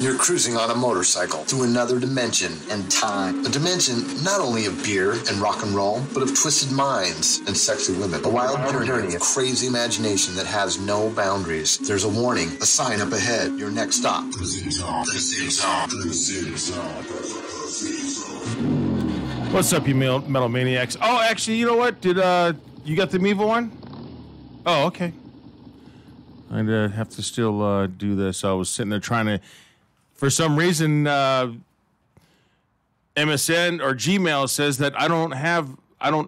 You're cruising on a motorcycle through another dimension and time. A dimension not only of beer and rock and roll, but of twisted minds and sexy women. A wild journey of crazy imagination that has no boundaries. There's a warning, a sign up ahead. Your next stop. The Zig Zone. The Zig Zone. The Zig Zone. What's up, you metal maniacs? Oh, actually, you know what? Did you got the Mevo one? Oh, okay. I'd have to still do this. I was sitting there trying to, for some reason, MSN or Gmail says that I don't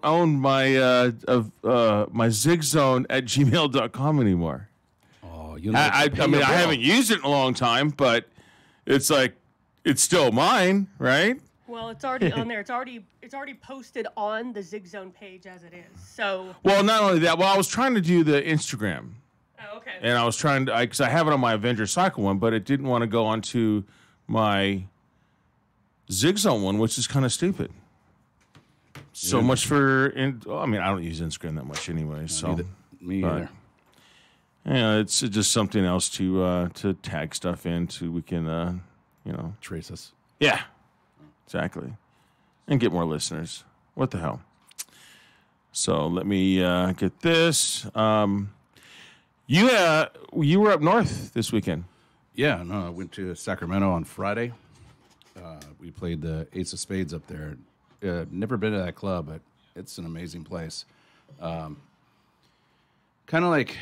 own my my Zig Zone at gmail.com anymore. Oh, I mean, I haven't used it in a long time, but it's like it's still mine, right? Well, it's already on there. It's already posted on the Zig Zone page as it is. So. Well, not only that. Well, I was trying to do the Instagram. Oh, okay. And I was trying to, because I have it on my Avenger Cycle one, but it didn't want to go onto my Zig Zone one, which is kind of stupid. So much for, I mean, I don't use Instagram that much anyway. So me either. Yeah, it's just something else to tag stuff into. We can, trace us. Yeah, exactly, and get more listeners. What the hell? So let me get this. You were up north this weekend. Yeah, no, I went to Sacramento on Friday. We played the Ace of Spades up there. Never been to that club, but it's an amazing place. Kind of like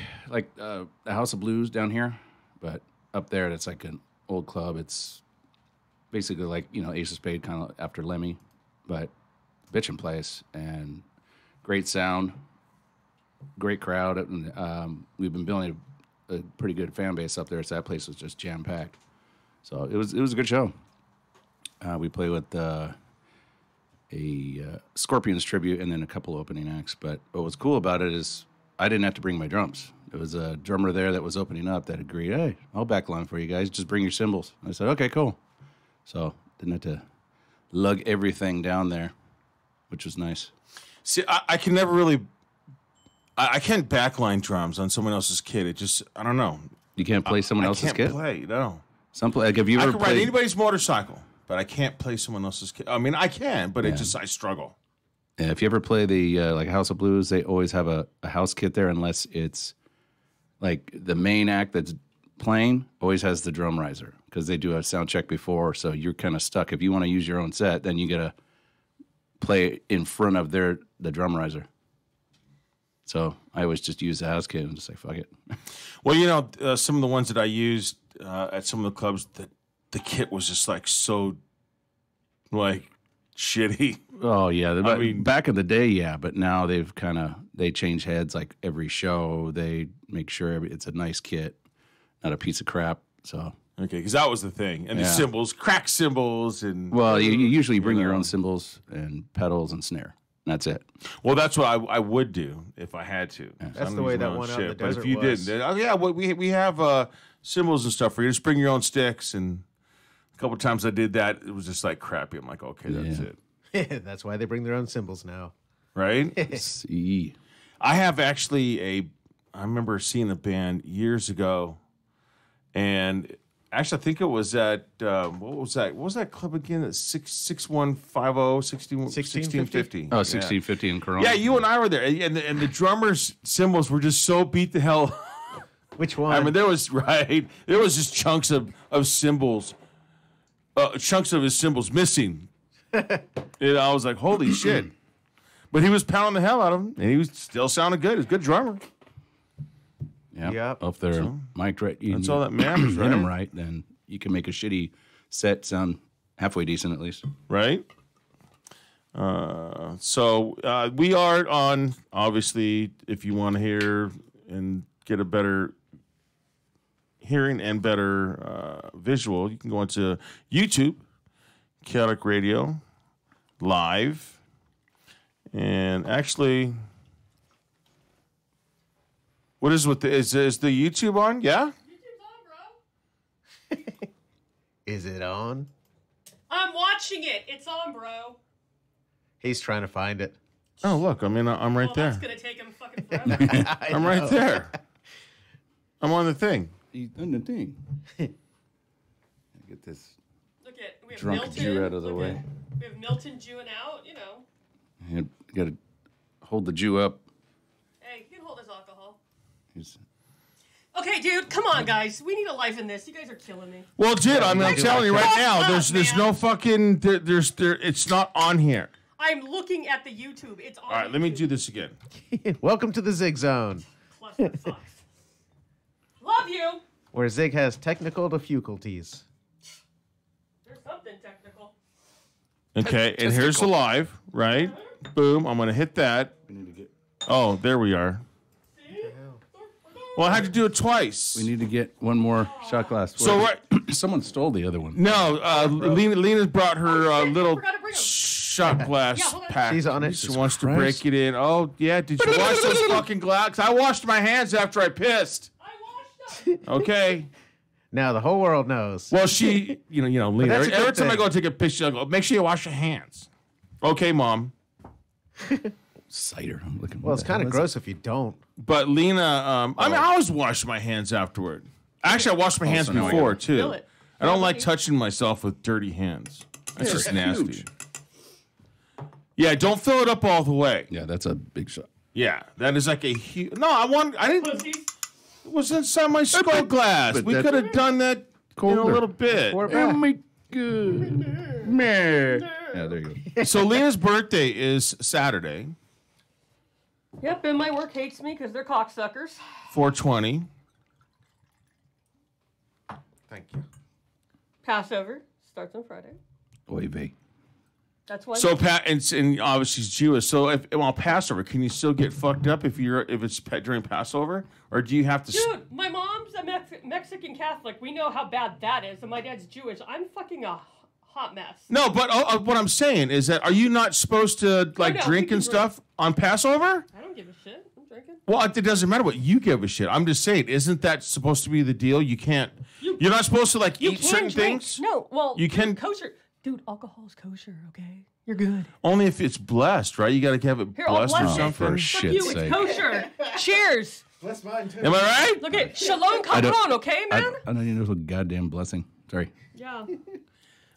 the House of Blues down here, but up there it's like an old club. It's basically like Ace of Spades, kind of after Lemmy, but bitchin' place and great sound. Great crowd, and we've been building a pretty good fan base up there. So that place was just jam packed. So it was a good show. We played with a Scorpions tribute and then a couple opening acts. But what was cool about it is I didn't have to bring my drums. There was a drummer there that was opening up that agreed, "Hey, I'll backline for you guys. Just bring your cymbals." I said, "Okay, cool." So didn't have to lug everything down there, which was nice. See, I can never really. I can't backline drums on someone else's kit. It just, I don't know. You can't play someone else's kit? I can't play, no. Have you ever I can ride anybody's motorcycle, but I can't play someone else's kit. I mean, I can, but I struggle. Yeah, if you ever play the like House of Blues, they always have a house kit there unless it's like the main act that's playing always has the drum riser because they do a sound check before, so you're kind of stuck. If you want to use your own set, then you got to play in front of the drum riser. So I always just use the house kit and just say, fuck it. Well, some of the ones that I used at some of the clubs, the kit was just like so, like, shitty. Oh, yeah. I mean, back in the day, yeah. But now they change heads like every show. They make sure it's a nice kit, not a piece of crap. So. Okay, because that was the thing. And the cymbals, crack cymbals. Well, you usually bring your own cymbals and pedals and snare. That's it. Well, that's what I would do if I had to. Yeah. That's the way that one out in the desert But if you was. didn't, we have cymbals and stuff for you. Just bring your own sticks. And a couple of times I did that. It was just like crappy. I'm like, okay, that's it. That's why they bring their own cymbals now. Right? See. I have actually I remember seeing a band years ago. And actually, I think it was at, what was that? What was that club again? That's 6150, 1650. Oh, 1650 in Corona. Yeah, you and I were there. And the drummer's cymbals were just so beat the hell. Which one? I mean, there was just chunks of cymbals, chunks of his cymbals missing. I was like, holy shit. But he was pounding the hell out of them, and he was still sounding good. He's a good drummer. Yep. If they're mic'd right, that's all that matters, right? Hit them right, then you can make a shitty set sound halfway decent at least. Right? So we are on, obviously, if you want to hear and get a better hearing and better visual, you can go into YouTube, Chaotic Radio, live, and actually... What is with is the YouTube on? Yeah? YouTube's on, bro. Is it on? I'm watching it. It's on, bro. He's trying to find it. Oh, look. I mean, I'm right there. That's going to take him fucking forever. I'm right there. I'm on the thing. He's on the thing. Get this Look at we have drunk Milton. Jew out of the Look way. at- we have Milton Jewing out. You know. You got to hold the Jew up. Hey, you can hold his alcohol. He's, Okay, dude, come on, guys. We need a life in this. You guys are killing me. Well, dude, I'm telling you right now, Shut there's up, no man. fucking it's not on here. I'm looking at the YouTube. It's on. All right, let me do this again. Welcome to the Zig Zone, Cluster fucks. Love you. where Zig has technical difficulties. There's something technical. Okay, and here's the live, right? Boom, I'm gonna hit that. we need to get. Oh, there we are. Well, I had to do it twice. We need to get one more shot glass. So Wait, someone stole the other one. No, Lena's brought her little Forgot to bring 'em. shot glass hold on. pack. She's on it. She Jesus wants to Christ. break it in. Oh, yeah. Did you wash those fucking glasses? I washed my hands after I pissed. I washed them. Okay. Now the whole world knows. Well, she, Lena. that's a Every good time I thing. go take a piss, she'll go, make sure you wash your hands. Okay, Mom. Cider. I'm looking. Well, it's kind of gross if you don't. But Lena, I mean, I always wash my hands afterward. Actually, I washed my hands so now I before gotta too. fill it. I don't like touching myself with dirty hands. That's just nasty. huge. Yeah, don't fill it up all the way. Yeah, that's a big shot. Yeah, that is like a huge. No, I didn't. Pussies. It was inside my skull glass. but We that- could have done that in a Colder. little bit. Pour it Oh back. my god. Meh. Yeah, there you go. So Lena's birthday is Saturday, Yep, and my work hates me because they're cocksuckers. 4/20. Thank you. Passover starts on Friday. Oy vey. That's why. So and obviously she's Jewish. So on Passover, can you still get fucked up if it's during Passover, or do you have to? Dude, my mom's a Mexican Catholic. We know how bad that is, and my dad's Jewish. I'm fucking a hot mess. No, but what I'm saying is that are you not supposed to like no, we drink can and stuff on Passover? I don't give a shit. I'm drinking. Well, it doesn't matter what you give a shit. I'm just saying, isn't that supposed to be the deal? You can't. You're not supposed to like You eat can certain drink. things. No, well, You can- kosher. Dude, alcohol's kosher. Okay, you're good. Only if it's blessed, right? You got to have it Here, I'll blessed or bless it. something. For Fuck shit's you, sake. it's kosher. Cheers. Bless mine too. Am I right? Look at Shalom don't- Kachron, okay, man? I don't even know what goddamn blessing. Sorry. Yeah.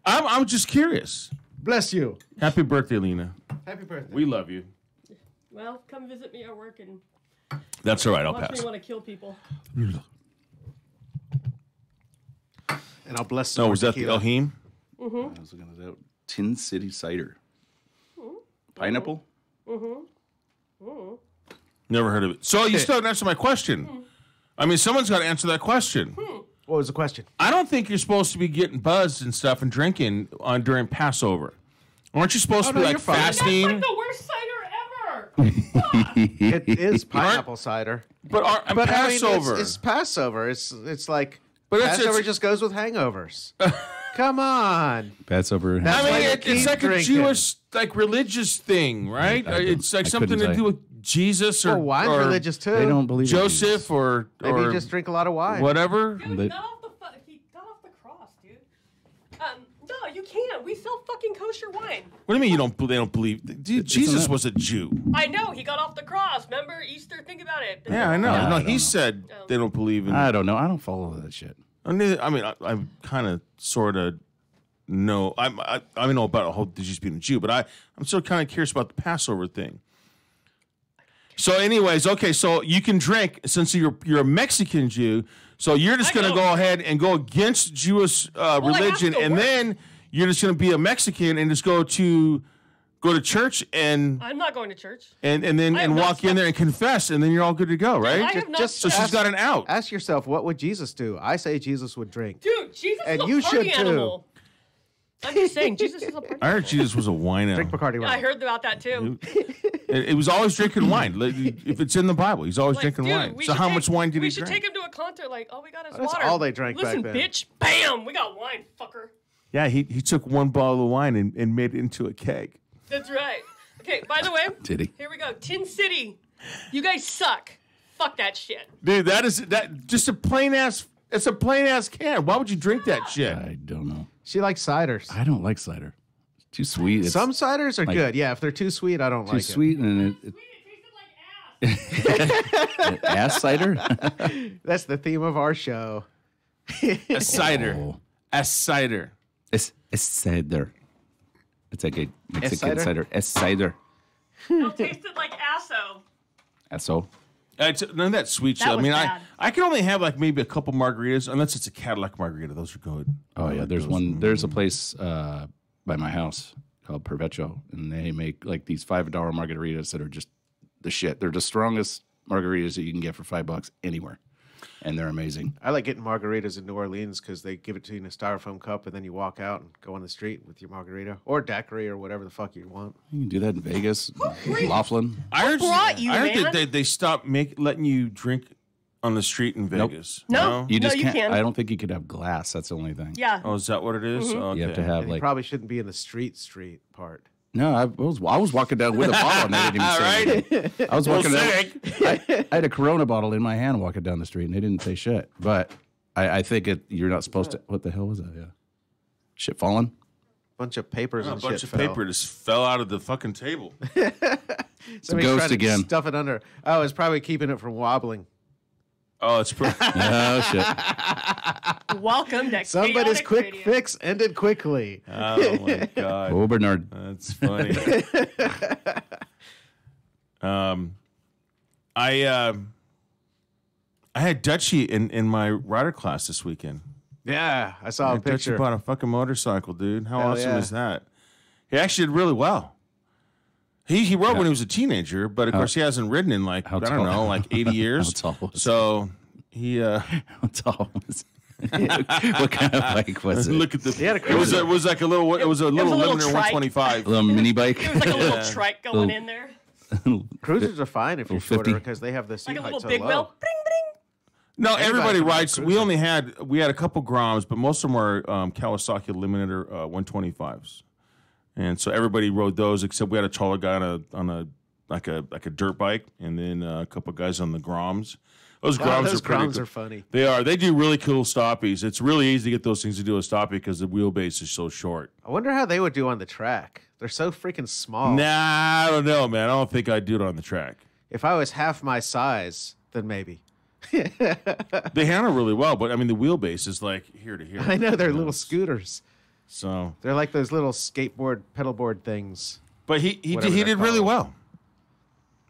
I'm just curious. Bless you. Happy birthday, Lena. Happy birthday. We love you. Well, come visit me at work and That's all right. I'll watch pass. me want to kill people. And I'll bless some No, more was that the tequila. Elohim? I was looking at that. Tin City cider. Pineapple? Never heard of it. So you still haven't answered my question. I mean, someone's got to answer that question. What was the question? I don't think you're supposed to be getting buzzed and stuff and drinking during Passover. Aren't you supposed to be no, like you're fine. That's fasting? like the worst cider ever. It is pineapple cider. But But Passover. I mean, it's Passover. It's like But it's- Passover it's- just goes with hangovers. Come on. Passover. That's I why mean, you it's keep like drinking. a Jewish, like religious thing, right? I don't- It's like I something couldn't to tell do you. with Jesus or, Well, wine's or religious too. They don't believe in Joseph Jesus. or Maybe you just drink a lot of wine. whatever. Dude, They- he got off the cross, dude. No, you can't. We sell fucking kosher wine. What do you mean you don't? They don't believe? Dude, Jesus was a Jew. I know, he got off the cross. Remember Easter? Think about it. Yeah, I know. Yeah, no, I he don't know. said they don't believe in. I don't know. I don't follow that shit. I mean, I kind of, sort of know. I know about the whole Jesus being a Jew, but I'm still kind of curious about the Passover thing. So, anyways, okay, so you can drink since you're a Mexican Jew. So you're just I going to know. go ahead and go against Jewish have religion, to and work. then you're just going to be a Mexican and just go to church and I'm not going to church. then I am not walk in there and confess, and then you're all good to go, right? I have not just So she's got an out. Ask yourself, what would Jesus do? I say Jesus would drink. Dude, Jesus And is a you party should, too. animal. I'm just saying, Jesus is a party I heard Jesus was a wino. Drink Bacardi Yeah, I rum. heard about that too. It was always drinking wine. Like, if it's in the Bible, he's always Like, drinking dude, wine. we So should how take- much wine did he We should drink? take him to a concert. Like, all we got is That's water. all they drank Listen, back then. bitch, bam, we got wine, fucker. Yeah, he took one bottle of wine and made it into a keg. That's right. Okay, by the way, Did he? here we go. Tin City, you guys suck. Fuck that shit. Dude, that just a plain ass. It's a plain ass can. Why would you drink that shit? I don't know. She likes ciders. I don't like cider. It's too sweet. It's Some ciders are like- good. Yeah, if they're too sweet, I don't too like sweet and It tasted like ass. ass cider. it. That's the theme of our show. A cider. Oh, A cider. Es cider. It's like a Mexican cider? cider. Es cider. It tasted like asso. Eso. It's none of that sweet shit. That I was mean, bad. I can only have like maybe a couple margaritas, unless it's a Cadillac margarita. Those are good. Oh yeah, there's one. There's a place by my house called Pervecho, and they make like these $5 margaritas that are just the shit. They're the strongest margaritas that you can get for $5 anywhere, and they're amazing. I like getting margaritas in New Orleans because they give it to you in a styrofoam cup, and then you walk out and go on the street with your margarita or daiquiri or whatever the fuck you want. You can do that in Vegas, Laughlin. I heard, brought you, I heard man? that they stopped letting you drink on the street in Vegas. No. You just you can't. can. I don't think you could have glass. That's the only thing. Yeah. Oh, is that what it is? Okay. You have to have And you like. probably shouldn't be in the street part. No, I was walking down with a bottle and they didn't even say anything. I was walking down. I had a Corona bottle in my hand walking down the street and they didn't say shit. But I think you're not supposed to. What the hell was that? Yeah, shit falling. Bunch of papers A and bunch shit of fell. paper just fell out of the fucking table. Somebody's ghost trying to again. Stuff it under. Oh, it's probably keeping it from wobbling. Oh, it's Oh shit! Welcome to Somebody's Chaotic quick Radio. fix ended quickly. oh my god. Oh Bernard. That's funny. I had Dutchie in my rider class this weekend. Yeah, I saw a Dutchie picture. bought a fucking motorcycle, dude. How Hell awesome yeah. is that? He actually did really well. He rode when he was a teenager, but of course he hasn't ridden in like, I don't tall? know, like 80 years. How tall was So he How tall was what kind of bike was it? look at the. had a It was like a little. It was a little little Limiter trike. 125. A little mini bike. It was like a little trike going in there. Cruisers are fine if you're Little 50. shorter because they have the seat Like a height little so big low. wheel. Bring, bring. No, everybody can ride rides. a We cruiser. we had a couple Groms, but most of them are Kawasaki Limiter 125s, and so everybody rode those except we had a taller guy on a like a dirt bike, and then a couple guys on the Groms. Those Wow, Groms those are pretty Groms good. are funny. They are. They do really cool stoppies. It's really easy to get those things to do a stoppie because the wheelbase is so short. I wonder how they would do on the track. They're so freaking small. Nah, I don't know, man. I don't think I'd do it on the track. If I was half my size, then maybe. They handle really well, but I mean the wheelbase is like here to here. I know they're little scooters. So, They're like those little skateboard, pedalboard things. but he Whatever did they're really called. well.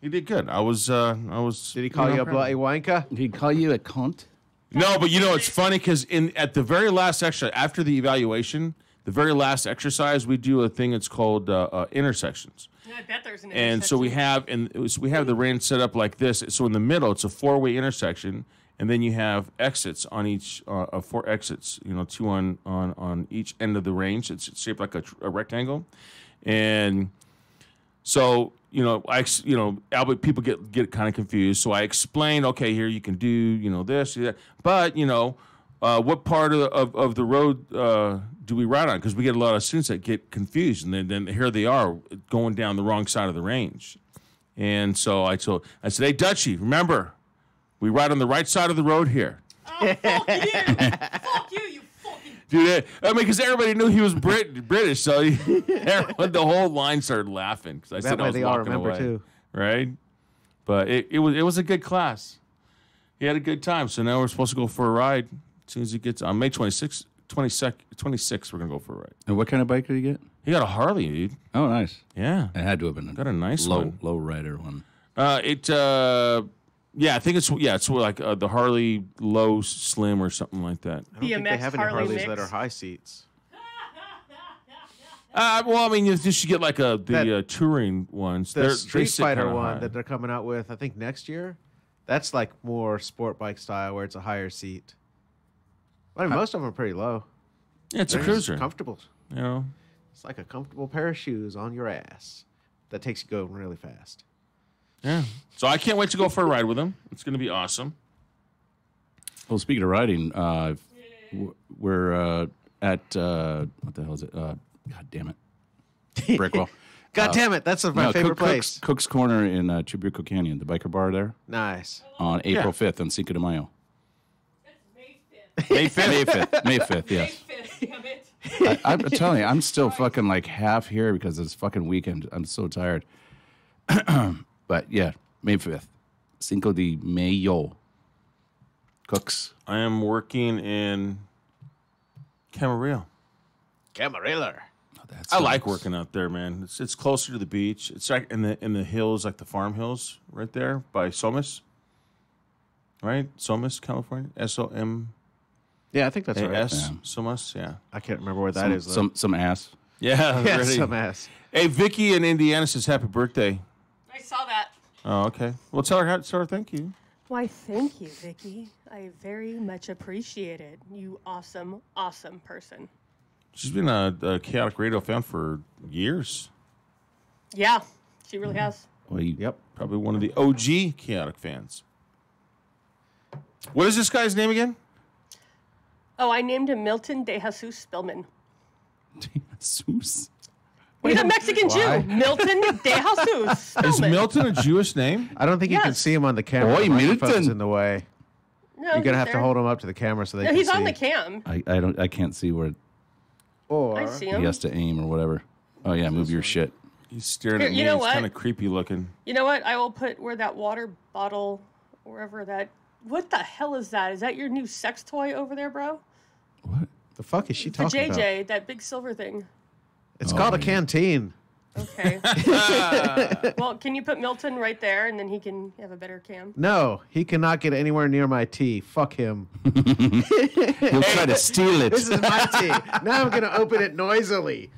He did good. I was. Did he call you a bloody wanker? Did he call you a cunt? No, but you know it's funny because at the very last exercise after the evaluation, the very last exercise we do a thing. It's called intersections. Yeah, I bet there's an And so we have the range set up like this. So in the middle, it's a 4-way intersection, and then you have exits on each 4 exits. You know, 2 on each end of the range. It's shaped like a rectangle, and so Albert, people get kind of confused. So I explained, okay, here you can do this, that, but what part of the road do we ride on? Because we get a lot of students that get confused, and then here they are going down the wrong side of the range. And so I said, hey, Dutchie, remember, we ride on the right side of the road here. Oh, fuck you! Fuck you, you fucking... Dude, I mean, because everybody knew he was British, so the whole line started laughing because I That said I way was they all walking remember away, too. right? But it was a good class. He had a good time. So now we're supposed to go for a ride as soon as he gets on May 26th, 26th. We're gonna go for a ride. And what kind of bike did he get? He got a Harley, dude. Oh, nice. Yeah, It had to have been got a nice one. low rider one. Yeah, I think it's like the Harley Low Slim or something like that. I don't think they BMX have any Harley Harleys mix. that are high seats. Well, I mean, you should get like the touring ones. The They Street sit Fighter kinda one high. that they're coming out with, I think next year, that's like more sport bike style where it's a higher seat. I mean, most of them are pretty low. Yeah, it's a They're just cruiser. comfortable. You know. It's like a comfortable pair of shoes on your ass that takes you going really fast. Yeah. So I can't wait to go for a ride with him. It's going to be awesome. Well, speaking of riding, we're at what the hell is it? God damn it, Brickwell. God damn it, that's my favorite place. Cook's Corner in Chibuco Canyon, the biker bar there, Nice. on April 5th on Cinco de Mayo. That's May 5th. May 5th. May 5th, May yes. 5th, damn it. I'm telling you, I'm still fucking like half here because it's fucking weekend. I'm so tired. But yeah, May 5th. Cinco de Mayo. Cooks. I am working in Camarillo. Camarillo. I like working out there, man. It's closer to the beach. It's like in the hills, like the farm hills, right there by Somas. Right, Somas, California. SOM. Yeah, I think that's right. AS. Somas. Yeah. I can't remember where that is. Some ass. Yeah. Yeah, Ready. some ass. Hey, Vicky in Indiana says happy birthday. I saw that. Oh, okay. Well, tell her thank you. Why, thank you, Vicky. I very much appreciate it. You awesome, awesome person. She's been a Chaotic Radio fan for years. Yeah, she really has. Well, Yep. Probably one of the OG Chaotic fans. What is this guy's name again? Oh, I named him Milton De Jesus Spillman. Jesus. He's a Mexican Why? Jew. Milton De Jesus Spillman. Is Milton a Jewish name? I don't think you can Yes. see him on the camera. Oi, The microphone's Milton. in the way. No, You're gonna he's have to there. hold him up to the camera so they No, can he's see. on the cam. I can't see where Or I see he him. has to aim or whatever. Oh yeah, move your shit. He's staring Here, at me. you know It's what? kind of creepy looking. You know what? I will put where that water bottle, wherever that. What the hell is that? Is that your new sex toy over there, bro? What? the fuck is she For talking JJ, about? that big silver thing. It's called a yeah. canteen. Okay. Well, can you put Milton right there, and then he can have a better cam? No, he cannot get anywhere near my tea. Fuck him. He'll try to steal it. This is my tea. Now I'm gonna open it noisily.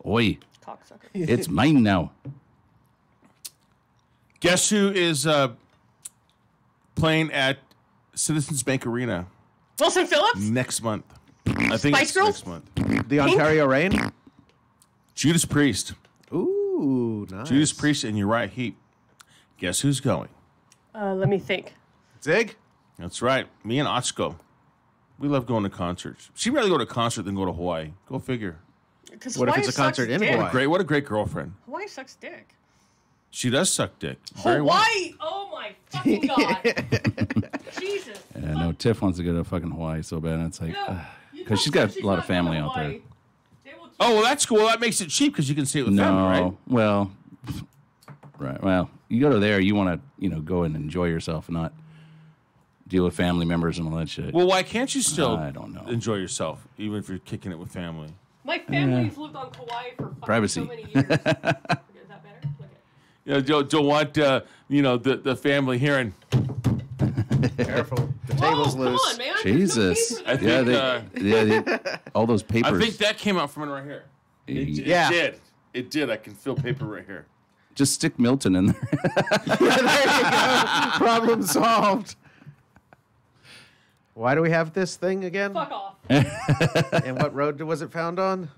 Oi, Cocksucker. it's mine now. Guess who is playing at Citizens Bank Arena Wilson Phillips? next month? I think Spice it's Girls? next month. The Ontario Rain. Judas Priest. Ooh, nice. Judas Priest and Uriah Heep. Guess who's going? Let me think. Zig. That's right. Me and Ochko. We love going to concerts. She'd rather go to a concert than go to Hawaii. Go figure. Because What if it's a concert in Hawaii? What a great girlfriend. Hawaii sucks dick. She does suck dick. Very well. Hawaii! Oh my fucking god. Jesus. Yeah, no, Tiff wants to go to fucking Hawaii so bad, and it's like, No, you because she's tell got her a lot of not going family to out there. Hawaii. They will Oh, well, that's cool. That makes it cheap because you can stay with family, right? No, well, right. Well, you go to there, you want to, go and enjoy yourself, and not deal with family members and all that shit. Well, why can't you still I don't know. enjoy yourself, even if you're kicking it with family? My family's lived on Kauai for fucking Privacy. so many years. Is that better? Look at Don't want the family hearing. Careful. The Whoa, table's come loose. on, man. Jesus. There's no I need think, for that. All those papers. I think that came out from right here. Yeah. It did. It did. I can feel paper right here. Just stick Milton in there. There you go. Problem solved. Why do we have this thing again? Fuck off. And what road was it found on?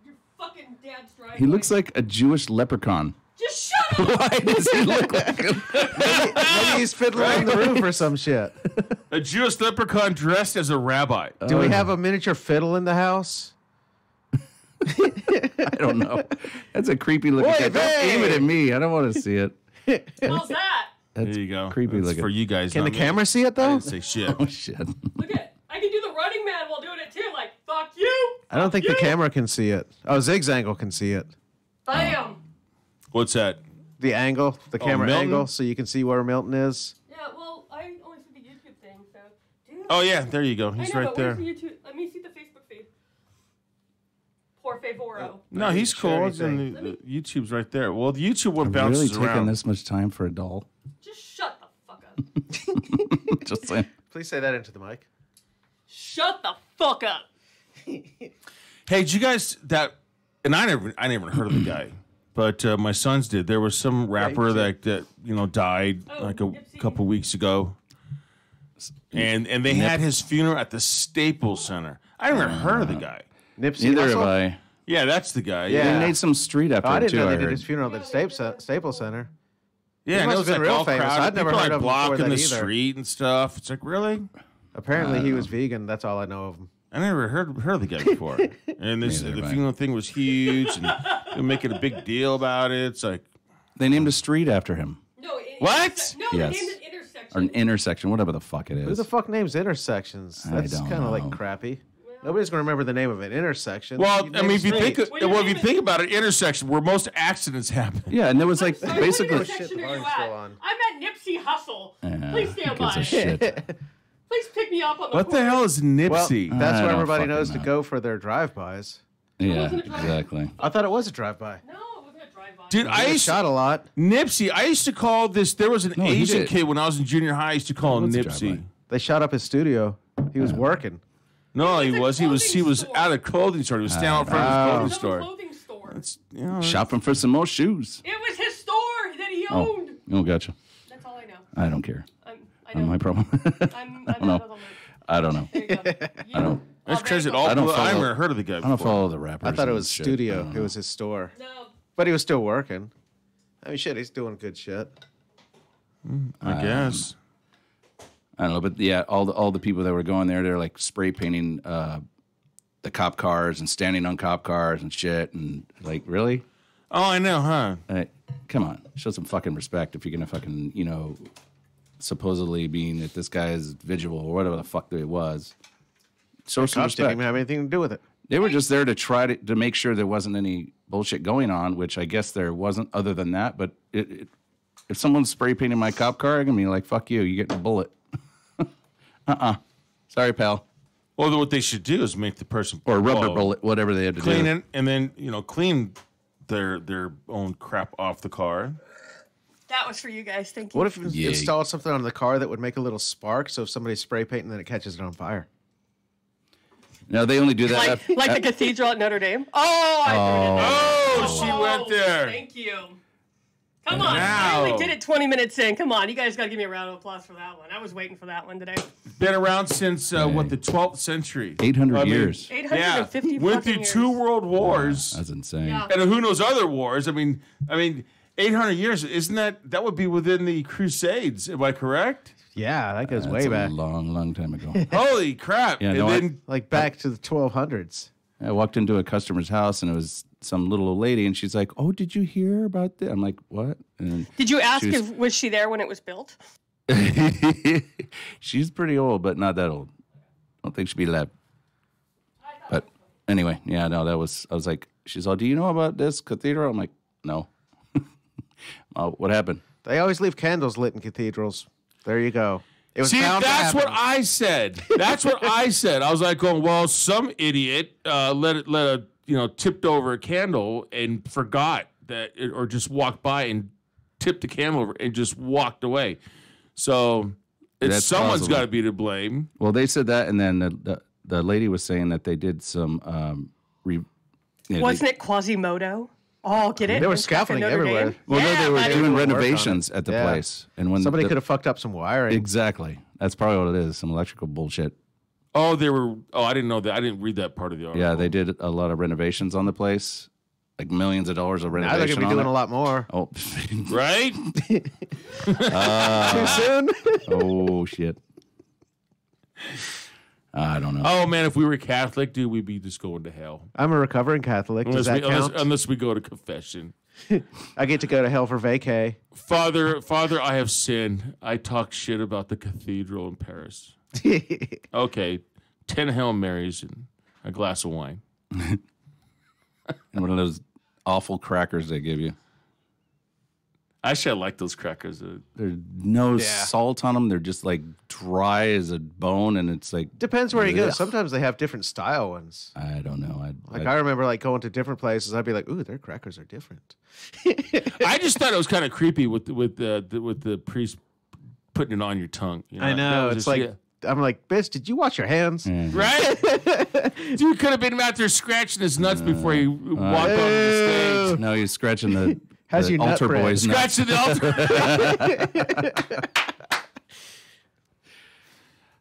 Your fucking dad's driving. He looks like a Jewish leprechaun. Just shut up. Why does he look like him? Maybe he's fiddling on the roof or some shit. A Jewish leprechaun dressed as a rabbi. Do we have a miniature fiddle in the house? I don't know. That's a creepy looking Oy guy. Don't vey! aim it at me. I don't want to see it. How's that? There you go. creepy That's looking. for you guys. Can not the me. camera see it I though? didn't say shit. Oh shit. Look at. I can do the running man while doing it too. Like fuck you. I don't think the you. camera can see it. Oh, Zig's angle can see it. Bam. What's that? The angle, the camera Milton? angle, so you can see where Milton is. Yeah. Well, I only see the YouTube thing, so. Dude, Oh yeah, there you go. I He's know, right but there. where's the YouTube? Let me see the Facebook feed. Por favoro. No, he's Share cool. It's in anything. the YouTube's right there. Well, the YouTube one Really bounces taking around. this much time for a doll? Just shut the fuck up. Just saying. Please say that into the mic. Shut the fuck up. Hey, did you guys that? And I never heard of the guy, but my sons did. There was some rapper that died Oh, like a Nipsey. couple weeks ago, and they had his funeral at the Staples Center. I never heard of the guy. Nipsey Neither have Hussle? I. Yeah, that's the guy. Yeah. They made some street after Oh, I it didn't too. know I they did heard. his funeral at the Staples Center. yeah. He And must it was have been like real all famous. crowded. I'd never People heard like of him before blocking that the either. street and stuff. It's like really. Apparently, he was vegan. That's all I know of him. I never heard of the guy before. And this Neither the have I. funeral thing was huge, and they're making a big deal about it. It's like, They named a street after him, No. What? No, Yes. they named an intersection. or an intersection, whatever the fuck it Who is. the fuck names intersections? I That's don't kind of like know. crappy. Nobody's gonna remember the name of an intersection. well, You I name mean, a if you street. think, Well, you well, if you name think about it, intersection where most accidents happen. Yeah, and there was like Sorry, basically. what intersection the are you volume's at? still on. I'm at Nipsey Hussle. Please stand who gives by. a shit? Please pick me up on the What the corner. hell is Well, Nipsey? that's I where don't everybody fucking knows to know. go for their drive-bys. Yeah, wasn't a drive-by. exactly. I thought it was a drive-by. No, it wasn't a drive-by. Dude, I He used shot a lot. Nipsey. I used to call this. There was an No, he Asian did. kid when I was in junior high. I used to call him What's a Nipsey. drive-by? They shot up his studio. He was working. No, It he was a was. He was. He clothing was store. at a clothing store. He was standing out front of his Oh. clothing It was a store. clothing store. It's, you know, Shopping for some more shoes. It was his store that he Oh, owned. oh, gotcha. That's all I know. I don't care. I Not know. my problem. I'm know. out of the loop. I don't know. There you go. I don't. That's crazy. All I don't I follow- never heard of the guy I don't before. follow the rappers. I thought it and was shit. studio. I don't It know. was his store. No. But he was still working. I mean, shit, he's doing good shit. I guess. I don't know, but yeah, all the people that were going there, they're like spray painting the cop cars and standing on cop cars and shit, and like, really? Oh, I know, huh? Come on, show some fucking respect if you're gonna fucking, supposedly being that this guy's visual or whatever the fuck it was. Show some Cops didn't respect. even have anything to do with it. They were just there to try to make sure there wasn't any bullshit going on, which I guess there wasn't other than that. But if someone's spray painting my cop car, I'm gonna be like, fuck you, you getting a bullet. Sorry, pal. Well, what they should do is make the person Or a rubber bullet, whatever they had to clean do. it, and then clean their own crap off the car. That was for you guys. Thank you. What if you Yeah. installed something on the car that would make a little spark so if somebody's spray painting, then it catches it on fire? No, they only do that. like the cathedral at Notre Dame? Oh, I threw it in. Oh, she went there. Thank you. Come on. Now. I only did it 20 minutes in. Come on. You guys got to give me a round of applause for that one. I was waiting for that one today. Been around since the 12th century. 800 I mean, years. 850 went fucking through years. 2 world wars, That's insane. Yeah. and who knows other wars. I mean, 800 years. Isn't that would be within the Crusades? Am I correct? Yeah, that goes That's way a back. long time ago. Holy crap! Yeah, and no, then Like back to the 1200s. I walked into a customer's house and it was some little old lady, and she's like, "Oh, did you hear about that?" I'm like, "What?" And Did you ask she was- if was she there when it was built? she's pretty old, but not that old. I don't think she'd be that. But anyway, yeah, no, I was like, she's all, "Do you know about this cathedral?" I'm like, "No." What happened? They always leave candles lit in cathedrals. There you go. It was see, bound to that's what happen. I said. That's what I said. I was like, going, well, some idiot let a tipped over a candle and forgot that, or just walked by and tipped the candle over and just walked away. So That's someone's possible. got to be to blame. Well, they said that, and then the lady was saying that they did some Wasn't it Quasimodo? Oh, get it? There was In Cafe scaffolding Notre everywhere. Dame? Well, no, Yeah, they were buddy. doing Work on it. renovations at the Yeah. place, and when Somebody could have fucked up some wiring. exactly. That's probably what it is. Some electrical bullshit. Oh, they were. Oh, I didn't know that. I didn't read that part of the article. Yeah, they did a lot of renovations on the place, like millions of dollars of Now renovation. they're going to be on doing it. a lot more. Oh, Right? Too soon? oh shit. I don't know. Oh man, if we were Catholic, dude, we'd be just going to hell. I'm a recovering Catholic. Does that count? Unless we go to confession. I get to go to hell for vacay. Father, I have sinned. I talk shit about the cathedral in Paris. Okay, 10 Hail Marys and a glass of wine. And one of those awful crackers they give you. Actually, I like those crackers. There's no Yeah. salt on them. They're just like dry as a bone, and it's like Depends where you go. Ugh. Sometimes they have different style ones. I don't know. I remember like going to different places. I'd be like, "Ooh, their crackers are different." I just thought it was kind of creepy with the priest putting it on your tongue. You know? I know. That was It's just- like yeah. I'm like, "Bitch, did you wash your hands?" Right? Dude could have been out there scratching his nuts before he walked onto the stage. No, he's scratching the, How's the your nut altar bread? boys. nuts. Scratching the altar.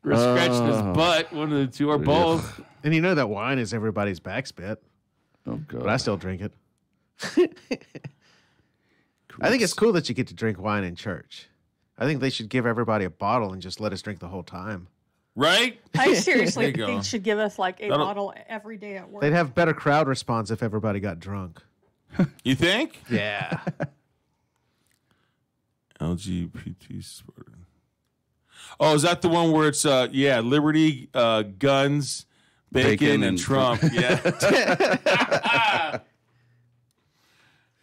We're scratching his butt, one of the two, or both. And you know that wine is everybody's backspit, Oh god. but I still drink it. I think it's cool that you get to drink wine in church. I think they should give everybody a bottle and just let us drink the whole time. Right? I seriously There you think go. should give us like a That'll- bottle every day at work. They'd have better crowd response if everybody got drunk. You think? Yeah. LGBT sport. Oh, is that the one where it's liberty, guns, bacon, Bacon and and- Trump? Yeah.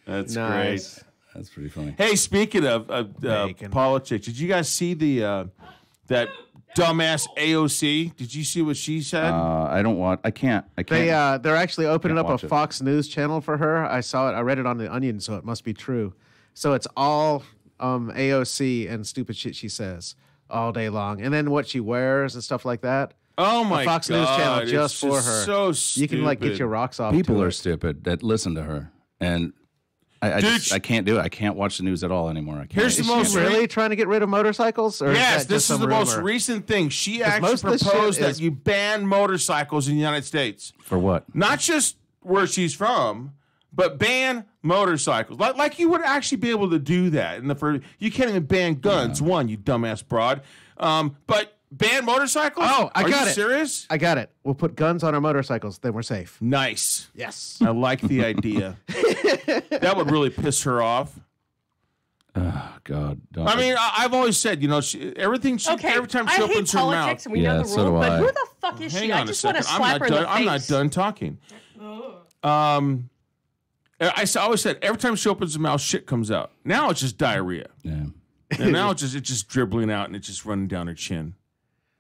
That's Nice. great. That's pretty funny. Hey, speaking of Bacon. politics, did you guys see the That dumbass AOC. Did you see what she said? I don't want. I can't. They're actually opening Can't up a watch it. Fox News channel for her. I saw it. I read it on the Onion, so it must be true. So it's all AOC and stupid shit she says all day long, and then what she wears and stuff like that. Oh my A Fox God, News channel it's just for her. So You can like get stupid. your rocks off. People to are it. stupid that listen to her, and I can't do it. I can't watch the news at all anymore. I can't. Here's the Is most she really trying to get rid of motorcycles? Or Yes, is that this just is the some most rumor? recent thing. She actually most of this shit proposed that is- you ban motorcycles in the United States. For what? Not just where she's from, but ban motorcycles. Like you would actually be able to do that. You can't even ban guns. One, you dumbass broad. But ban motorcycles? Oh, I Are got you it. serious? I got it. We'll put guns on our motorcycles, then we're safe. Nice. Yes. I like the idea. That would really piss her off. Oh, God. Don't. I mean, I've always said, every time she I opens hate her mouth. politics, and we Yeah, know the so rule. do But I. who the fuck is Hang she? on I a just want to second. slap her in the face. I'm not done talking. I always said every time she opens her mouth, shit comes out. Now it's just diarrhea, Yeah. and now it's just dribbling out and it's just running down her chin.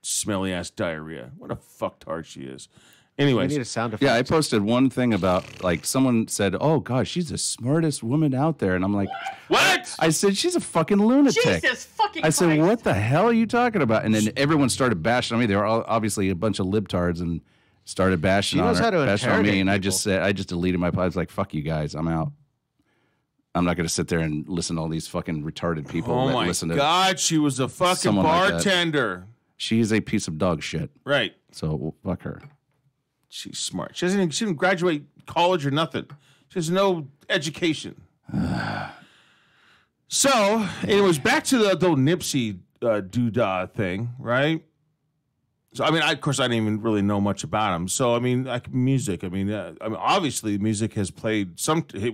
Smelly ass diarrhea. What a fucktard she is. We Anyways, need a sound effect. Yeah, I posted one thing about like someone said, "Oh gosh, she's the smartest woman out there," and I'm like, what? I said she's a fucking lunatic. Jesus fucking I said, Christ. "What the hell are you talking about?" And then everyone started bashing on me. They were all obviously a bunch of libtards and started bashing She on knows her, how to bashing on me. interrogate And I people. just said, I just deleted my post. I was like, "Fuck you guys, I'm out. I'm not going to sit there and listen to all these fucking retarded people Oh that my listen to." God, she was a fucking someone like that. bartender. She's a piece of dog shit. Right. So fuck her. She's smart. She didn't graduate college or nothing. She has no education. So, anyways, back to the Nipsey doodah thing, right? So, I mean, of course, I didn't even really know much about him. So, I mean, like music. I mean, obviously, music has played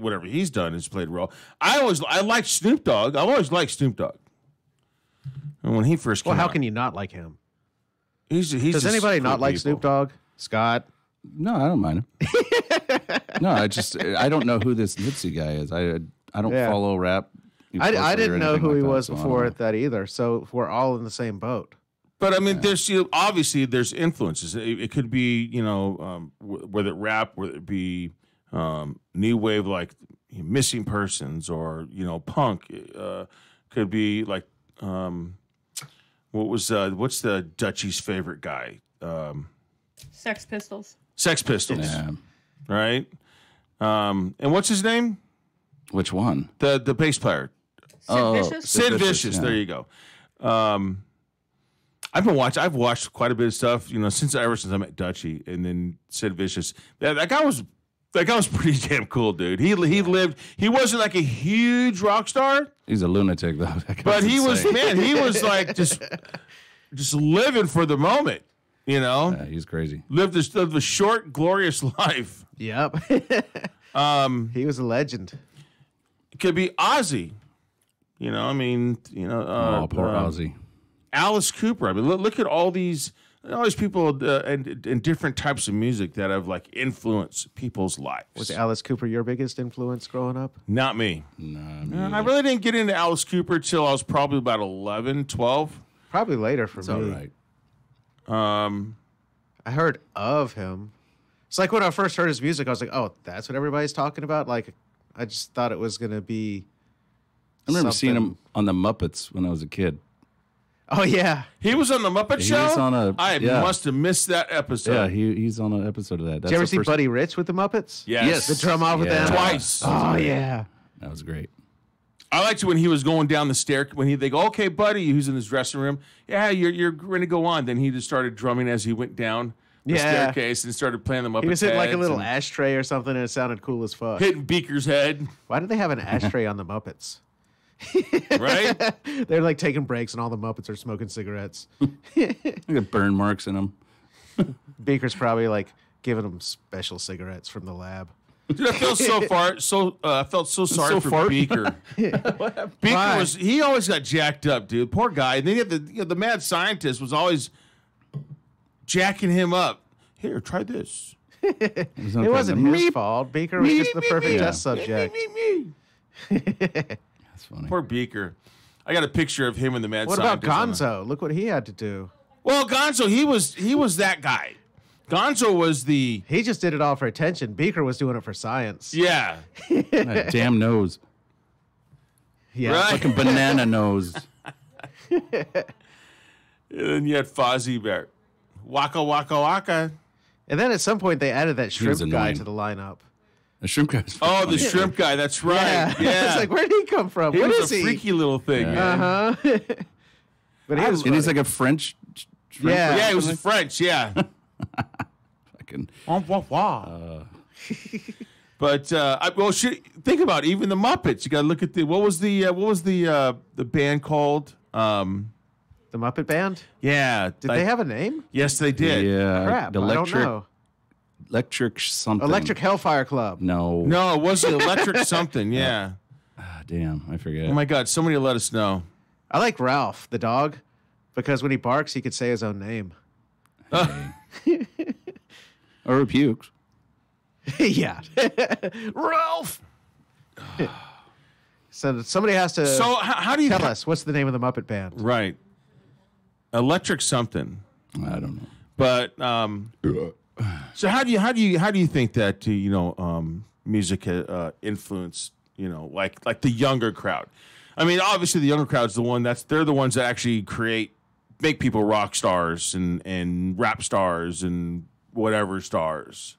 whatever he's done has played a role. I liked Snoop Dogg. I've always liked Snoop Dogg. And when he first came Well, how out, can you not like him? he's Does just anybody not cool like people. Snoop Dogg? Scott? No, I don't mind him. No, I don't know who this Nipsey guy is. I don't Yeah. follow rap. I didn't know who he was so I don't before know. that either. So we're all in the same boat. But I mean, there's obviously there's influences. It could be whether it rap, whether it be new wave like Missing Persons or punk. Could be like what's the Dutchie's favorite guy? Sex Pistols. Sex Pistols, Yeah. right? And what's his name? Which one? The bass player, Sid Vicious. Sid Vicious, Vicious. yeah. There you go. I've watched quite a bit of stuff, ever since I met Dutchie, and then Sid Vicious. That guy was pretty damn cool, dude. He lived. He wasn't like a huge rock star, He's a lunatic though. That but guy's he was insane. he was like just living for the moment. Yeah, he's crazy. Lived a short, glorious life. Yep. He was a legend. It could be Ozzy. Poor Ozzy. Alice Cooper. I mean, look at all these people and different types of music that have like influenced people's lives. Was Alice Cooper your biggest influence growing up? Not me. No, I really didn't get into Alice Cooper till I was probably about 11, 12. Probably later for it's me. all right. I heard of him. It's like when I first heard his music, I was like, "Oh, that's what everybody's talking about." Like, I just thought it was gonna be. I remember seeing something- him on the Muppets when I was a kid. Oh yeah, He was on the Muppet He Show. was on I must have missed that episode. Yeah, he's on an episode of that. did you ever see Buddy Rich with the Muppets? Yes. The drum off with them Twice. Oh yeah. That was great. I liked it when he was going down the stair. When they go, "Okay, buddy," who's in his dressing room. Yeah, you're going to go on. Then he just started drumming as he went down the Yeah. staircase and started playing the Muppet. He was hitting like a heads little and ashtray or something, and it sounded cool as fuck. hitting Beaker's head, Why did they have an ashtray on the Muppets? right? They're like taking breaks, and all the Muppets are smoking cigarettes. I got burn marks in him. Beaker's probably like giving them special cigarettes from the lab. Dude, I felt I felt so sorry So for fart? Beaker. Beaker Why? he always got jacked up, dude. Poor guy. And then you have the mad scientist was always jacking him up. Here, try this. It wasn't his fault. Beaker was just the perfect me. test subject. Me. That's funny. Poor Beaker. I got a picture of him and the mad What about scientist on Gonzo? Look what he had to do. Well, Gonzo, he was that guy. Gonzo was the He just did it all for attention. Beaker was doing it for science. yeah. That damn nose. Yeah. Right. Fucking banana nose. And then you had Fozzie Bear. Waka waka waka. And then at some point they added that was shrimp guy annoying. to the lineup. The shrimp guy's Oh, funny. the shrimp guy. That's right. Yeah. It's like, where did he come from? he What was is a he? freaky little thing, man. Uh-huh. But he was And he's funny. like a French shrimp. Yeah. Yeah, he was French. Yeah. Fucking, Wah, wah, wah. But think about it, even the Muppets. You got to look at what was the band called? the Muppet Band? Yeah. Did they have a name? Yes, they did. yeah. Crap, the I don't know. electric something. Electric Hellfire Club. No. No, it was the Electric something. Yeah. Ah, damn, I forget. Oh my God! Somebody let us know. I like Ralph, the dog, because when he barks, he could say his own name. Or he pukes. Yeah. Ralph! So somebody has to So how do you tell us, what's the name of the Muppet Band? Right. Electric something. I don't know. But so how do you think that music influenced like the younger crowd? I mean, obviously the younger crowd's they're the ones that actually make people rock stars and rap stars and whatever stars.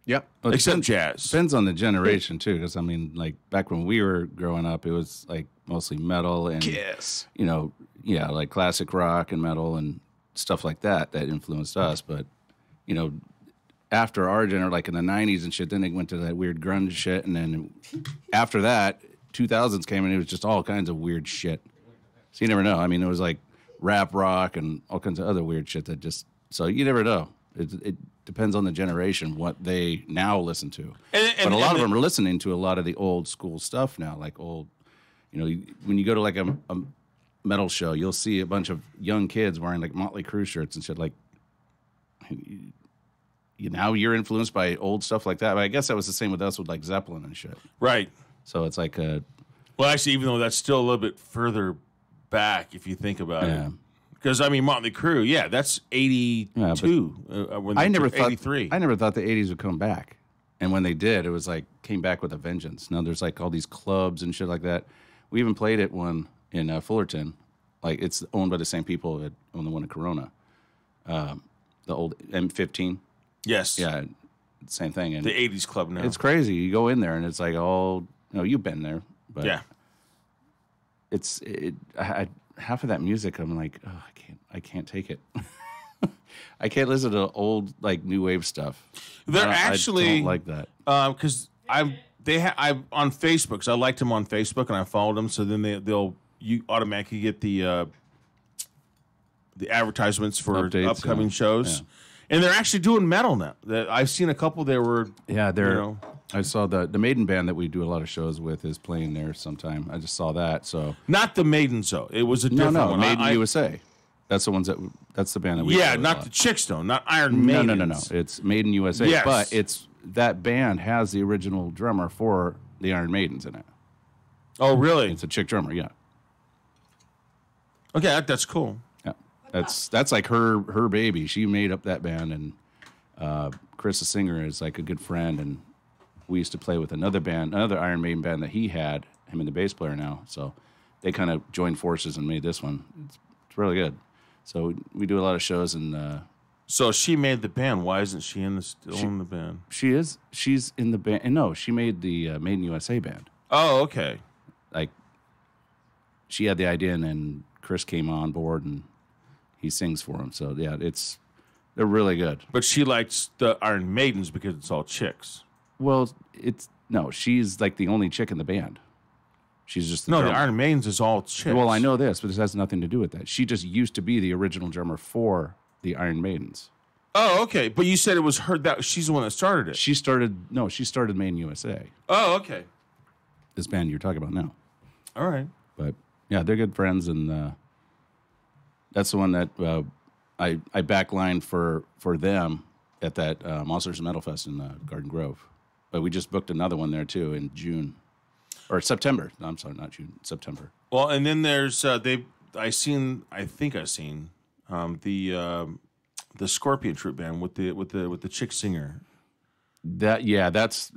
Yep. Well, it Except depends- jazz. Depends on the generation too, because I mean, like back when we were growing up, it was like mostly metal and Yes. like classic rock and metal and stuff like that influenced us. But after our generation, like in the '90s and shit, then they went to that weird grunge shit, and then after that, 2000s came and it was just all kinds of weird shit. So you never know. I mean, it was like rap rock and all kinds of other weird shit that just. So you never know. It depends on the generation what they now listen to. But a lot of them are listening to a lot of the old school stuff now, like old. When you go to like a metal show, you'll see a bunch of young kids wearing like Motley Crue shirts and shit. Like, now you're influenced by old stuff like that. But I guess that was the same with us with like Zeppelin and shit. Right. So it's like Well, actually, even though that's still a little bit further back, if you think about it. Because I mean, Motley Crue, yeah, that's 82. When I never thought 83. I never thought the '80s would come back, and when they did, it was like came back with a vengeance. Now there's like all these clubs and shit like that. We even played at one in Fullerton, like it's owned by the same people that own the one in Corona, the old M15. Yes. Yeah, same thing. And The 80s club now. it's crazy. You go in there and it's like all you've been there, but yeah. half of that music, I'm like, oh, I can't take it. I can't listen to old like new wave stuff. They're I actually don't like that. Because I'm on Facebook. Because I liked them on Facebook and I followed them. So then you automatically get the advertisements for Updates, upcoming yeah. shows, Yeah. and they're actually doing metal now. I've seen a couple. They were They're. I saw the Maiden band that we do a lot of shows with is playing there sometime. I just saw that. So not the Maidens though. It was a different one. Maiden USA. That's the ones that's the band that we. Yeah, play with a not lot. the Chicks though. Not Iron Maiden. No. It's Maiden USA. Yes. But it's that band has the original drummer for the Iron Maidens in it. Oh really? It's a chick drummer. Yeah. Okay, that's cool. Yeah. That's like her baby. She made up that band, and Chris, the singer, is like a good friend, and we used to play with another Iron Maiden band that he had, him and the bass player now. So they kind of joined forces and made this one. It's really good. So we do a lot of shows, and So she made the band. Why isn't she still in the band? she's in the band. And no, she made the Maiden USA band. Oh, okay. Like she had the idea, and then Chris came on board, and he sings for him. So yeah, they're really good. But she likes the Iron Maidens because it's all chicks. Well, she's like the only chick in the band. She's just the No, drummer. the Iron Maidens is all chicks. Well, I know this, but this has nothing to do with that. She just used to be the original drummer for the Iron Maidens. Oh, okay. But you said it was her that she's the one that started it. She started Maiden USA, Oh, okay. this band you're talking about now. All right. But yeah, they're good friends, and that's the one that I backlined for them at that Monsters of Metal Fest in Garden Grove. But we just booked another one there too in June. or September. No, I'm sorry, not June. September. Well, and then there's I think I've seen the Scorpion Troop band with the chick singer That's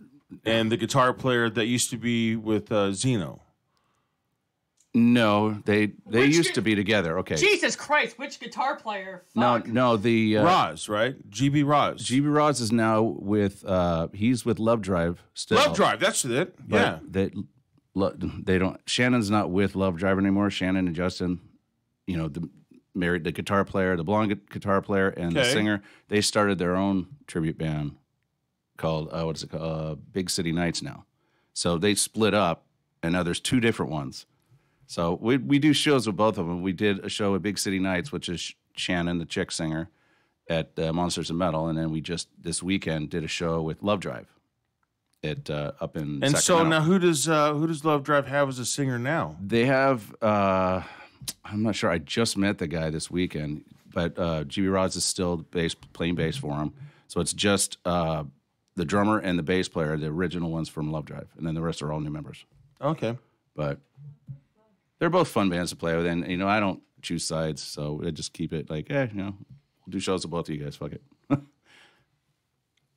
and the guitar player that used to be with Zeno. no. They used to be together. Okay. Jesus Christ, which guitar player? Fuck. No. The Roz, right? GB Roz. GB Roz is now with he's with Love Drive still. Love Drive, that's it. Yeah. They don't. Shannon's not with Love Drive anymore. Shannon and Justin, married the guitar player, the blonde guitar player, and the Okay. singer. They started their own tribute band called what is it called? Big City Nights now. So they split up, and now there's two different ones. So we do shows with both of them. We did a show at Big City Nights, which is Shannon, the chick singer, at Monsters of Metal, and then we just this weekend did a show with Love Drive at up in And Sacramento. so now who does Love Drive have as a singer now? They have, I'm not sure. I just met the guy this weekend, but GB Roz is still playing bass for him. So it's just the drummer and the bass player, the original ones from Love Drive, and then the rest are all new members. Okay. But they're both fun bands to play with, and I don't choose sides, so I just keep it like, we'll do shows with both of you guys. Fuck it.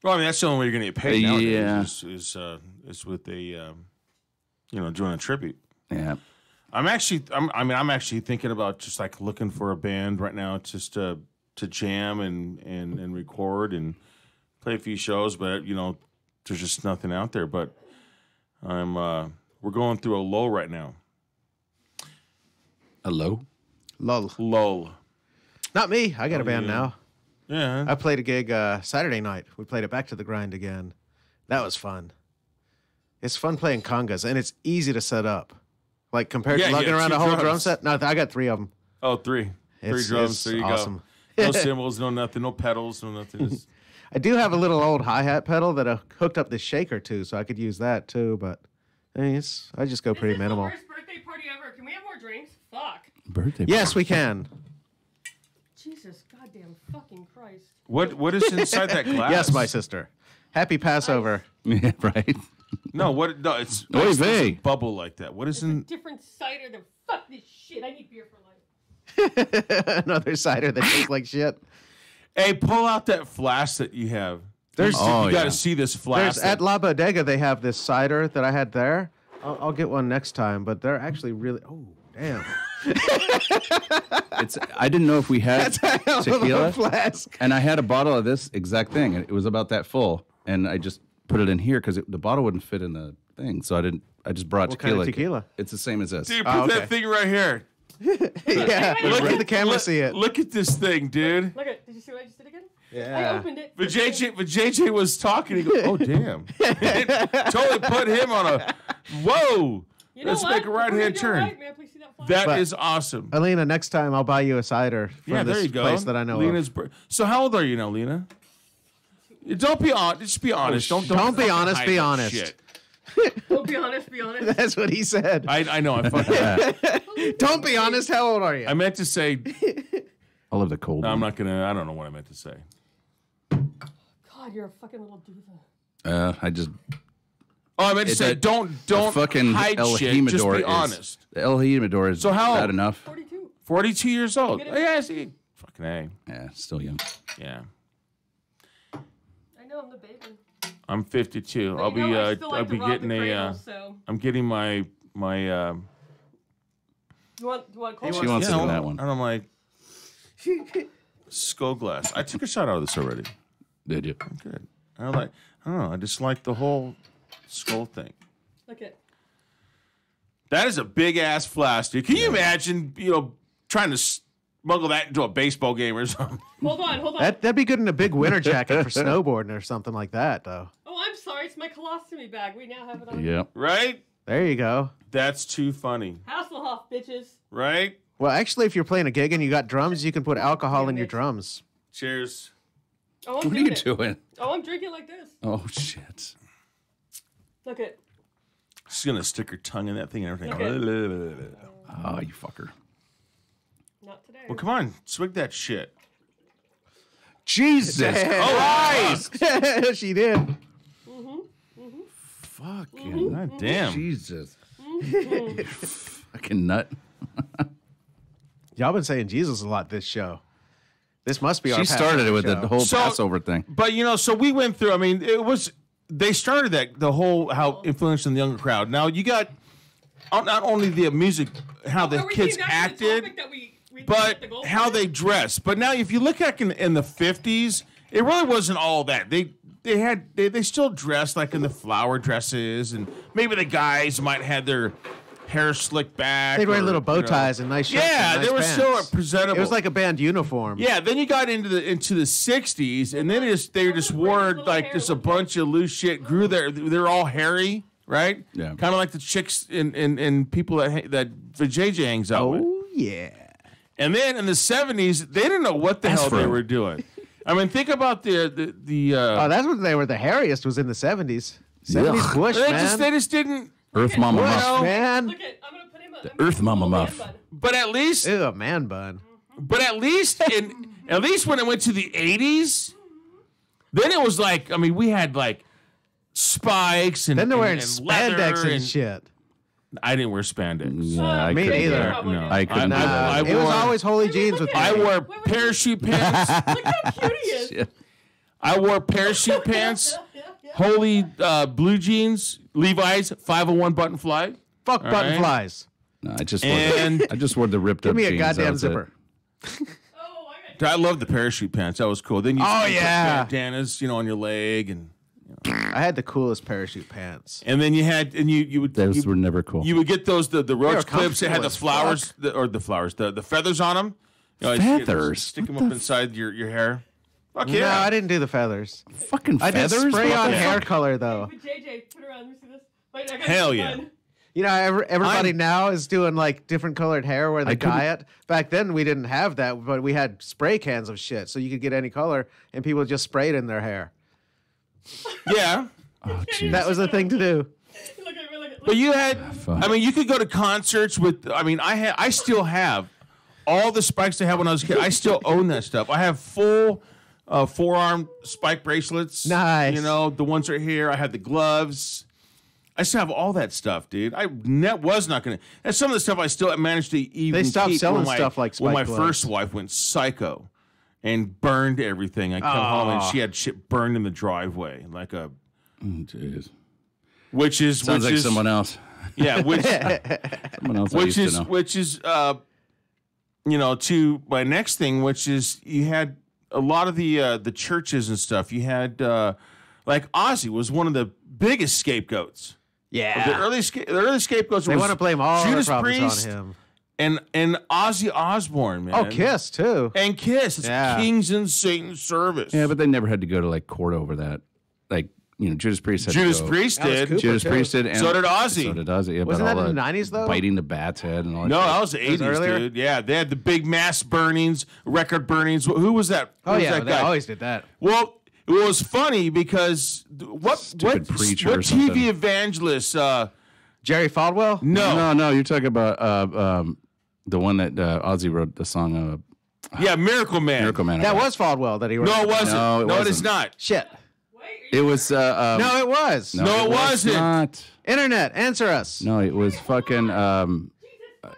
Well, I mean, that's the only way you're going to get paid nowadays Yeah. is with a, doing a tribute. Yeah. I'm actually thinking about just like looking for a band right now just to jam and record and play a few shows, but there's just nothing out there. But we're going through a lull right now. Hello? Lull. Not me. I got a band yeah. now. Yeah. I played a gig Saturday night. We played it Back to the Grind again. That was fun. It's fun playing congas, and it's easy to set up. Like compared to lugging around two a whole drum drums. set. No, I got 3 of them. Oh, three drums. It's There you awesome. go. No cymbals, no nothing, no pedals, no nothing. Just- I do have a little old hi-hat pedal that I hooked up this shaker to, so I could use that too, but I just go pretty This is minimal. the worst birthday party ever. Can we have more drinks? Fuck. Birthday. Yes, we can. Jesus goddamn fucking Christ. What is inside that glass? Yes, my sister. Happy Passover. Yeah, right. No, what? No, it's Oy it vey. doesn't bubble like that. What is It's a in? different cider than fuck this shit. I need beer for life. Another cider that tastes like shit. Hey, pull out that flask that you have. There's- you Oh, got to yeah. see this flask. There's at La Bodega, they have this cider that I had there. I'll get one next time, but they're actually really. Oh, damn. I didn't know if we had tequila. Flask. And I had a bottle of this exact thing, and it was about that full. And I just put it in here because the bottle wouldn't fit in the thing. So I just brought What kind tequila. of tequila? It's the same as this. Dude, put okay. that thing right here. Yeah, let the camera see it. Look at this thing, dude. Look at. Did you see what I just did again? I Yeah. opened it. But JJ was talking. He goes, "Oh damn!" It totally put him on a. Whoa! You know Let's what? make a right-hand Before we turn. do it right, may I please see that flask? That But- is awesome. Alina, next time I'll buy you a cider from Yeah, this there you go. place that I know Lena's of. So how old are you now, Lena? Don't be honest. Just be honest. Don't Don't be fucking honest, hide be that honest. shit. Oh, be honest. Be honest. That's what he said. I know. I fucking. Don't be honest. How old are you? I meant to say. I love the cold. No, I'm one. not gonna. I don't know what I meant to say. God, you're a fucking little diva. I just Oh, I meant to It's say a- don't the fucking hide El shit. Jimador Just be is, honest. The El Jimador is So how bad old? enough. 42. 42 years old. Get Oh, it? yeah, see, fucking A. Yeah, still young. Yeah, I know I'm the baby. I'm 52. But I'll you be know, I still like I'll to be rob the getting a. cradle, so. I'm getting my You want cold? She wants to do and that one. I'm like skull glass. I took a shot out of this already. Did you? Good. I don't know. I just like the whole skull thing. Look at. That is a big ass flask, dude. Can you imagine, trying to smuggle that into a baseball game or something? Hold on. That'd be good in a big winter jacket for snowboarding or something like that, though. Oh, I'm sorry. It's my colostomy bag. We now have it on. Yep. Right? There you go. That's too funny. Hasselhoff, bitches. Right? Well, actually, if you're playing a gig and you got drums, you can put alcohol in your drums. Cheers. Oh, I'm What are doing you it. doing? Oh, I'm drinking like this. Oh shit! Look at. She's gonna stick her tongue in that thing and everything. Okay. Oh, you fucker! Not today. Well, come on, swig that shit. Jesus Christ! She did. Fuck God damn. Jesus! Fucking nut. Y'all been saying Jesus a lot this show. This must be our She started it with show. the whole Passover thing. But so we went through. I mean, they started the whole how influencing the younger crowd. Now you got not only the music, how the kids acted, but how they dressed. But now, if you look at in the 50s, it really wasn't all that. They still dressed like in the flower dresses, and maybe the guys might have their hair slicked back. They'd wear little bow ties and nice shirts. Yeah, and nice they were pants. still presentable. It was like a band uniform. Yeah, then you got into the 60s, and then they just wore like just a bunch of loose shit. They're all hairy, right? Yeah. Kind of like the chicks and people that JJ hangs out with. Oh yeah. And then in the 70s, they didn't know what the hell they were doing. I mean, think about the Oh, that's when they were the hairiest. Was in the 70s. 70s Ugh. Bush, man. they just didn't. Earth Mama Well, Muff. Man. Look at, I'm gonna put him up. The Earth Mama Muff. But at least Ew, a man bun. at least when it went to the 80s, then it was like, I mean, we had like spikes and Then they're wearing and leather spandex and shit. I didn't wear spandex. Yeah, I Me couldn't neither. do that. No. I couldn't do that. It was wore- always holy jeans with me. I wore parachute pants. Look how cute he is. Shit. I wore parachute pants, holy blue jeans, Levi's 501 button fly. Fuck All button right. flies. No, I just And- wore the ripped Give up me a jeans. That goddamn was it. zipper. Oh, I got I love the parachute pants. That was cool. Then you Oh, put yeah. bandanas, on your leg, and I had the coolest parachute pants. then you had you would Those were never cool. you would get those the roach clips that had comfortable the flowers the feathers on them. Feathers? Stick them up inside your hair. Fuck No, yeah. I didn't do the feathers. Fucking I did feathers? spray What on the hair fuck? color though. Put JJ, put her on. Let me see this. Wait, I got Hell this yeah. one. You know, everybody I'm- now is doing like different colored hair where they dye it. Back then we didn't have that, but we had spray cans of shit, so you could get any color, and people just sprayed in their hair. Yeah. Oh, jeez. That was the thing to do. Look at me, look at But you had, fuck. I mean, you could go to concerts with. I mean, I still have all the spikes I had when I was a kid. I still own that stuff. I have full forearm spike bracelets. Nice. The ones right here. I had the gloves. I still have all that stuff, dude. I was not gonna. And some of the stuff I still managed to even. They stopped keep selling when stuff like when my spike gloves. first wife went psycho and burned everything. I come home and she had shit burned in the driveway, like a. Jeez. Which is Sounds which like is, someone else. Yeah, which Someone else I used to know. to my next thing, which is you had a lot of the churches and stuff. You had like Ozzy was one of the biggest scapegoats. Yeah. The early scapegoats. They was want to blame all Judas their problems Priest on him. and Ozzy Osbourne, man. Oh, Kiss too. And Kiss. It's Yeah. Kings in Satan's service. Yeah, but they never had to go to like court over that. Like, Judas Priest had Judas to go. Priest Alice did. Cooper. Judas too. Priest did. And So did Ozzy. So did Ozzy. Yeah, Wasn't but that all in the 90s, though? Biting the bat's head and all that. No, shit. that was the 80s, earlier? dude. Yeah, they had the big mass burnings, record burnings. Who was that? Who Oh was yeah, that they guy? always did that. Well, it was funny because what Stupid preacher or TV something. evangelist? Jerry Falwell. No, you're talking about the one that Ozzy wrote the song Yeah, Miracle Man. Miracle Man. That about. was Falwell that he wrote. No, it wasn't. No, it No, it is wasn't. not. Shit. It was. No, it was. No, it wasn't. Not. Internet, answer us. No, it was fucking.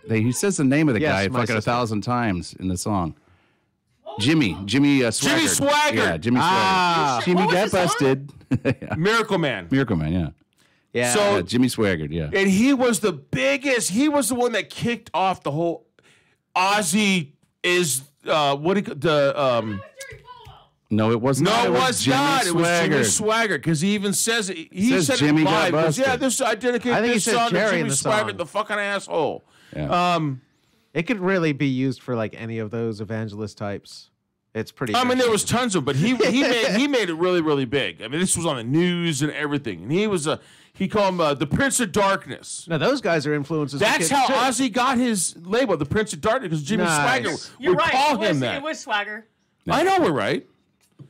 He says the name of the Yes, guy my fucking sister. 1,000 times in the song. Jimmy Swaggart. Swaggart. Yeah, Jimmy Ah. Swaggart. Jimmy What was got the song? busted. Yeah. Miracle Man. Miracle Man, yeah. Yeah. So- Jimmy Swaggart, yeah. And he was the biggest. He was the one that kicked off the whole. Ozzy is the. No, it was No, not. it was Jimmy not. It was Jimmy Swaggart. Swaggart because he even says it. He Says said Jimmy it got live. He goes, busted. yeah, this I dedicate I think he this said song to Jerry in Jimmy the Swaggart, song. the fucking asshole. Yeah. it could really be used for like any of those evangelist types. It's pretty. I mean, there good. was tons of, but he made it really, really big. I mean, this was on the news and everything, and he called him the Prince of Darkness. No, those guys are influences. for That's kids, how too. Ozzy got his label, the Prince of Darkness, because Jimmy Nice. Swaggart You're would right. call It him was, that. It was Swagger. I know we're right,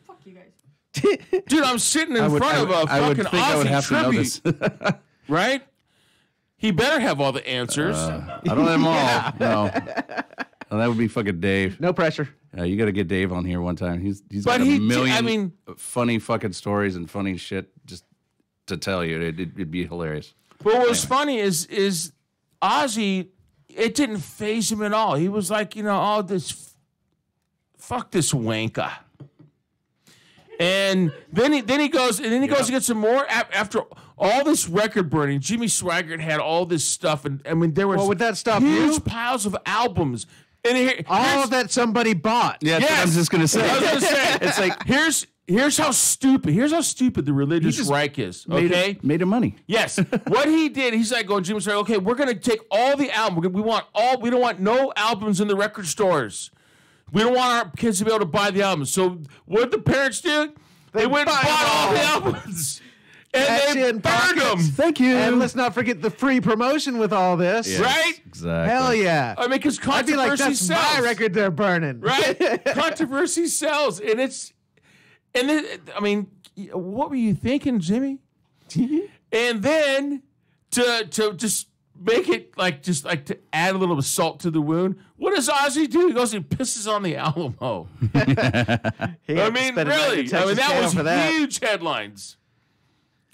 Fuck you guys. dude. I'm sitting in front of a I would fucking think I would Ozzy have to know tribute, this. right? He better have all the answers. I don't have them all. No. Well, that would be fucking Dave. No pressure. You got to get Dave on here one time. He's But got a he- million I mean- funny fucking stories and funny shit just to tell you. It'd be hilarious. But what was funny is Ozzy, it didn't faze him at all. He was like, all this, fuck this wanker. And then he goes and get some more after all this record burning. Jimmy Swaggart had all this stuff, and I mean there was would that stop huge you? Piles of albums. And all that somebody bought. Yeah, that's what I was just gonna say. I was gonna say it's like here's how stupid the religious right is. Okay, made him money. Yes, what he did, he's like, Jimmy Swaggart. Okay, we're gonna take all the albums. We don't want no albums in the record stores. We don't want our kids to be able to buy the albums. So what did the parents do? They went and bought all the albums. And they burned them. Thank you. And let's not forget the free promotion with all this. Yes, right? Exactly. Hell yeah. I mean, because I'd be controversy like, that's sells. my record they're burning. Right? Controversy sells. I mean, what were you thinking, Jimmy? And then to just make it to add a little bit of salt to the wound. What does Ozzy do? He goes and pisses on the Alamo. I mean, really? That was huge headlines.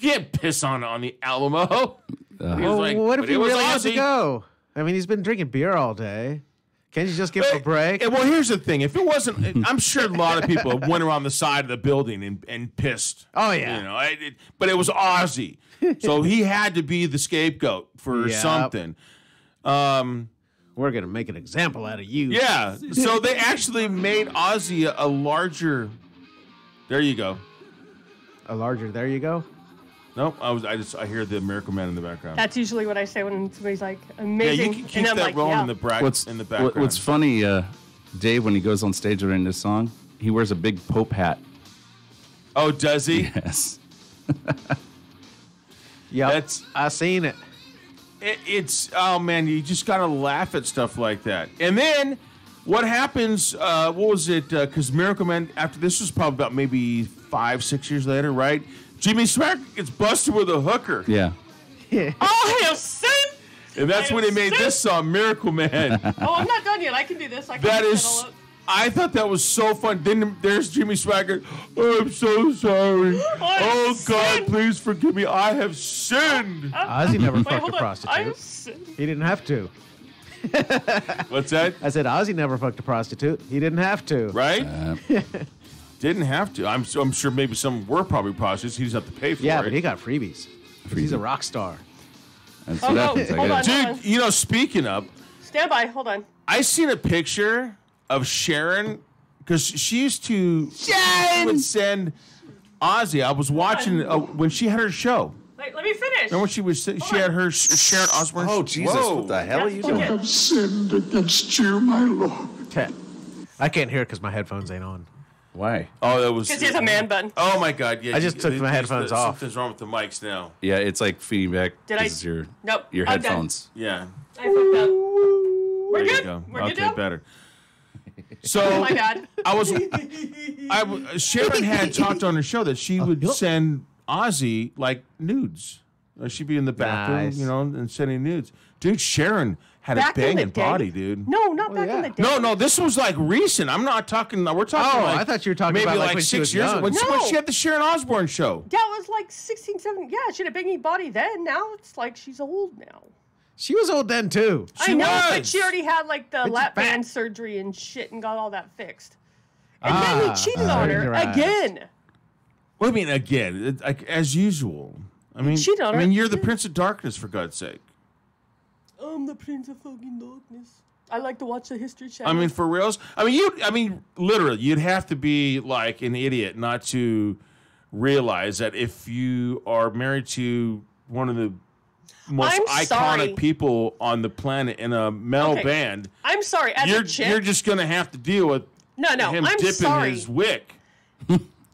You can't piss on the Alamo. What if he really has to Ozzy. go? I mean, he's been drinking beer all day. Can't you just give him a break? Well, here's the thing. If it wasn't, I'm sure a lot of people went around the side of the building and pissed. Oh, yeah. But it was Ozzy. So he had to be the scapegoat for something. We're going to make an example out of you. Yeah. So they actually made Ozzy a larger. There you go. A larger, there you go. Nope. I hear the Miracle Man in the background. That's usually what I say when somebody's like Yeah, amazing. you can keep and I'm that like, rolling yeah. in the background. What's funny, Dave, when he goes on stage during this song, he wears a big Pope hat. Oh, does he? Yes. Yeah, I seen it. It's oh man, you just gotta laugh at stuff like that. And then what happens? What was it? Because Miracle Man, after this was probably about maybe 5-6 years later, right? Jimmy Swaggart gets busted with a hooker. Yeah. Oh, hail sin! And that's when he made this song, Miracle Man. Oh, I'm not done yet. I can do this. I can That is, settle it. I thought that was so fun. Then there's Jimmy Swaggart. Oh, I'm so sorry. Oh, God, sinned. please forgive me. I have sinned. Ozzy never Wait, fucked hold a on. prostitute. I'm sinned. He didn't have to. What's that? I said Ozzy never fucked a prostitute. He didn't have to. Right? Didn't have to. I'm sure maybe some were probably prostitutes. He just have to pay for it. Yeah, but he got freebies. He's a rock star. That's Oh, what no, happens. I hold guess. on. Dude, speaking of, Stand by. Hold on. I seen a picture of Sharon because she used to would send Ozzy. I was watching when she had her show. Wait, let me finish. Remember when she had her Sharon Osbourne? Oh, Jesus. Whoa. What the hell are you doing? have sinned against you, my Lord. I can't hear it because my headphones ain't on. Why? Oh, that was. Because he has a man bun. Oh my God! Yeah, I just took my headphones off. Something's wrong with the mics now. Yeah, it's like feedback. Did I- This is your Nope, your I'm done. headphones. Yeah, I fucked up. We're there you good. go. We're Okay, good now? better. So Oh my bad. Sharon had talked on her show that she would send Ozzy like nudes. She'd be in the bathroom, Nice. and sending nudes. Dude, Sharon had Back a in the banging day? body, dude. No, not back in the day. No, this was like recent. I'm not talking. We're talking. Oh, like, I thought you were talking maybe about, like, like when she 6 was years young. ago. When No. she had the Sharon Osbourne show. Yeah, it was like 16, 17. Yeah, she had a banging body then. Now it's like she's old now. She was old then, too. She I know, was. but she already had like the lap fat. band surgery and shit and got all that fixed. And then he cheated on her surgerized. again. What do you mean again? Like as usual. I mean, cheated on her. you're the Prince of Darkness for God's sake. I'm the Prince of fucking Darkness. I like to watch the History Channel. I mean, for reals. I mean, literally, you'd have to be like an idiot not to realize that if you are married to one of the most I'm iconic sorry. people on the planet in a metal Okay. band, I'm sorry, as a chick. you're just gonna have to deal with no, him I'm dipping sorry. his wick.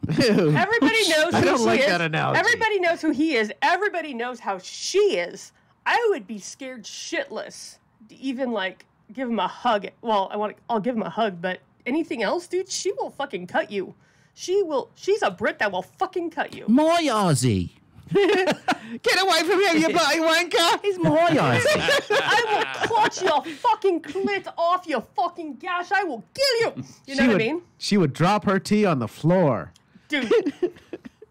Everybody knows who I don't she like is. that analogy. Everybody knows who he is. Everybody knows how she is. I would be scared shitless to even like give him a hug. Well, I'll give him a hug, but anything else, dude, she will fucking cut you. She's a Brit that will fucking cut you. My Ozzy. Get away from him, you bloody wanker! He's my Ozzy. I will clutch your fucking clit off your fucking gash. I will kill you. You know what I mean? She would drop her tea on the floor. Dude,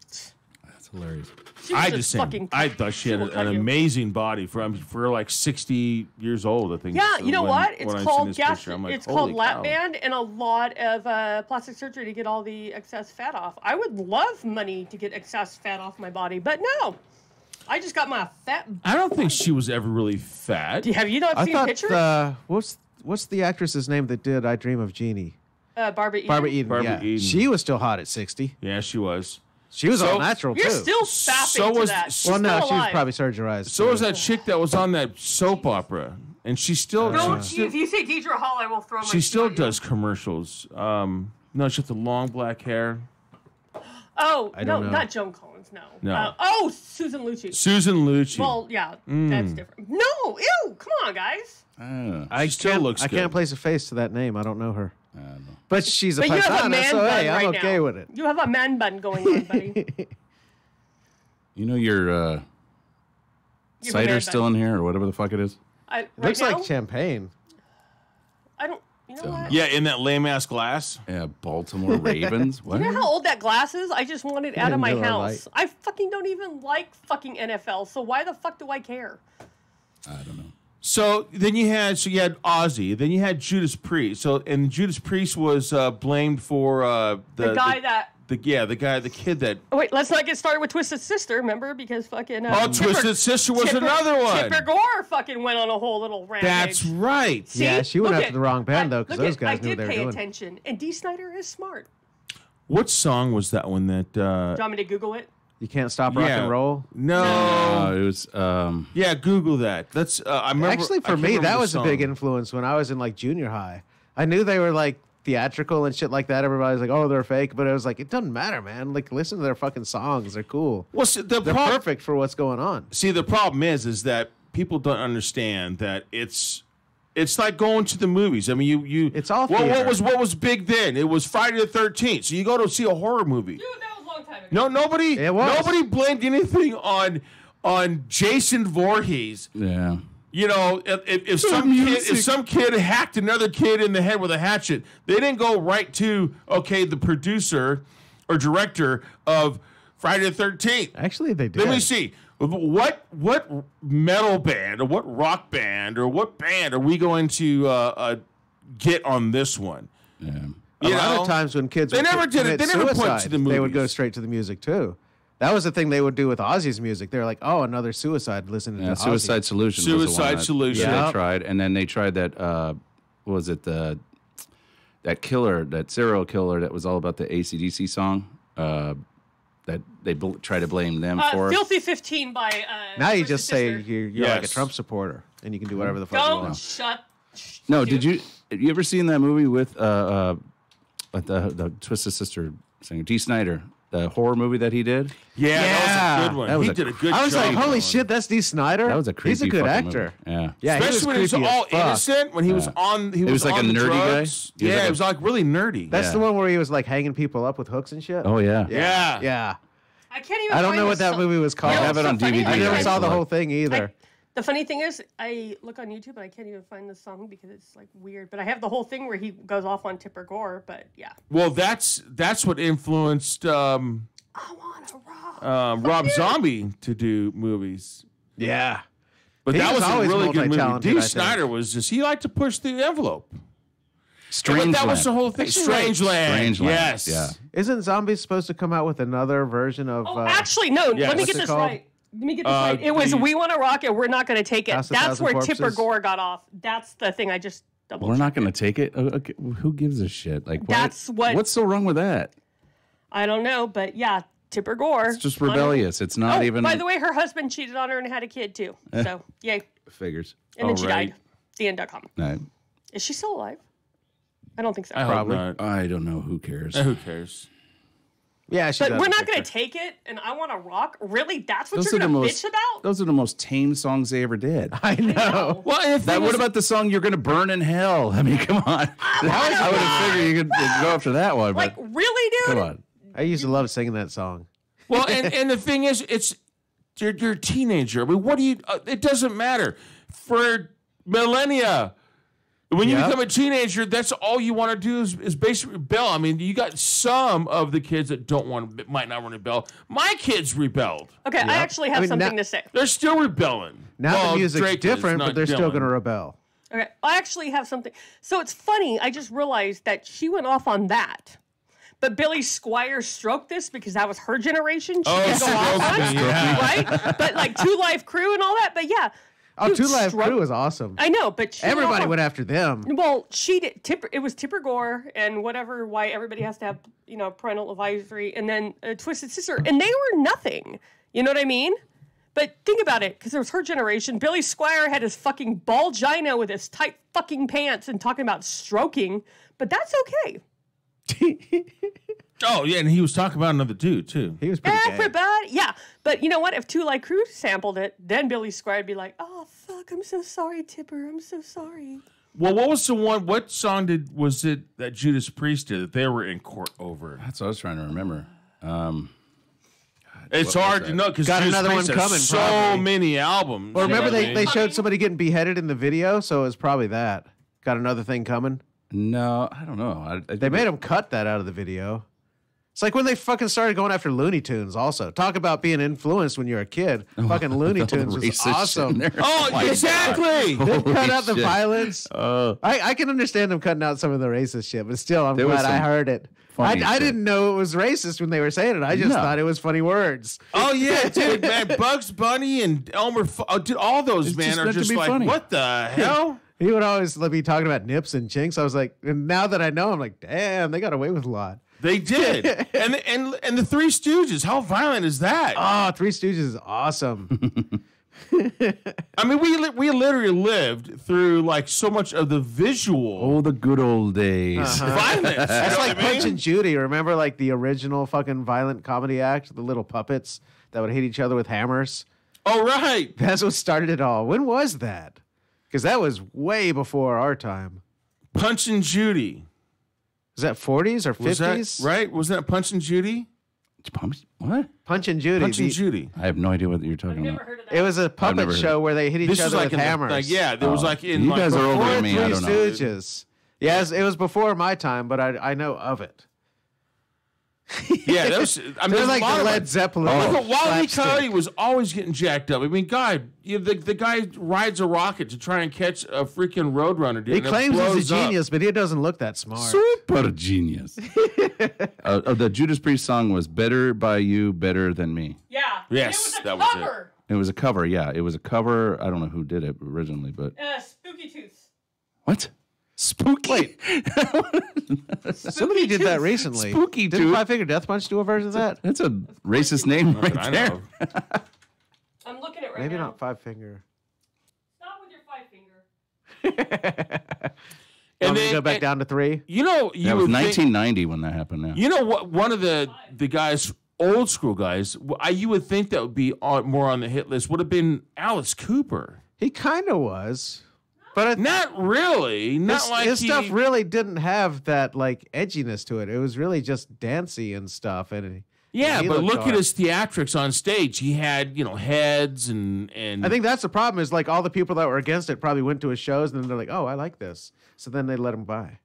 That's hilarious. She was I just just saying, fucking. I thought she had will cut an you. amazing body for like 60 years old. I think. Yeah, you know what? when It's I seen called this gas. picture, I'm like, It's called holy lap cow. band and a lot of plastic surgery to get all the excess fat off. I would love money to get excess fat off my body, but no. I just got my fat. I don't think she was ever really fat. Have you not I seen thought pictures? what's the actress's name that did I Dream of Jeannie? Barbara Eden. Barbara Eden. Barbara yeah. Eden. She was still hot at 60. Yeah, she was. She was So- all natural You're too. still fapping So to was- that. She's well, no, still she was alive. probably surgerized. So was that chick that was on that soap opera, and she still Don't you, if you say Deidre Hall, I will throw my. she still shoe at you. does commercials. No, she has the long black hair. Oh I no, don't know. not Joan Collins. No. No. Oh, Susan Lucci. Susan Lucci. Well, yeah, Mm. that's different. No, ew, come on, guys. I She still can't, looks I good. can't place a face to that name. I don't know her. But she's a But you have a paisana, man so bun hey, I'm right okay now. with it. You have a man bun going on, buddy. You know your You have a man cider's still bun. in here or whatever the fuck it is? Right Looks now, like champagne. I don't. You know what? Yeah, in that lame ass glass. Yeah, Baltimore Ravens. What? You know how old that glass is? I just want it out of my Miller house. Lite. I fucking don't even like fucking NFL, so why the fuck do I care? I don't know. So then you had Ozzy, then you had Judas Priest. So and Judas Priest was blamed for The guy that. the kid that Oh, wait, let's not get started with Twisted Sister, remember? Because fucking. Twisted Sister was another one. Tipper Gore fucking went on a whole little rampage. That's right. See? Yeah, she went Look after the wrong band, though, 'cause look those guys I knew what did they were pay doing. attention, and Dee Snider is smart. What song was that one that? Do you want me to Google it? You can't stop rock and roll. No. It was Yeah, Google that. That's I remember. Actually, I for can't me, remember that the was a big song. influence when I was in like junior high. I knew they were like theatrical and shit like that. Everybody's like, "Oh, they're fake," but it was like, it doesn't matter, man. Like, listen to their fucking songs; they're cool. Well, see, They're perfect for what's going on. See, the problem is that people don't understand that it's like going to the movies. I mean, you It's all what theater. was big then? It was Friday the 13th. So you go to see a horror movie. Dude, that was a long time ago. No, nobody It was. nobody blamed anything on Jason Voorhees. yeah. You know, if some kid hacked another kid in the head with a hatchet, they didn't go right to the producer or director of Friday the 13th. Actually, they did. Let me see. What metal band or what rock band or what band are we going to get on this one? Yeah. A You lot know? of times when kids They would never did it. commit They never suicide, went to the they would go movies. straight to the music too. That was the thing they would do with Ozzy's music. They were like, "Oh, another suicide." Listening Yeah, to Suicide Ozzy. Solution. was the one Suicide that- Solution. Yeah, Yeah. they tried, and then they tried that. What was it that killer, that serial killer that was all about the AC/DC song? That they try to blame them for. Filthy 15 by. Now you Twisted just say Sister. you're like a Yes. Trump supporter, and you can do whatever the fuck you Don't want. shut. No, did you ever seen that movie with the Twisted Sister singer Dee Snider, the horror movie that he did? Yeah, that was a good one. That was He a- did a good I was job. like, "Holy on shit, it. that's Dee Snider." That was a creepy. He's a good fucking actor. movie. Yeah. Yeah, he Especially when he was creepy as all fuck. innocent, when he was on, he was like on a the nerdy guy? drugs. He was Yeah, like it a- was like really nerdy. That's Yeah. the one where he was like hanging people up with hooks and shit. Oh yeah. Yeah. yeah. I can't even. I don't find know the what that song. movie was called. I have it what's on so funny? DVD. I never Yeah. saw the whole thing either. The funny thing is, I look on YouTube and I can't even find the song because it's like weird. But I have the whole thing where he goes off on Tipper Gore. But yeah, Well, that's what influenced I want to rock. Rob Zombie to do movies. Yeah. But He that was was a always really good movie. multi-talented, I Dee think. Snider was just, he liked to push the envelope. But Strangeland. that was the whole thing. Strangeland. Strangeland, Yes. yeah. Isn't Zombies supposed to come out with another version of? Oh, actually, no. yeah. Let me What's get it this called? right. Let me get this right. It was the- "We Want to Rock It, We're Not Going to Take It." House of That's Thousand where Corpses? Tipper Gore got off. That's the thing I just double. We're not going to take it. Okay, who gives a shit? Like, That's what- What's so wrong with that? I don't know, but yeah, Tipper Gore. It's just rebellious. It's not Oh, even. by the way, her husband cheated on her and had a kid too. So yay. Figures. And then she Alright. died. The end.com. No, Is she still alive? I don't think so. I hope Probably. not. I don't know. Who cares? Who cares? Yeah, she's But out we're of not the going to picture. take it, and I want to rock. Really, that's what Those you're are the going to most. bitch about? Those are the most tame songs they ever did. I know. Well, and the That, thing what is- about the song "You're Gonna Burn in Hell"? I mean, come on. I would have figured you could go after that one, Like, but really, dude? come on. I used to love singing that song. Well, and the thing is, you're a teenager. I mean, what do you? It doesn't matter. For millennia, When you Yep. become a teenager, that's all you want to do is basically rebel. I mean, you got some of the kids that might not want to rebel. My kids rebelled. Okay, I actually have something to say. They're still rebelling. Now Well, the music's Drake is, different, not but they're still Dylan. going to rebel. Okay, I actually have something. So it's funny. I just realized that she went off on that. But Billy Squire stroked this because that was her generation. She Oh, could go off on, stroked me, yeah. right? But like Two Life Crew and all that. But yeah. Oh, dude, Two Live stroke- Crew was awesome. I know, but she Everybody off went on, after them. Well, she did. It was Tipper Gore and whatever. Why everybody has to have parental advisory, and then Twisted Sister, and they were nothing. You know what I mean? But think about it, because it was her generation. Billy Squire had his fucking bulgino with his tight fucking pants and talking about stroking, but that's okay. Oh, yeah, and he was talking about another dude, too. He was pretty gay. Everybody, yeah. But you know what? If Two Light Crew sampled it, then Billy Squire would be like, "Oh fuck, I'm so sorry, Tipper. I'm so sorry." Well, what was the one? What song was it that Judas Priest did that they were in court over? That's what I was trying to remember. It's what was hard to that? know because Got Judas another Priest one has coming, so probably. many albums. Or remember you know what I they mean? showed somebody getting beheaded in the video, so it was probably that. Got another thing coming. No, I don't know. They made him cut that out of the video. It's like when they fucking started going after Looney Tunes also. Talk about being influenced when you're a kid. Fucking Looney Tunes was awesome. Oh, exactly. They cut out the shit. violence. I can understand them cutting out some of the racist shit, but still, I'm There was glad I some heard it. funny I shit. didn't know it was racist when they were saying it. I just No. thought it was funny words. Oh yeah, dude, man, Bugs Bunny and Elmer, dude, all those It's man just are meant to just be like, funny. what the hell? He would always be talking about nips and chinks. I was like, and now that I know, I'm like, damn, they got away with a lot. They did, and the Three Stooges. How violent is that? Oh, Three Stooges is awesome. I mean, we literally lived through like so much of the visual Oh, the good old days. violence. That's like Punch and Judy. Remember, like the original fucking violent comedy act, the little puppets that would hit each other with hammers. Oh right. That's what started it all. When was that? Because that was way before our time. Punch and Judy. Was that 40s or 50s? Was that right? Was that Punch and Judy? What? Punch and Judy. Punch and Judy. I have no idea what you're talking about. Heard of that. It was a puppet never heard show where they hit each This other was like with in the, hammers. like, yeah, there was like in You like guys are older Before than me. I Three don't know. Stooges. Yes, it was before my time, but I know of it. Yeah, that was. I mean, They're there's like a lot the of Led Zeppelin. Look at Wally slapstick. Coyote was always getting jacked up. I mean, God, the guy rides a rocket to try and catch a freaking roadrunner. Dude, He and it claims blows he's a up. genius, but he doesn't look that smart. Super genius. The Judas Priest song was "Better by You, Better Than Me." Yeah. Yes, it that was was a it. cover. It was a cover. Yeah, it was a cover. I don't know who did it originally, but Spooky Tooth. what? Spooky. Wait. Somebody did that recently. Spooky Didn't Tooth. Five Finger Death Punch do a version of that? That's a racist name right I there. know. I'm looking at it right Maybe now. not Five Finger. Stop with your 5 finger. And then then- go back and- down to 3. You know, you That was would think- 1990 when that happened. Now. You know what? One of the guys, old school guys, you would think that would be more on the hit list would have been Alice Cooper. He kind of was. But Not really. Not his, like his he, stuff really didn't have that like edginess to it. It was really just dancey and stuff. And Yeah, he but looked look at hard. his theatrics on stage. He had, heads and I think that's the problem is like all the people that were against it probably went to his shows and then they're like, oh, I like this. So then they let him buy.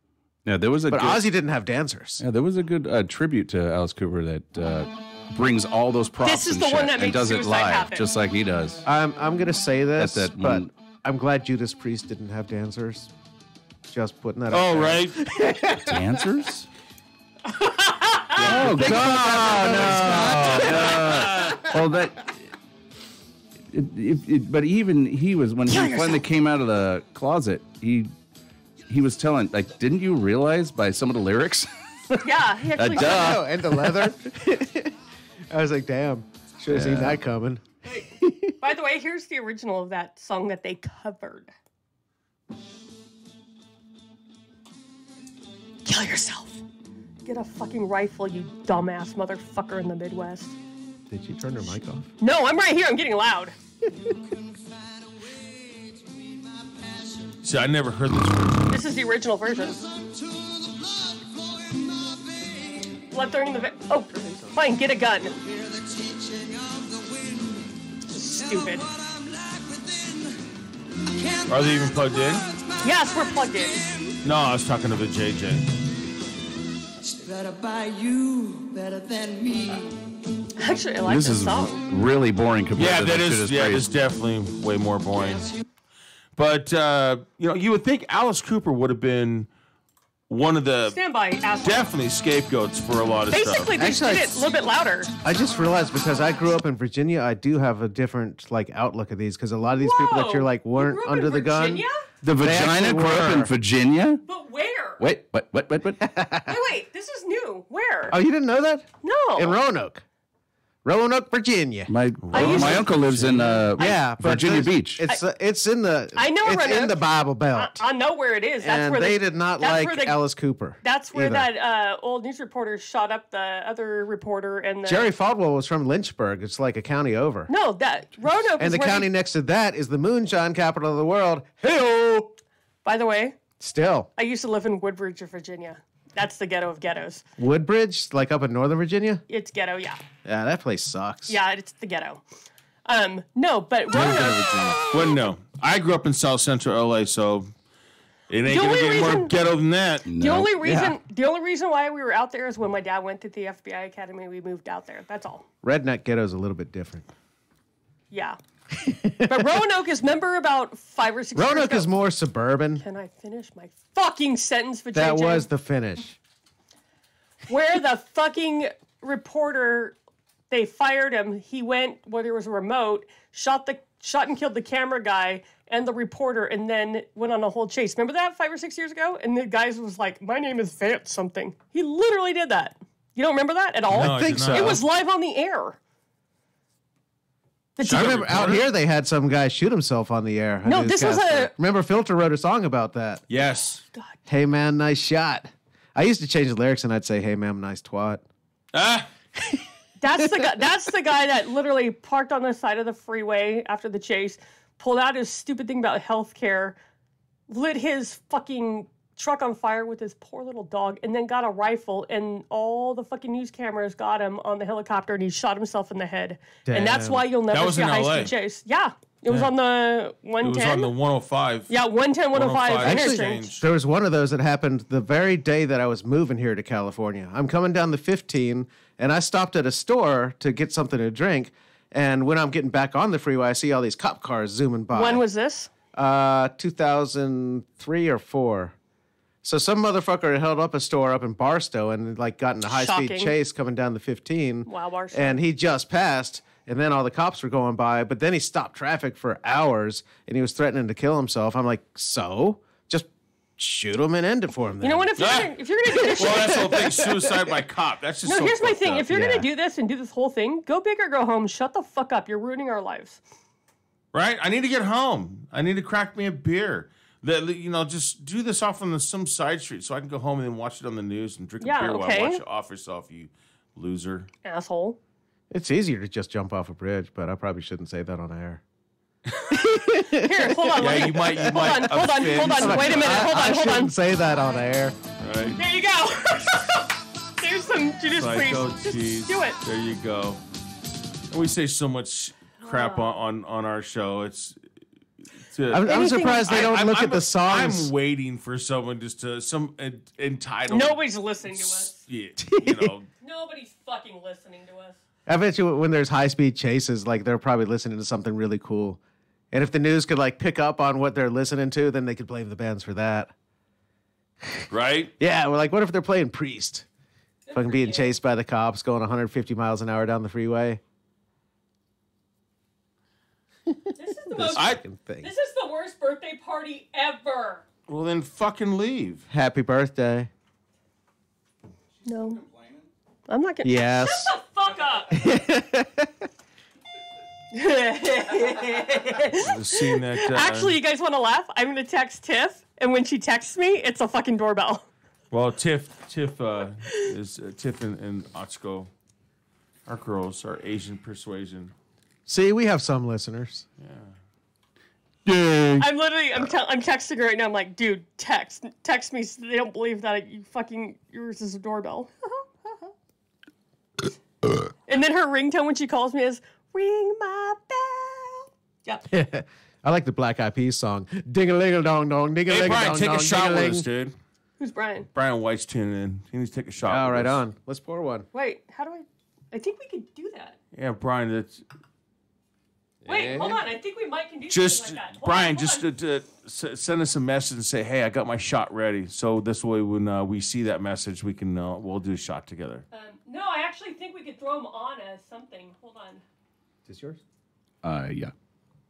Yeah, there was a But good, Ozzy didn't have dancers. yeah, there was a good tribute to Alice Cooper that brings all those props This is and the one shit that and makes does it suicide live, happen. just like he does. I'm going to say this, At that but one- I'm glad Judas Priest didn't have dancers. Just putting that out oh there. right. Dancers? Oh, God, no. Well, that. But even he was when he finally came out of the closet. He was telling like, didn't you realize by some of the lyrics? Yeah, he actually duh. said Oh, and the leather. I was like, damn. Should have seen that coming. that. By the way, here's the original of that song that they covered. Kill yourself. Get a fucking rifle, you dumbass motherfucker in the Midwest. Did she turn her mic off? No, I'm right here. I'm getting loud. See, I never heard this version. This is the original version. Blood during the... Oh, fine, get a gun. Stupid. Are they even plugged in? Yes, we're plugged in. No, I was talking to the JJ. Better by you, better than me. Actually, I like This this is song. really boring compared Yeah, to that the is. Judas Yeah, Priest. it's definitely way more boring. But you would think Alice Cooper would have been one of the Stand by, asshole. definitely scapegoats for a lot of Basically, stuff. they Actually, did it a little bit louder. I just realized because I grew up in Virginia, I do have a different like outlook of these because a lot of these people that you're like You weren't grew up under in the gun. Virginia? The They vagina actually grew up in were. Virginia? But where? Wait, what? Wait, this is new. Where? Oh, you didn't know that? No. In Roanoke, Virginia. My used my to- uncle lives in Yeah, but Virginia there's- Beach. It's in the. I know it's in Roanoke. the Bible Belt. I know where it is. That's and where they did not that's like where the- Alice Cooper. That's where either. that old news reporter shot up the other reporter and the Jerry Falwell was from Lynchburg. It's like a county over. No, that Roanoke And is the where county they- next to that is the moonshine capital of the world. Hey-o! By the way, Still. I used to live in Woodbridge, Virginia. That's the ghetto of ghettos. Woodbridge, like up in Northern Virginia? It's ghetto, yeah. Yeah, that place sucks. Yeah, it's the ghetto. No, but Roanoke. Well, no, I grew up in South Central LA, so it ain't The gonna only get more reason- ghetto than that. The only reason why we were out there is when my dad went to the FBI Academy. We moved out there. That's all. Redneck ghetto's a little bit different. Yeah. But Roanoke is member about 5 or 6 years Roanoke ago. is more suburban. Can I finish my fucking sentence for That JJ? was the finish. Where the fucking reporter, they fired him. He went where there was a remote, shot and killed the camera guy and the reporter, and then went on a whole chase. Remember that 5 or 6 years ago? And the guy was like, "My name is Vance something." He literally did that. You don't remember that at all? No, I think did so. not. It was live on the air. I remember out here they had some guy shoot himself on the air. No, this was a- Remember Filter wrote a song about that. Yes. Hey man, nice shot. I used to change the lyrics and I'd say, "Hey ma'am, nice twat." Ah. That's the guy. That's the guy that literally parked on the side of the freeway after the chase, pulled out his stupid thing about healthcare, lit his fucking truck on fire with his poor little dog, and then got a rifle, and all the fucking news cameras got him on the helicopter, and he shot himself in the head. And that's Damn. why you'll That never was see a in LA. high-speed chase. Yeah, it was on the It was 110. on the 105. Yeah, 110, 105 105 interchange. There was one of those that happened the very day that I was moving here to California. I'm coming down the 15, and I stopped at a store to get something to drink. And when I'm getting back on the freeway, I see all these cop cars zooming by. When was this? 2003 or 4. So some motherfucker had held up a store up in Barstow and like got in a high-speed Shocking. chase coming down the 15. Wow, Barstow. And he just passed, and then all the cops were going by, but then he stopped traffic for hours, and he was threatening to kill himself. I'm like, so? Just shoot him and end it for him then. You know what? If you're gonna do this Well, shit, that's the whole thing. Suicide by cop. That's just no. so Here's my fucked thing: up. if you're Yeah. gonna do this and do this whole thing, go big or go home. Shut the fuck up. You're ruining our lives. Right? I need to get home. I need to crack me a beer. Just do this off on some side street so I can go home and then watch it on the news and drink Yeah, a beer while okay. I watch it off yourself, you loser. Asshole. It's easier to just jump off a bridge, but I probably shouldn't say that on air. Here, hold on. Yeah, you might. Hold on. Hold on. Wait a minute. Hold I on. Hold on. shouldn't say that on air. Right? There you go. There's some Judas Like, Priest. oh, Just geez. do it. There you go. And we say so much crap on our show. I'm Anything- surprised they don't look at the songs. I'm waiting for someone just to entitled. Nobody's listening to us. Yeah, Nobody's fucking listening to us. I bet you when there's high-speed chases, like they're probably listening to something really cool. And if the news could like pick up on what they're listening to, then they could blame the bands for that. right? Yeah, we're like, what if they're playing Priest? Fucking being chased by the cops going 150 miles an hour down the freeway. This is the most. Fucking thing. This is the worst birthday party ever. Well, then fucking leave. Happy birthday. No. I'm not gonna. Yes. Shut the fuck up. Seeing that. Actually, you guys want to laugh? I'm gonna text Tiff, and when she texts me, it's a fucking doorbell. well, Tiff is Tiff and Ochko. Our girls are Asian persuasion. See, we have some listeners. Yeah. I'm literally, I'm texting her right now. I'm like, dude, text me. So they don't believe that yours is a doorbell. And then her ringtone when she calls me is ring my bell. Yep. I like the Black Eyed Peas song. Ding-a-ling-a-dong-dong, Hey, ding-a-ling-a-dong-dong. Brian, take a shot with us, ding-a-ling. dude. Who's Brian? Brian White's tuning in. He needs to take a shot. Oh, with right us. on. Let's pour one. Wait, how do I think we could do that. Yeah, Brian, that's Wait, hold on. I think we might can do just something like that. Brian. Hold on. Send us a message and say, "Hey, I got my shot ready." So this way, when we see that message, we can we'll do a shot together. No, I actually think we could throw them on as something. Hold on. Is this yours? Yeah.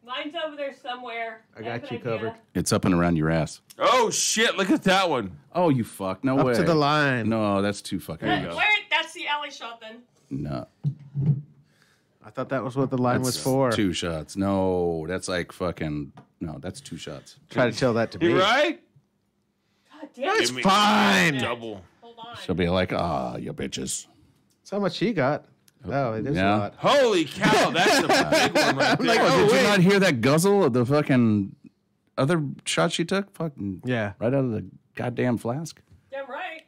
Mine's over there somewhere. I got have an you idea. covered. It's up and around your ass. Oh shit! Look at that one. Oh, you fuck. No way. Up to the line. No, that's too fucking. There you Wait, that's the alley shot then. No. I thought that was what the line was That's for. 2 shots. No, that's like fucking. No, that's 2 shots. Try to tell that to me. You right? God damn it. It's fine. Double. Hold on. She'll be like, you bitches. That's how much she got. Oh, it is Yeah. a lot. Holy cow! That's a big one right there. Oh, did you not hear that guzzle of the fucking other shot she took? Fucking Yeah. right out of the goddamn flask. Damn right.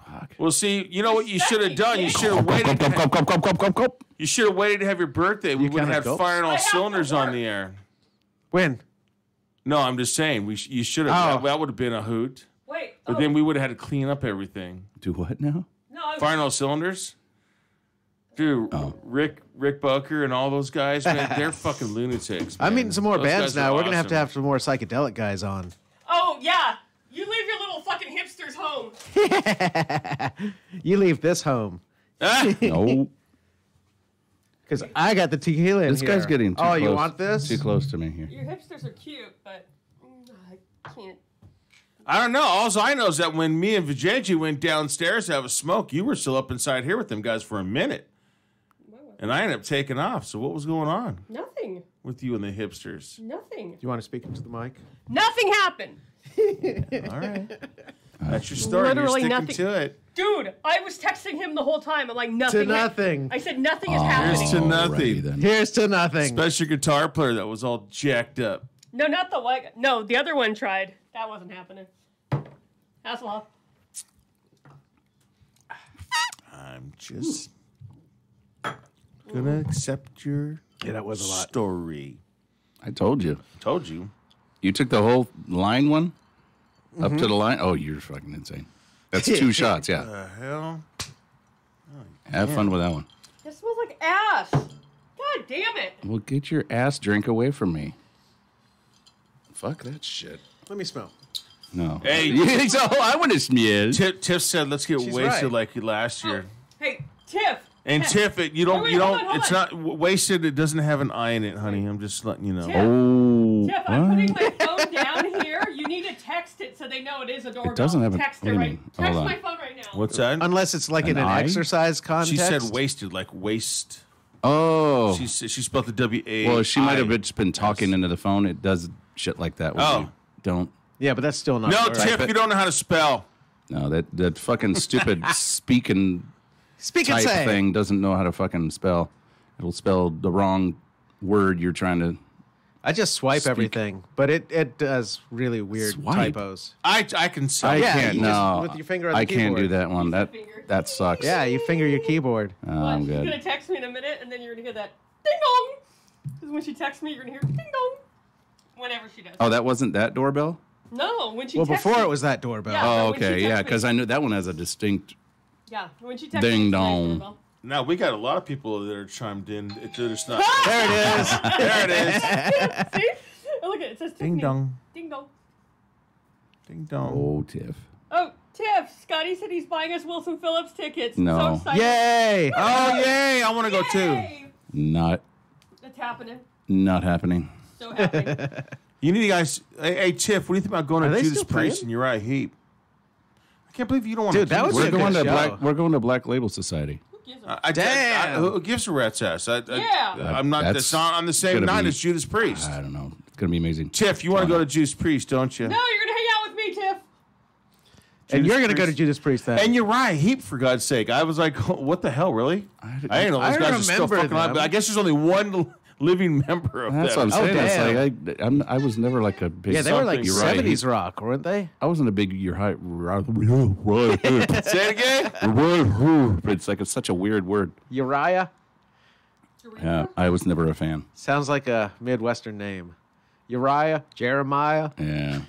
Fuck. Well, see, you know what you should have done? You should have waited. You should have waited to have your birthday. We would have kinda had gulped. firing I all have to cylinders on work. the air. When? No, I'm just saying. You should have. Oh. That would have been a hoot. Wait. But then we would have had to clean up everything. Do what now? No, I was, Firing all cylinders. Dude, Rick Boker and all those guys, man, they're fucking lunatics. I'm man. meeting some more Those bands guys are now. We're going to awesome. have some more psychedelic guys on. Oh, yeah. You leave your little fucking hipsters home. You leave this home. Ah! No. Because I got the tequila in This here. guy's getting too Oh, close. you want this? Too close to me here. Your hipsters are cute, but I can't. I don't know. All I know is that when me and Vijayji went downstairs to have a smoke, you were still up inside here with them guys for a minute. And I ended up taking off. So what was going on Nothing. with you and the hipsters? Nothing. Do you want to speak into the mic? Nothing happened. All right. That's your story. Literally You're nothing. sticking to it. Dude, I was texting him the whole time. I'm like, nothing. To nothing. I said, nothing is happening. Here's to Alrighty nothing. then. Here's to nothing. Special guitar player that was all jacked up. No, not the white guy. No, the other one tried. That wasn't happening. Hasselhoff. I'm just gonna accept your Yeah, that was a lot. story. I told you. Told you. You took the whole line one? Up to the line? Oh, you're fucking insane. That's 2 shots, yeah. The hell? Have fun with that one. This smells like ass. God damn it. Well, get your ass drink away from me. Fuck that shit. Let me smell. Hey. No. So, I want to smell. Tiff said, "Let's get She's wasted right. like last year." Hey, Tiff. And Tiff, you don't, Wait, you hold don't. on, It's hold not wasted. It doesn't have an I in it, honey. I'm just letting you know. Tiff. Oh. Tiff, I'm putting my phone down here. You need to text it so they know it is a doorbell. doesn't have a- text what it do you right. mean? Text Hold on. my phone right now. What's that? Unless it's like in An an eye? exercise context. She said wasted, like waste. Oh. She spelled the W-A. Well, she might have just been talking into the phone. It does shit like that. When Oh. you don't. Yeah, but that's still not. No, right. Tiff, you don't know how to spell. No, that fucking stupid speaking Speak and type say. thing doesn't know how to fucking spell. It'll spell the wrong word you're trying to. I just swipe Speak. everything, but it does really weird Swipe? typos. I can spell. I Yeah, can't. you just- No, with your finger on the I can't do keyboard. that one. That that sucks. Yeah, you finger your keyboard. Oh, Watch, I'm she's good. gonna text me in a minute, and then you're gonna hear that ding dong. Because when she texts me, you're gonna hear ding dong. Whenever she does. Oh, that wasn't that doorbell. No, when she Well, texts before me, it was that doorbell. Yeah. Oh, when she okay, yeah, texts me. because I knew that one has a distinct. Yeah, when she texts Ding me, it's dong. nice doorbell. Now we got a lot of people that are chimed in. It's not. There it is. There it is. See? Oh, look at it. It says Ding Tiffany. dong. Ding dong. Ding dong. Oh, Tiff. Oh, Tiff, Scotty said he's buying us Wilson Phillips tickets. No. So excited. Yay! Oh yay! I want to go too. Yay! Not It's happening. happening. So happy. You need guys. Hey, Tiff, what do you think about going Are to they Judas still Priest playing? and Uriah Heep? I can't believe you don't want Dude, to. that was We're a good going to show. We're going to Black Label Society. Who gives a Damn. who gives a rat's ass? Yeah. I'm not. That's not on the same gonna night be- as Judas Priest. I don't know. It's gonna be amazing. Tiff, you want to go to Judas Priest, don't you? No, you're gonna hang out with me, Tiff. And Judas you're going to go to Priest. Judas Priest then. And Uriah Heep, for God's sake. I was like, what the hell, really? I didn't know those I guys are still remember fucking alive. them. But I guess there's only one living member of That's what them. I'm saying. damn. It's like I was never like a big. yeah, they were like something. Uriah 70s rock, weren't they? I wasn't a big Uriah. Say it again. It's like it's such a weird word. Uriah? Yeah, I was never a fan. Sounds like a Midwestern name. Uriah, Jeremiah, Yeah.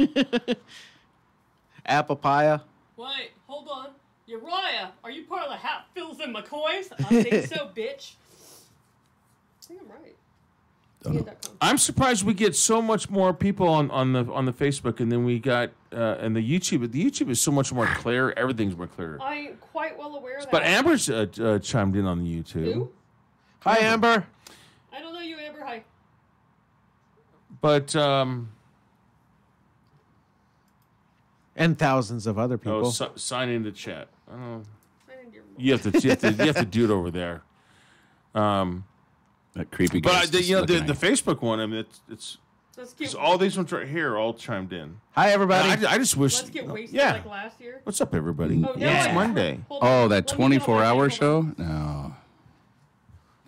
Applepia. Wait, hold on. Uriah, are you part of the Hatfields and McCoys? I think so, bitch. I think I'm right. I'm surprised we get so much more people on the Facebook, and then we got and the YouTube. The YouTube is so much more clear. Everything's more clear. I'm quite well aware of that. But Amber's chimed in on the YouTube. Who? Hi, Amber. I don't know you, Amber. Hi. But And thousands of other people. Sign into chat. I don't know. Sign into your You have to do it over there. That creepy guy. But the Facebook one. I mean, it's Let's get, all these ones right here are all chimed in. Hi, everybody. I just wish. let's get wasted yeah. like last year. What's up, everybody? Oh, no, It's I- Monday. Hold on. Oh, that Let me get on my 24-hour thing. Hold on. show? No.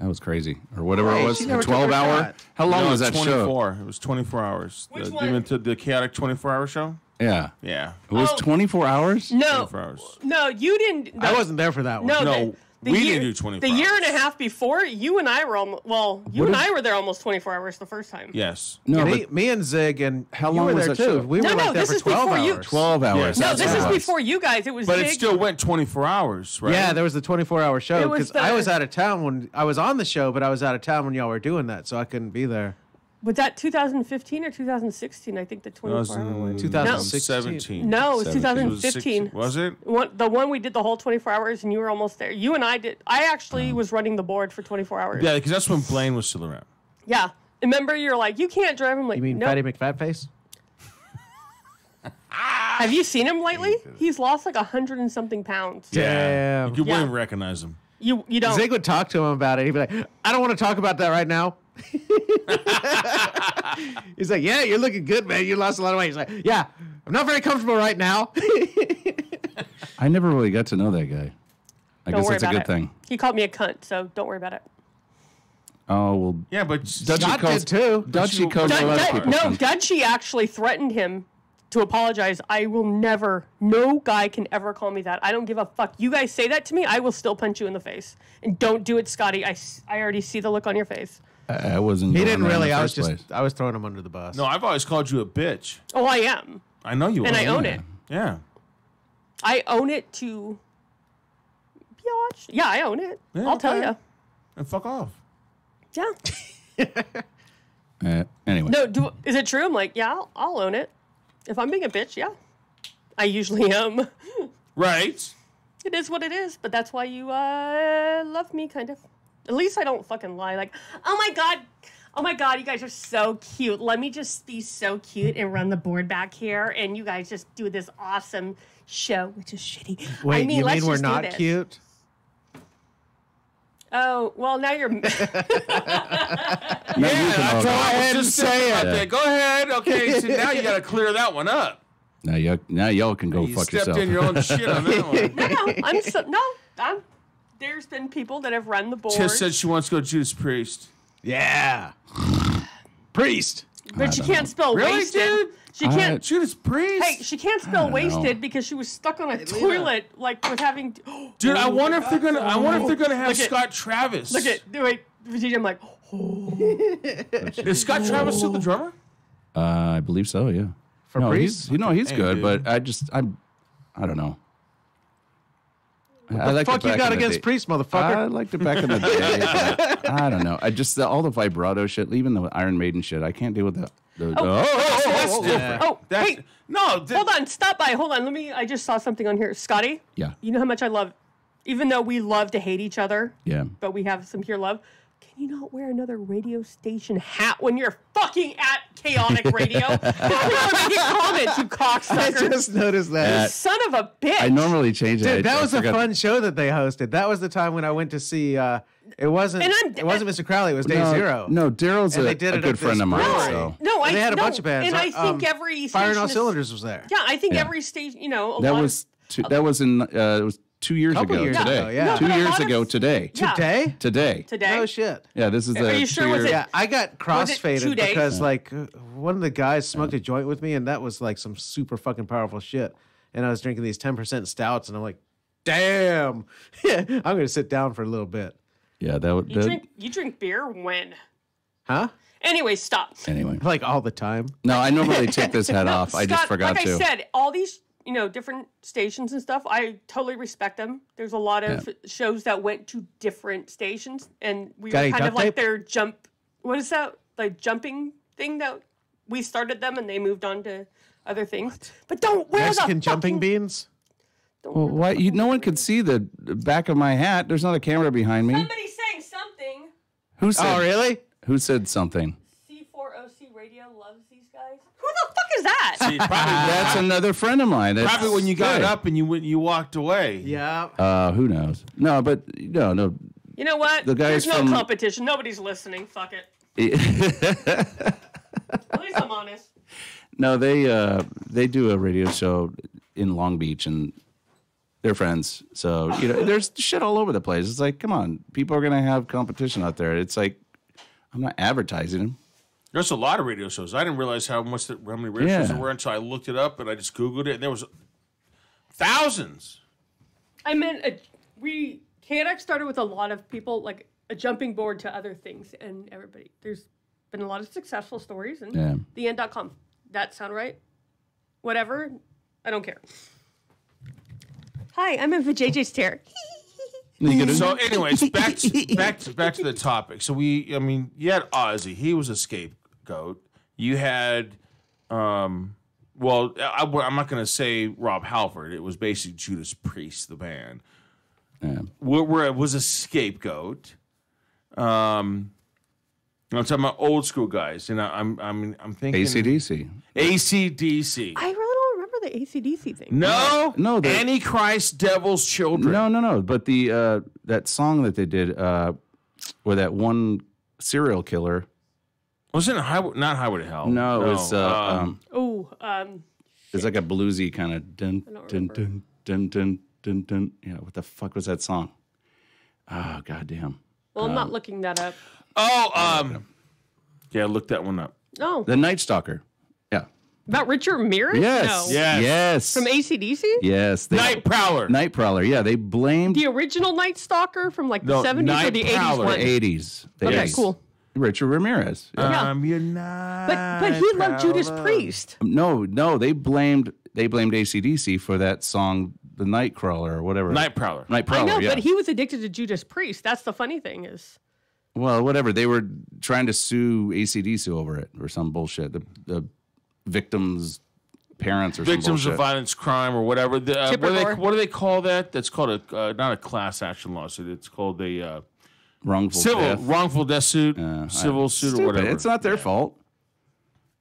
That was crazy. Or whatever Hey, it was. she The never took her 12-hour? shot. How long No, was that 24. show? It was 24 hours. Which You one? meant the chaotic 24-hour show? Yeah. Yeah. It was Oh. 24 hours? No, 24 hours. no, you didn't. I wasn't there for that one. No, No, we didn't do 24 The year hours. and a half before, you and I were almost. Well, you What and is- I were there almost 24 hours the first time. Yes. No, Me and Zig and How you long were was there that too. show? We No, were no, like there this for is 12 before you- hours. 12 hours. Yes, No, that's this is what it was. before you guys. It was. But Zig. it still went 24 hours, right? Yeah, there was the 24-hour show It was because I the- was out of town when I was on the show, but I was out of town when y'all were doing that, so I couldn't be there. Was that 2015 or 2016? I think the 24-hour one. 2016. No, it was 17. 2015. Was it? The one we did the whole 24 hours, and you were almost there. You and I did. I actually was running the board for 24 hours. Yeah, because that's when Blaine was still around. Yeah. Remember, you're like, you can't drive. I'm like, You mean nope. Fatty McFatface? Have you seen him lately? He's lost like 100 and something pounds. Damn. You Yeah. wouldn't recognize him. You don't. Zig would talk to him about it. He'd be like, I don't want to talk about that right now. He's like, yeah, you're looking good, man. You lost a lot of weight. He's like, yeah, I'm not very comfortable right now. I never really got to know that guy. I Don't guess worry that's a about good it. thing. He called me a cunt, so don't worry about it. Oh, well, Yeah, but Dutchie Scott calls, did too. Dutchie calls a lot of people. No, cunts. Dutchie actually threatened him to apologize. I will never, no guy can ever call me that. I don't give a fuck. You guys say that to me, I will still punch you in the face. And don't do it, Scotty. I already see the look on your face. I wasn't. He going didn't there in really. the I was first just, place. I was throwing him under the bus. no, I've always called you a bitch. Oh, I am. I know you And are. I own it. Yeah. I own it to... Yeah, I own it. Yeah, I'll tell okay. you. And fuck off. Yeah. Anyway. No, is it true? I'm like, yeah, I'll own it. If I'm being a bitch, yeah. I usually am. Right. It is what it is, but that's why you love me, kind of. At least I don't fucking lie. Like, oh my god, you guys are so cute. Let me just be so cute and run the board back here, and you guys just do this awesome show, which is shitty. Wait, I mean, you let's mean we're just do not this. cute? Oh, well, now you're. Not you can That's all all I go. was just saying about Yeah. that. Go ahead. Okay, so now you got to clear that one up. Now y'all can go You fuck stepped yourself. in your own shit on that one. I'm. There's been people that have run the board, Tish said she wants to go Judas Priest. Yeah. Priest. but she can't spell Really, wasted. dude? She can't. Judas Priest? Hey, she can't spell don't know. wasted because she was stuck on a toilet, like with having. Dude, I wonder if they're gonna. I wonder if they're gonna have Look at- Scott Travis. Look at wait, Virginia. I'm like, Is Scott Travis still the drummer? I believe so. Yeah. For no, Priest? he's Hey, good, dude. but I don't know. I The liked it fuck you back got in the against day. Priest, I motherfucker? liked it back in the day. But I don't know. I just all the vibrato shit, even the Iron Maiden shit. I can't deal with that. That's different. oh, That's, hey, no, hold on, stop by. Hold on, let me. I just saw something on here, Scotty. Yeah. You know how much I love, even though we love to hate each other, Yeah. but we have some pure love. Can you not wear another radio station hat when you're fucking at Chaotic Radio? How do you comment, you I cocksucker? just noticed that. Son of a bitch. I normally change it. Dude, that I was a forgot- fun show that they hosted. That was the time when I went to see. It wasn't Mr. Crowley. It was Day No, Zero. No, Daryl's And a they did it good at friend this of mine. brewery. So No, And they had a no, bunch of bands. And I think every Fire and station All is- Cylinders was there. Yeah, I think Yeah. every station, a that lot was that was in it was 2 years Couple ago years today. ago, yeah. No, 2 but a years lot of- ago today. Yeah. Today? Today. today. No shit. Yeah, this is the Are you sure? 2 Was year. it- Yeah, I got Was it 2 crossfaded days? because like one of the guys smoked a joint with me, and that was like some super fucking powerful shit. And I was drinking these 10% stouts, and I'm like, damn, I'm gonna sit down for a little bit. Yeah, that You drink beer when? Huh? Anyway, stop. Anyway, Like all the time. no, I normally take this hat off. I just Scott, forgot like to. I said, all these, different stations and stuff, I totally respect them. There's a lot of shows that went to different stations, and we Got were any kind of duct like tape? their what is that, like jumping thing that we started them and they moved on to other things. But don't wear Mexican the jumping fucking, beans? Well, why? No one could see the back of my hat. There's not a camera behind me. Somebody's saying something. Who said? Oh, really? Who said something? C4OC Radio loves these guys. Who the fuck is that? See, probably, That's another friend of mine. That's probably when you got good. up and you walked away. Yeah. Who knows? No, but no. You know what? The guys There's no from- competition. Nobody's listening. Fuck it. At least I'm honest. No, they do a radio show in Long Beach, and they're friends. So there's shit all over the place. It's like, come on, people are gonna have competition out there. It's like, I'm not advertising them. There's a lot of radio shows. I didn't realize how many radio shows there were until I looked it up and I just Googled it, and there was thousands. I meant KNX started with a lot of people, like a jumping board to other things, and everybody. There's been a lot of successful stories, and theend.com. That sound right? Whatever. I don't care. Hi, I'm in for JJ's chair. So, anyways, back to the topic. So you had Ozzy. He was a scapegoat. You had, I'm not going to say Rob Halford. It was basically Judas Priest, the band. Yeah. Where it was a scapegoat. I'm talking about old school guys, and I'm thinking AC/DC. AC/DC. I really don't remember the AC/DC thing. No, the- Antichrist, Devil's Children. No. But the that song that they did, where that one serial killer. Wasn't it not Highway to Hell? No, it was. It's like a bluesy kind of dun dun dun dun dun dun dun. Yeah, what the fuck was that song? Oh, goddamn. Well, I'm not looking that up. Yeah, look that one up. Oh, The Night Stalker. Yeah. about Richard Ramirez? Yes. No. Yes. From AC/DC? Yes. Night Prowler. Night Prowler. Yeah, they blamed The original Night Stalker from like the No, 70s or Night the 80s Prowler, one? the 80s. The Okay, 80s. cool. Richard Ramirez. Yeah. You're not. But he loved Judas Priest. No, they blamed AC/DC for that song, The Nightcrawler or whatever. Night Prowler. Night Prowler. I know, yeah. but he was addicted to Judas Priest. That's the funny thing is. Well, whatever. They were trying to sue AC/DC over it or some bullshit. The victims' parents or some Victims bullshit. of violence, crime, or whatever. Chipper Gore. What do they call that? That's called not a class action lawsuit. It's called a wrongful death suit, civil suit, Stupid. or whatever. It's not their fault.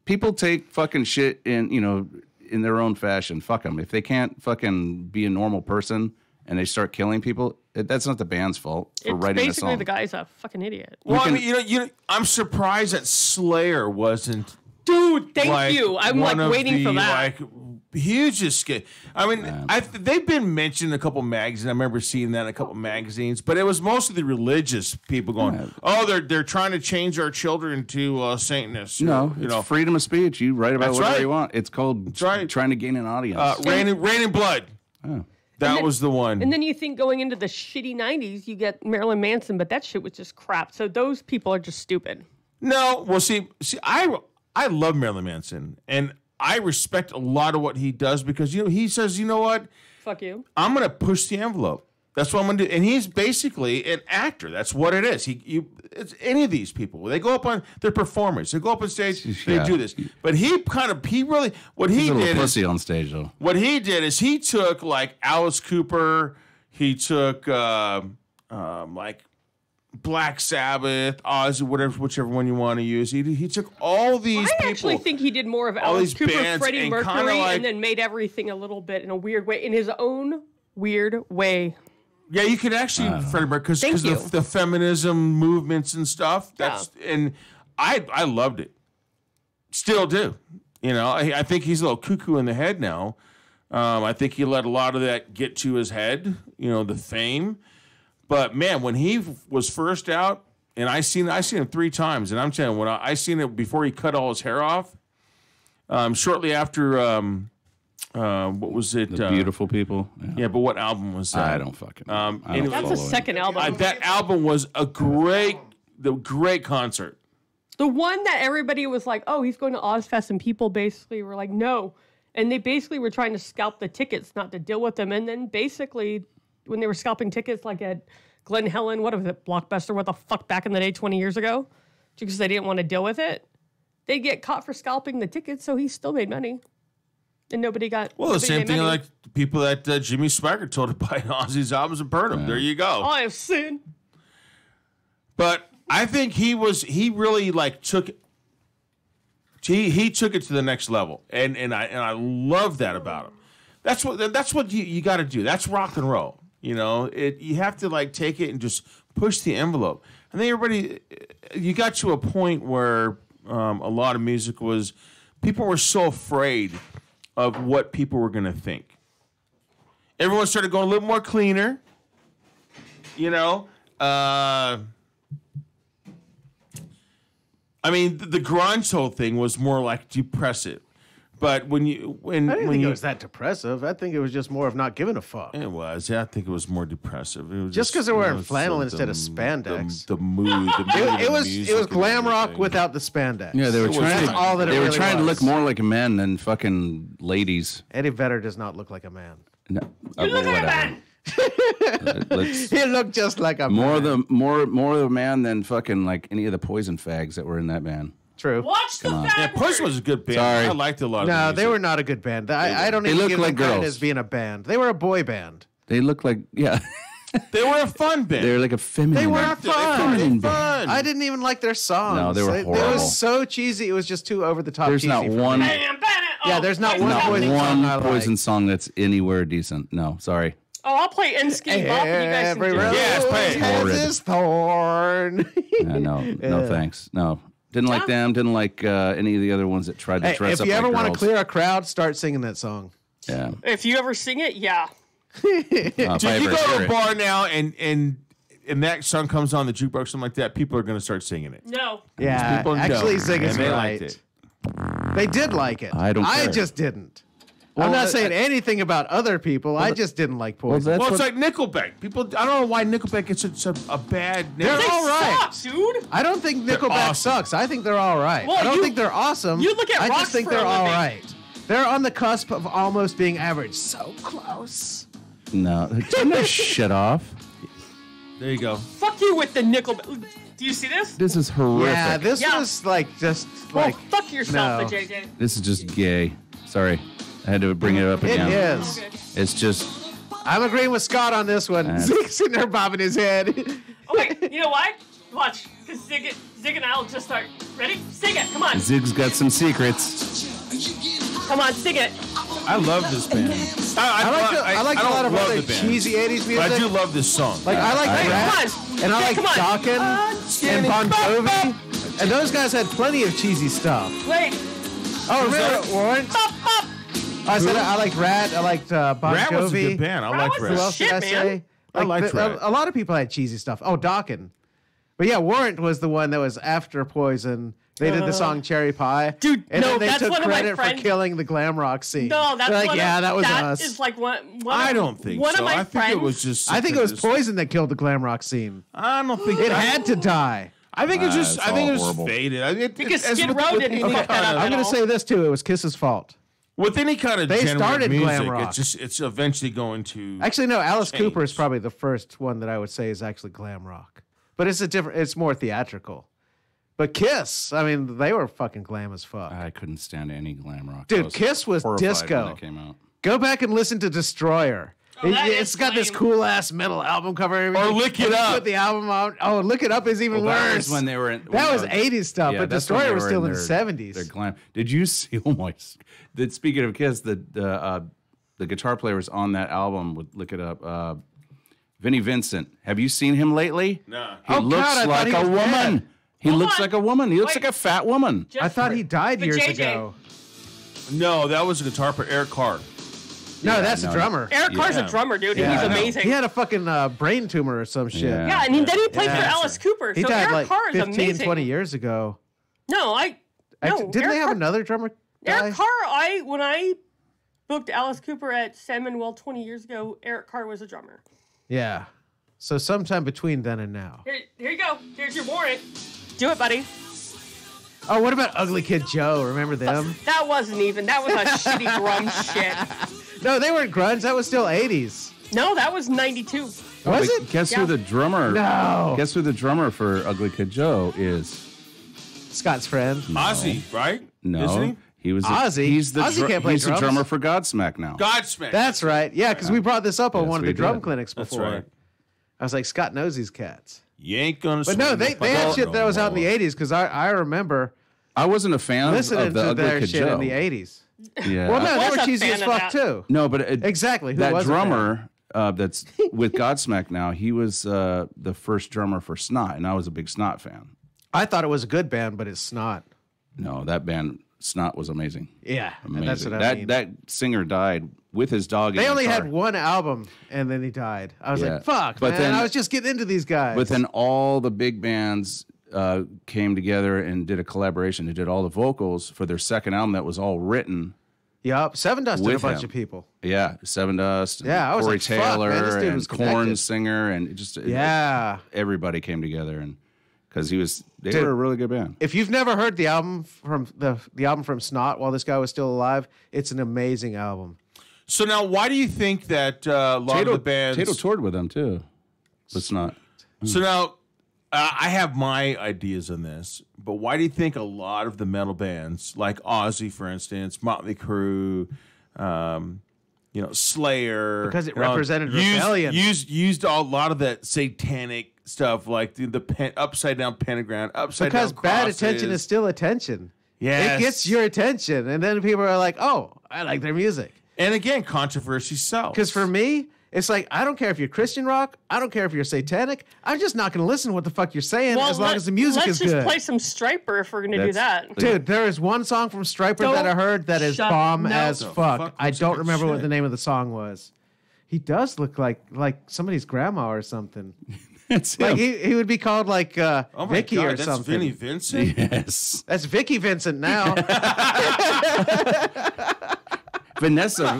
People take fucking shit in their own fashion. Fuck them. If they can't fucking be a normal person and they start killing people, that's not the band's fault for It's writing a basically song. the guy's a fucking idiot. Well, I mean, I'm surprised that Slayer wasn't. Dude, thank like, you. I'm like one of waiting for the, that. Like, huge escape. I mean, they've been mentioned in a couple magazines. I remember seeing that in a couple magazines, but it was mostly the religious people going, "Oh, they're trying to change our children to Satanists." No, it's freedom of speech. You write about That's whatever right. you want. It's called trying to gain an audience. Rain and Blood. Oh. That was the one. And then you think going into the shitty 90s, you get Marilyn Manson, but that shit was just crap. So those people are just stupid. No, well, see, I love Marilyn Manson, and I respect a lot of what he does because he says, you know what, Fuck you. I'm gonna push the envelope. That's what I'm gonna do, and he's basically an actor. That's what it is. It's any of these people. They go up on they're performers. They go up on stage. They do this, but he really what he He's a little did pussy is on stage though. what he did is he took like Alice Cooper. He took like Black Sabbath, Ozzy, whichever one you want to use. He took all these people. I actually think he did more of all Alice these Cooper, bands, Freddie and Mercury, kinda like- and then made everything a little bit in a weird way, in his own weird way. Yeah, you could actually Freddie Mercury Thank because you. the feminism movements and stuff. And I loved it. Still do. I think he's a little cuckoo in the head now. I think he let a lot of that get to his head. The fame. But man, when he was first out, and I seen him 3 times, and I'm telling you, when I seen it before he cut all his hair off, shortly after, what was it? The Beautiful People. Yeah, but what album was that? I don't fucking know. Anyway, That's follow a him. second album. that album was a great concert. The one that everybody was like, oh, he's going to Ozfest, and people basically were like, no. And they basically were trying to scalp the tickets, not to deal with them. And then basically, when they were scalping tickets, like at Glen Helen, what was it, Blockbuster, what the fuck, back in the day, 20 years ago, because they didn't want to deal with it, they'd get caught for scalping the tickets, so he still made money. And nobody got... Well, the same thing money. like the people that Jimmy Swaggart told to buy Ozzy's albums and burn them. There you go. I have sinned. But I think he really like took he took it to the next level, and I love that about him. That's what you got to do. That's rock and roll. You know, you have to like take it and just push the envelope. I think you got to a point where a lot of music was, people were so afraid of what people were going to think. Everyone started going a little more cleaner. You know. I mean, the grunge whole thing was more like depressive, but I didn't think you, it was that depressive. I think it was just more of not giving a fuck. it was, yeah, I think it was more depressive. It was Just 'cause they're wearing you know, flannel the- instead of spandex. The mood, It was music glam and rock everything. without the spandex. Yeah, they were trying. That's all that it they were really trying to was. look more like men than fucking ladies. Eddie Vedder does not look like a man. No, You look like a whatever. man. Let's, He looked just like a more man. of a man than fucking like any of the Poison fags that were in that band. True. Watch the Yeah, fag Push word. was a good band. Sorry. I liked a lot of No, the they music. were not a good band. I don't They even look give like them credit girls. as being a band. They were a boy band. They look like They were a fun band. they're like a feminine. They were band. fun. Feminine band. fun. I didn't even like their songs. No, they were It horrible. was so cheesy. It was just too over the top. There's cheesy not for one- me. Bam, bam, oh, Yeah, there's not Poison one Happening. Poison song I One like. Poison song that's anywhere decent. No, sorry. Oh, I'll play Inscape Bop and you guys Every can rose do it. Yes, play it. has Horrid. its thorn. No thanks. No, didn't like them. Didn't like any of the other ones that tried to Hey, dress if up you like ever want to girls. clear a crowd, start singing that song. Yeah. If you ever sing it, yeah. Dude, If I you ever go hear to a it. bar now and that song comes on the jukebox, something like that, people are going to start singing it. No. Yeah, People actually, know, Zig is and they right. liked it. They did like it. I don't I care. just didn't. Well, I'm not I- saying anything about other people. I just didn't like Poison. that's Well, it's what- like Nickelback. People, I don't know why Nickelback gets such a bad name. They're They all right. suck, dude. I don't think Nickelback awesome. sucks. I think they're all right. Well, I don't you- think they're awesome. you look at I rocks just think for they're a all living. right. They're on the cusp of almost being average. So close. No, turn that shit off. There you go. Fuck you with the Nickelback. Do you see this? This is horrific. Yeah, this Yeah. was like just Well, like fuck yourself, no. the JJ. This is just gay. Sorry, I had to bring it up it again. is. Okay. It's just I'm agreeing with Scott on this one. Zig's sitting there bobbing his head. Oh, wait, you know why? Watch, because Zig and I will just start. Ready? Sing it. Come on. Zig's got some secrets. Come on, sing it. I love this band. I like a don't lot of love other the band, cheesy 80s music. but I do love this song. Like I like I- Rat, Come on. and I Yeah, like come on. Dokken and Bon Jovi, and those guys had plenty of cheesy stuff. Wait. Oh, remember Warrant? Pop, pop. I said I liked Rat. I liked Bon Rat Jovi. was a good band. I Rat like was Who the Rat. else shit, did I man. say? I liked Rat. A lot of people had cheesy stuff. Oh, Dokken. But yeah, Warrant was the one that was after Poison. They did the song Cherry Pie. Dude, and no, then they that's took one of my credit for friends- killing the glam rock scene. No, that's They're like, one yeah, of, that was that us. is like one I of, don't think one so. of my I think friends. it was just. I think it was something Poison that killed the glam rock scene. I don't think It had to die. I think it's just. it's I think all it was horrible. faded. Because as Skid with- Row with didn't any fuck that kind up of- at I'm going to all. say this too. It was Kiss's fault. With any kind of They genre started of music, glam rock. it's eventually going to. Actually, no. Alice Change. Cooper is probably the first one that I would say is actually glam rock, but it's a different. It's more theatrical. But Kiss, I mean, they were fucking glam as fuck. I couldn't stand any glam rock. Dude, I was Kiss was horrified disco. when it came out. Go back and listen to Destroyer. Oh, that It's is got this lame. cool ass metal album cover. and everything. Or Lick It And they Up. Put the album on. Oh, Look It Up is even Well, that worse. was when they were in. That was 80s stuff, but that's when Destroyer they was were still in the their- 70s. Their glam. Did you see? Oh my! Speaking of Kiss, the guitar player was on that album. Look it up. Vinnie Vincent. Have you seen him lately? No. He Oh, looks God, I thought like he a was woman. dead. He Hold looks on. like a woman. He looks Wait. like a fat woman. Just I thought he died But years JJ. ago. No, that was a guitar player, Eric Carr. No, that's no. a drummer. Eric Carr's Yeah. a drummer, dude. Yeah. He's I know. amazing. He had a fucking brain tumor or some shit. Yeah. Yeah, and then he played for Yeah. Alice Cooper. He So died Eric like Carr is 15, amazing. 20 years ago. No, didn't Didn't they have another drummer die? Eric Carr, when I booked Alice Cooper at San Manuel 20 years ago, Eric Carr was a drummer. Yeah. So sometime between then and now. Here you go. Here's your warrant. Do it, buddy. Oh, what about Ugly Kid Joe? Remember them? That wasn't even. That was a shitty grunge shit. No, they weren't grunge. That was still 80s. No, that was 92. Was it? Guess Yeah. who the drummer? No. Guess who the drummer for Ugly Kid Joe is? Scott's friend. Ozzy, right? No, Isn't he? was. Ozzy? He's the Ozzy can't play he's the drums. drummer for Godsmack now. Godsmack. That's right. Yeah, because we brought this up on Yes, one of we the drum did. clinics That's before. right. I was like, Scott knows these cats. You ain't gonna. But no, swing they the had fuck shit that was out in the no more. 80s because I remember I wasn't a fan listening of the to Ugly their Kid shit Joe. in the 80s. Yeah. Well, no, I they was were a cheesy fan as of fuck that. too. No, but Exactly. Who that was a fan? drummer that's with Godsmack now, he was the first drummer for Snot, and I was a big Snot fan. I thought it was a good band, but it's not. No, that band Snot was amazing. Yeah, Amazing. that's what I mean. That singer died with his dog. in They the only car. had one album, and then he died. I was Yeah. like, fuck, But man. then- I was just getting into these guys. But then all the big bands came together and did a collaboration. They did all the vocals for their second album that was all written. Yup, Seven Dust did a With bunch him. of people. Yeah, Seven Dust. And Yeah, I was Corey like, fuck, Taylor man, this dude and was Korn connected. singer, and Yeah. everybody came together and because they Dude. were a really good band. If you've never heard the album from the album from Snot while this guy was still alive, it's an amazing album. So now, why do you think that a lot of the bands? Tato toured with them too. But it's not. So now, I have my ideas on this, but why do you think a lot of the metal bands, like Ozzy, for instance, Motley Crue, Slayer, Because it represented rebellion. used a lot of that satanic stuff, like the upside down pentagram, upside Because down bad crosses. attention is still attention. Yes. It gets your attention, and then people are like, "Oh, I like their music." And again, controversy sells. Because for me, it's like I don't care if you're Christian rock, I don't care if you're satanic. I'm just not going to listen to what the fuck you're saying as long as the music is let's good. just play some Striper if we're going to do that. Dude, there is one song from Striper Don't that I heard that is shut- bomb no. as The fuck. fuck I was don't that remember what shit? the name of the song was. He does look like somebody's grandma or something. It's Like him. he would be called like oh my Vicky God, or that's something. Vinnie Vincent. Yes. That's Vicky Vincent now. Vanessa.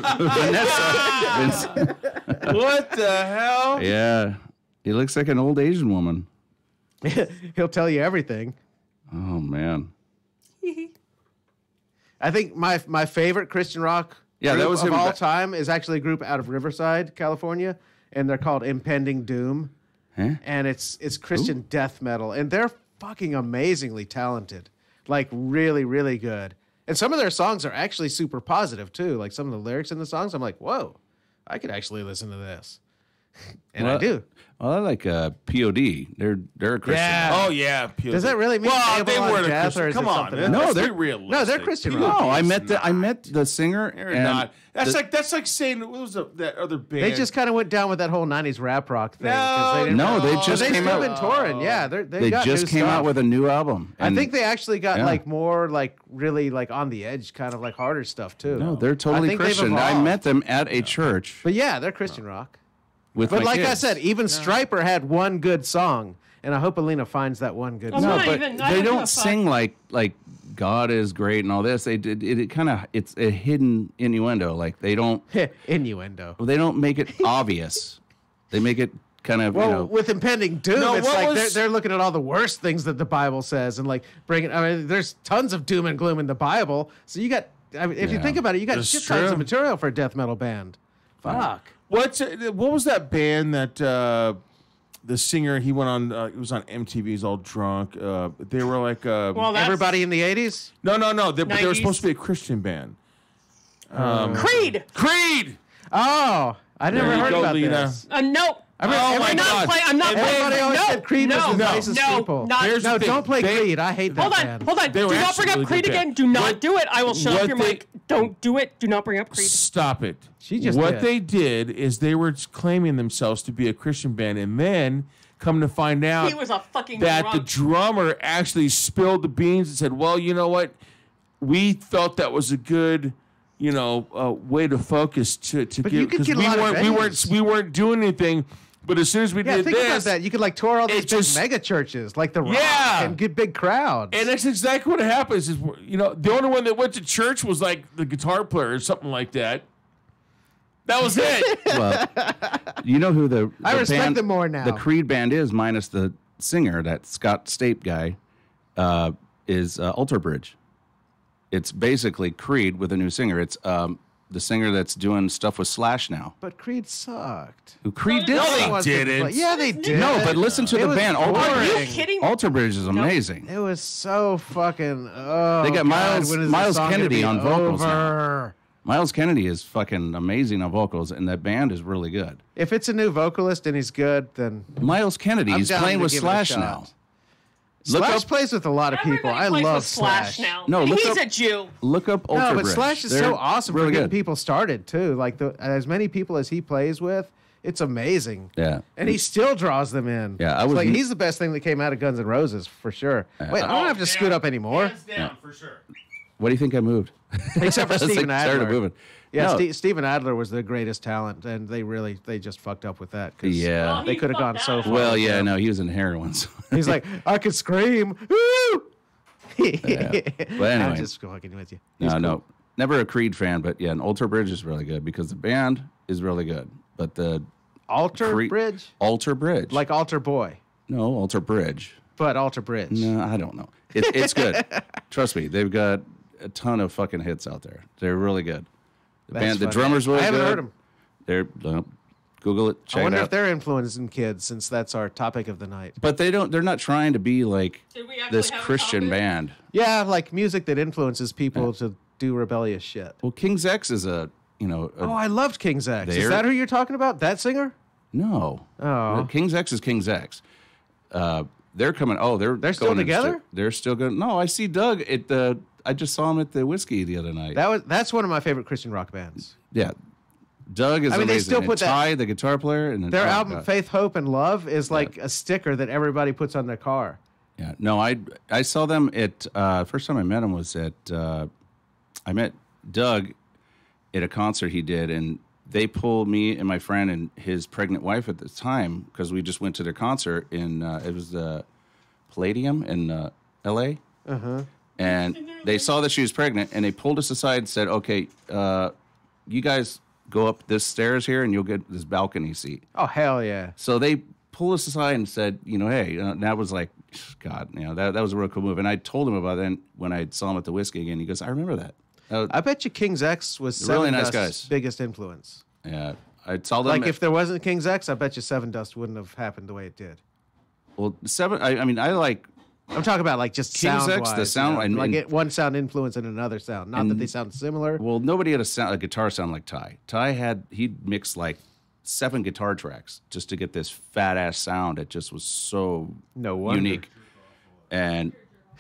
What the hell? Yeah. He looks like an old Asian woman. He'll tell you everything. Oh man. I think my favorite Christian rock Yeah, that group was of him. all time is actually a group out of Riverside, California, and they're called Impending Doom. Huh? And it's Christian death metal, and they're fucking amazingly talented, like really, really good. And some of their songs are actually super positive too. Like some of the lyrics in the songs, I'm like, whoa, I could actually listen to this, and I Well, do. Well, I like POD. They're a Christian. Yeah. Oh yeah. Does that really mean well, Table they on weren't a Death, Christian. or is Come it on, something man. else? Let's they're- be realistic. No, they're Christian People rock. No, I met not. the singer. They're and not. That's the- like saying what was that other band? They just kind of went down with that whole '90s rap rock thing. 'cause they didn't No, they But just they came still out. been touring. Yeah, They got just new came stuff. out with a new album. I and- think they actually got Yeah. like more like really like on the edge, kind of like harder stuff too. No, they're I totally think they've Christian. I evolved. met them at a church But yeah, they're Christian rock. with But my like I kids. said, even Striper had one good song, and I hope Alina finds that one good I'm song. No, not but even- I they don't give don't a fuck. sing like God is great and all this. They did it kind of it's a hidden innuendo. Like they don't Innuendo. make it obvious. They make it kind of Well, with impending doom, No, it's what like was- they're looking at all the worst things that the Bible says and like bringing. I mean, there's tons of doom and gloom in the Bible, so you got. I mean, if you Yeah. think about it, you got That's shit tons true. of material for a death metal band. Fuck. what was that band that the singer he went on? He was on MTV. He's all drunk. They were like Well, that's Everybody in the '80s. no. They were 90s. supposed to be a Christian band. Creed. Creed. Oh, I never There you heard go, about Lena. this. Nope. I mean, Oh every- my I'm God. not playing. I'm not And playing. Everybody always no, said Creed was no, the no, nicest no, people. Not, Here's the No, thing. don't play They- Creed. I hate that hold on, band. hold on. They Do were not actually bring up really Creed good again. band. Do not What- do it. I will shut what up your they- mic. Don't do it. Do not bring up Creed. Stop it. She just what did. they did is they were claiming themselves to be a Christian band, and then come to find out He was a fucking that the drunk. drummer actually spilled the beans and said, "Well, you know what? We felt that was a good, way to focus to But get you could because get a lot of venues. we weren't doing anything. But as soon as we Yeah, did think about this, that. You could like tour all these it big just- mega churches, like the Rock, Yeah. and get big crowds. and that's exactly what happens. Is the only one that went to church was like the guitar player or something like that. That was it. well, you know who the I respect band, them more now. The Creed band is minus the singer, that Scott Stape guy. is Alter Bridge. It's basically Creed with a new singer. It's the singer that's doing stuff with Slash now. But Creed sucked. Who Creed did? No, suck. they didn't. Yeah, they did. No, but listen to It the was band. boring. Are you kidding me? Alter Bridge is amazing. It was so fucking. Oh, They got God, when is this Miles song gonna Kennedy be on vocals now. over? Miles Kennedy is fucking amazing on vocals, and that band is really good. If it's a new vocalist and he's good, then Miles Kennedy I'm is down playing to with give it a Slash shot. now. Look Slash up, plays with a lot of people. Everybody I plays love with Slash now. No, And look he's up- a Jew. look up Alter No, but Bridge. Slash is They're so awesome really for getting good. people started too. Like as many people as he plays with, it's amazing. Yeah. and he still draws them in. Yeah, I It's was- like he's the best thing that came out of Guns N' Roses for sure. Wait, I don't have to scoot up anymore, Hands down, for sure. What do you think I moved? except for It's like Steven started Adler. moving. Yeah, No. Steven Adler was the greatest talent, and they just fucked up with that. 'Cause Yeah. Well, they he could have gone fucked so that far. up. Well, yeah, no, he was in heroin. So. He's like, I could scream. Woo! But anyway, I'm just fucking with you. He's no, cool. no, never a Creed fan, but yeah, an Alter Bridge is really good because the band is really good. But the Alter Bridge, Alter Bridge, like Alter Boy, no Alter Bridge. but Alter Bridge. No, I don't know. It's good. Trust me, they've got a ton of fucking hits out there. They're really good. The That's band, the funny. drummer's really I haven't good. heard 'em. They're Google it, check I wonder it if out. they're influencing kids, since that's our topic of the night. But they don't. They're not trying to be like Did we actually this have a Christian topic? band. Yeah, like music that influences people to do rebellious shit. Well, King's X is a Oh, I loved King's X. Is They're- that who you're talking about? That singer? no. Oh. King's X is King's X. They're coming. Oh, they're still going into- together? they're still good. No, I see Doug at the. I just saw him at the whiskey the other night. That's one of my favorite Christian rock bands. Yeah, Doug is I mean, they amazing. still And put that- Ty, the guitar player, and then, Their oh, album God. Faith, Hope, and Love is like a sticker that everybody puts on their car. Yeah, no, I saw them at first time I met him was at I met Doug at a concert he did, and they pulled me and my friend and his pregnant wife at the time because we just went to their concert in it was the Palladium in L.A. And they saw that she was pregnant, and they pulled us aside and said, "Okay, you guys go up this stairs here, and you'll get this balcony seat." Oh, hell yeah. So they pulled us aside and said, hey, and that was like, God, that was a real cool move. And I told him about it when I saw him at the whiskey again. He goes, I remember that. I bet you King's X was They're really Seven nice Dust's guys. biggest influence. Yeah, I saw them. Like, if there wasn't King's X, I bet you Seven Dust wouldn't have happened the way it did. well, I mean, I like, I'm talking about like just King's sound X, the sound- and- like and- one sound influencing another sound. Not that they sound similar. well, nobody had a guitar sound like Ty. He'd mixed like 7 guitar tracks just to get this fat ass sound. It just was so No wonder. unique. And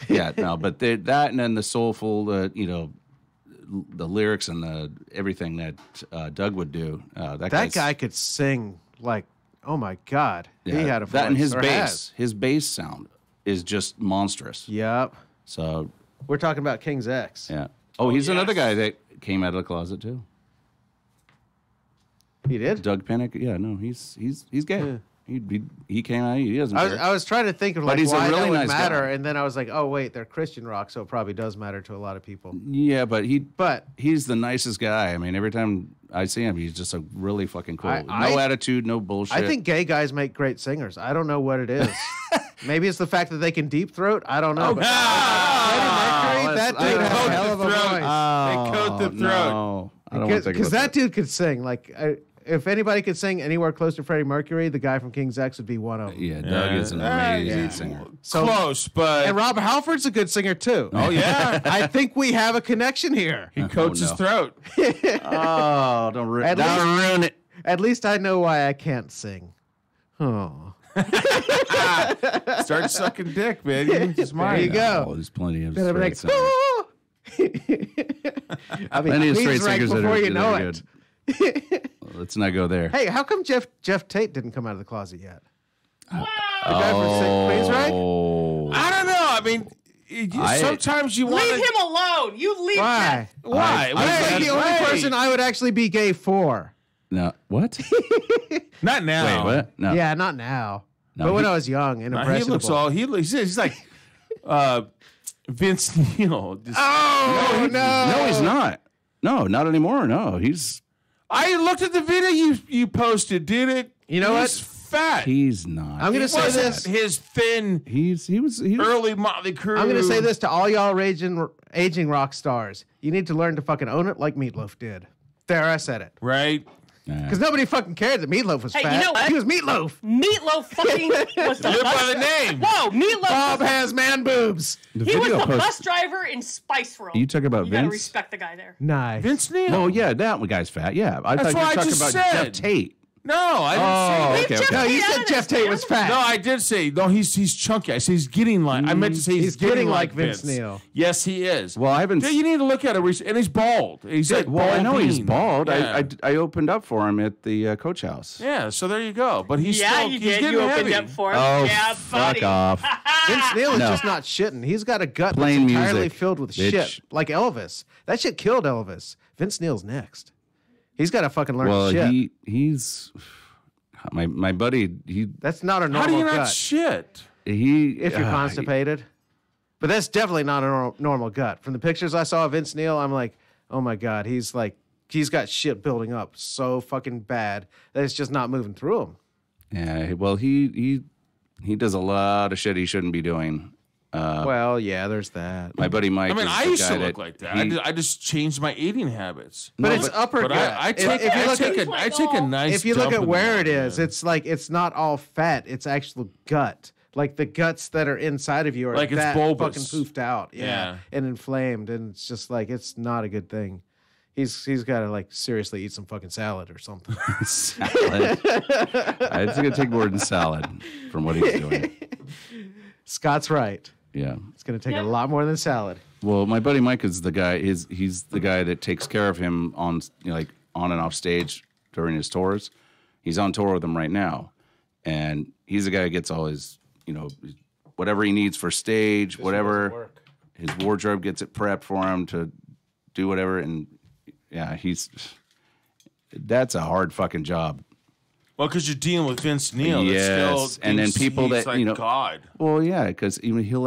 yeah, no, but that and then the soulful, the lyrics and the everything that Doug would do. That guy could sing like, oh my God. He had a voice. that and his or bass. has. His bass sound is just monstrous. Yep. So We're talking about King's X. yeah. Oh, he's another guy that came out of the closet too. He did? Doug Pinnick. Yeah, no, he's gay. Yeah. He came out. He doesn't. care. I was trying to think of like he's a why really that would nice matter, guy. and then I was like, oh wait, they're Christian rock, so it probably does matter to a lot of people. Yeah, but But he's the nicest guy. I mean, every time I see him, he's just a really fucking cool. I- No attitude, no bullshit. I think gay guys make great singers. I don't know what it is. Maybe it's the fact that they can deep throat. I don't know. But Freddie Mercury, that dude has a hell of a voice. They coat the throat. No, I don't want to think Because about that dude could sing. Like, if anybody could sing anywhere close to Freddie Mercury, the guy from King's X would be one of them. Yeah, Doug is an amazing singer. So- Close, but And Rob Halford's a good singer too. oh yeah, I think we have a connection here. he coats his no. throat. Oh, don't ruin At it. At least I know why I can't sing. Oh, Start sucking dick, man. You just there you go. Oh, there's plenty of Then I'll be straight like, singers. "Oh." I mean, Plenty of straight Queensryche singers that before are, you that know are it. good. Let's not go there. Hey, how come Jeff Tate didn't come out of the closet yet? The guy from Queensryche? Oh, I don't know. I mean, sometimes you want Leave him alone. You leave Why? that. Why? He's like the only person I would actually be gay for. no. What? Not now. Wait, what? No. Yeah, not now. No, but when he- I was young and He impressionable. looks all. He's like Vince Neil. Just- Oh, No, he's not. No, not anymore. No, he's. I looked at the video you posted, dude. You know he's what? fat. He's not. I'm gonna say wasn't this. his thin He was early Motley Crue. I'm gonna say this to all y'all aging rock stars. You need to learn to fucking own it like Meatloaf did. There, I said it. right? Because nobody fucking cared that Meatloaf was Hey, fat. you know what? He was Meatloaf. Meatloaf fucking was the Live by bus. the name. Whoa, Meatloaf. Bob has man boobs. The He was video the post. bus driver in Spice World. You talk about You gotta Vince? respect the guy there. Nice. Vince Neil. Oh yeah, that one guy's fat. Yeah, I That's thought you what I were talking just about said. Jeff Tate. No, I didn't say Oh, that. okay, Jeff okay. No, you Tate said out of Jeff this, Tate was fat. No, I did say no. He's chunky. I say he's getting like. I meant to say he's getting like Vince Neil. Yes, he is. Well, I haven't. Dude, you need to look at it, and he's bald. He's like Well, I know he's balding. bald. Yeah. I opened up for him at the coach house. Yeah, so there you go. But he's Yeah, still, you he's did. getting You opened heavy. up for him. Oh, yeah, buddy. fuck off. Vince Neil is No. just not shitting. He's got a gut Plain that's entirely music, filled with bitch. shit. Like Elvis. That shit killed Elvis. Vince Neil's next. He's got to fucking learn Well, shit. he's my buddy. That's not a How normal do you not gut. shit? If you're constipated. But that's definitely not a normal gut. From the pictures I saw of Vince Neil, I'm like, oh my God, he's got shit building up so fucking bad that it's just not moving through him. Yeah. Well, he does a lot of shit he shouldn't be doing. Well, yeah, there's that. My buddy Mike. I mean, is I the used guy to look like that. he- I just changed my eating habits. But it's upper But gut. I If take you look I take a nice. if you look dump at in where the it is, morning. it's like it's not all fat. It's actual gut. Like the guts that are inside of you are Like it's that bulbous. fucking poofed out. Yeah. And inflamed. And it's just like it's not a good thing. He's got to like seriously eat some fucking salad or something. salad. It's gonna take more than salad from what he's doing. Scott's right. Yeah. It's going to take Yeah. a lot more than salad. Well, my buddy Mike is the guy. He's the guy that takes care of him on like on and off stage during his tours. He's on tour with him right now, and he's the guy that gets all his whatever he needs for stage, whatever his wardrobe gets it prepped for him to do whatever. And yeah, that's a hard fucking job. Well, because you're dealing with Vince Neil. Yes, That's still, and then people he's that, like God. Well, yeah, because even he'll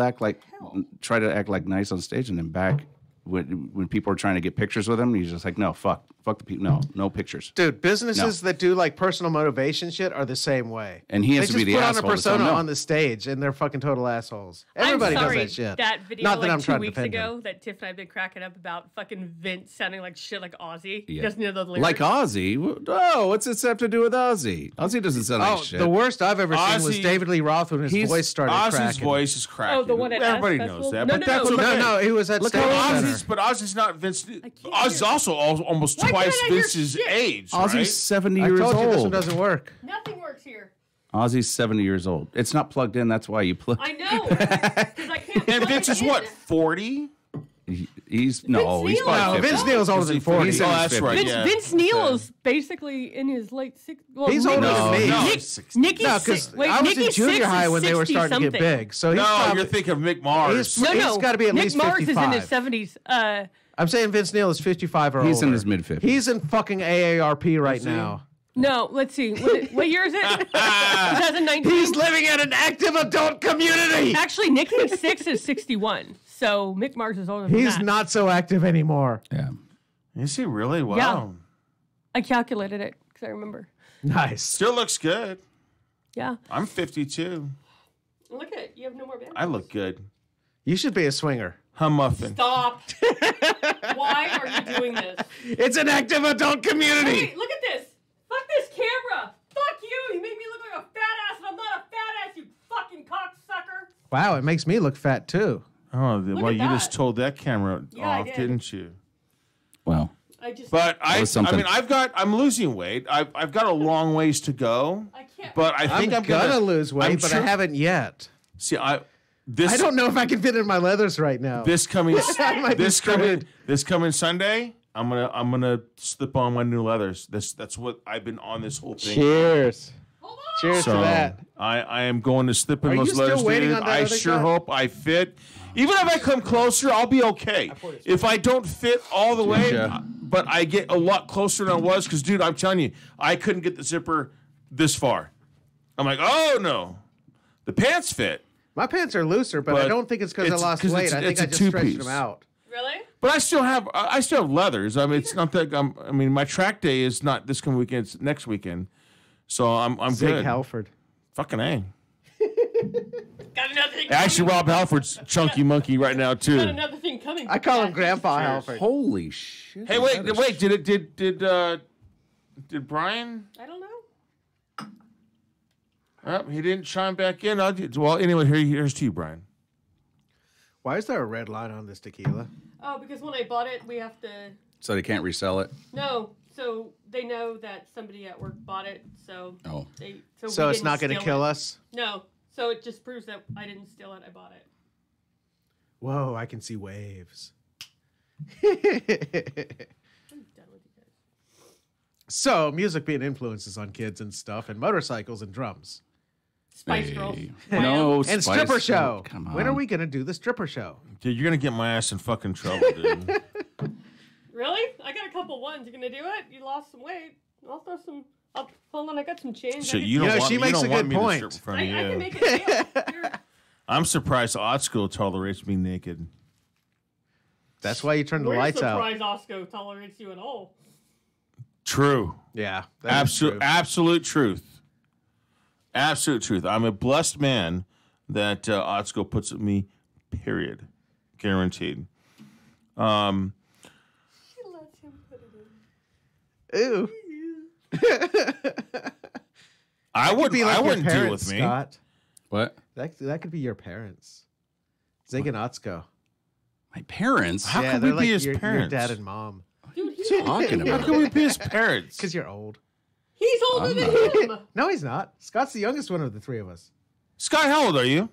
try to act like nice on stage, and then back when people are trying to get pictures with him, he's just like, no, fuck the people, no pictures. Dude, businesses that do like personal motivation shit are the same way. And he has they to be the just asshole put on a to tell persona them no. on the stage, and they're fucking total assholes. Everybody I'm sorry, does that shit. That video Not that like I'm 2 trying to weeks defend ago him. that Tiff and I've been cracking up about fucking Vince sounding like shit like Ozzy. He Yeah. doesn't know the lyrics. Like Ozzy? Oh, what's this have to do with Ozzy? Ozzy doesn't sound like Oh, shit. the worst I've ever seen was Ozzy- David Lee Roth when his voice started Ozzy's cracking. voice is cracking. Oh, the one at everybody Ass knows Festival? that. No, But no, that's no. okay. No, he was at Look Stage how Center. Ozzy's, but Ozzy's not Vince. can't Ozzy's hear- also almost Why twice can't I hear Vince's shit? age. Ozzy's right? 70 I years told you this one old. doesn't work. Nothing works here. Ozzy's 70 years old. It's not plugged in. That's why you plug. I know. Because I can't. And plug Vince it is in. what, 40? He's no, Vince he's Neil? probably No, 50. Vince Neil's older than 40. He's in Oh, his that's 50s. right. Vince, Yeah. Vince Neil is basically in his late 60s. Well, He's older Nikki's- than me. No, Nick- he's 60. Nikki's No, six. because Wait, I was Nikki's in junior 6 high is when they were 60 starting to get something. big. So he's No, probably, you're thinking of Mick Mars. He's- No, got to be at Nick least Mars 55. is in his 70s. I'm saying Vince Neil is 55 or older. He's in his mid-50s. He's in fucking AARP right now. No, let's see. What year is it? 2019. He's living in an active adult community. Actually, Nikki 6 is 61. So Mick Mars is older than He's that. not so active anymore. Yeah. Is he really? Wow. Yeah. I calculated it because I remember. Nice. Still looks good. Yeah. I'm 52. Look at it. You have no more bandages. I look good. You should be a swinger. Muffin. Stop. Why are you doing this? It's an active adult community. Hey, look at this. Fuck this camera. Fuck you. You make me look like a fat ass, and I'm not a fat ass, you fucking cocksucker. Wow, it makes me look fat too. Oh, well, at you that. just told that camera Yeah, I off, did. didn't you? Well, I just. But I was something. mean, I'm losing weight. I've got a long ways to go. I can't. But I think I'm gonna lose weight, I'm but sure- I haven't yet. See, I I don't know if I can fit in my leathers right now. this coming might be screwed. this coming Sunday. I'm gonna slip on my new leathers. That's what I've been on this whole thing. Cheers. Hold on. Cheers So to that. I am going to slip in Are those you still leathers. waiting dude. on that I other sure guy? hope I fit. Even if I come closer, I'll be okay. If I don't fit all the way, Yeah. but I get a lot closer than I was, because dude, I'm telling you, I couldn't get the zipper this far. I'm like, oh no, the pants fit, My pants are looser, but I But don't think it's because I it's- lost 'cause weight. it's- I think it's I a just stretched two-piece. them out. Really? but I still have leathers. I mean, it's not that I mean, my track day is not this coming weekend; it's next weekend. So I'm Zig good. Halford. Fucking A. Got another thing Actually, coming. Rob Halford's chunky monkey right now Got too. another thing coming. I call him Yeah, Grandpa cheers. Halford. Holy shit! Hey, wait! Did Brian? I don't know. He didn't chime back in. Well, anyway, here's to you, Brian. Why is there a red line on this tequila? Oh, because when I bought it, we have to. So they can't resell it. No, so they know that somebody at work bought it. So. Oh. So we it's didn't not going to steal kill it. us? No. So it just proves that I didn't steal it. I bought it. Whoa, I can see waves. I'm done with you guys. So, music being influences on kids and stuff, and motorcycles and drums. Spice Girls. No, And Spice stripper Girl- show. Come on. When are we going to do the stripper show? Dude, you're gonna get my ass in fucking trouble, dude. Really? I got a couple ones. You gonna do it? You lost some weight. I'll throw some. Hold on, I got some change. So I you can- don't know, want, she you makes don't a want good me to point. strip in front I of can you. make a deal. Here. I'm surprised Otsko tolerates me naked. That's why you turn the We're lights out. surprised Osco tolerates you at all. True. Yeah. that is true. Absolute truth. Absolute truth. I'm a blessed man that Otsko puts at me, period. Guaranteed. She lets him put it in. Ew. I wouldn't Be like your deal parents, with me. Scott. What? That could be your parents. Zig and Otsko. My parents? How yeah, could they're we like be his your parents? dad and mom. Dude, he's Talking How about could we be his parents? Because you're old. He's older I'm than not. him. No, he's not. Scott's the youngest one of the three of us. Scott, how old are you?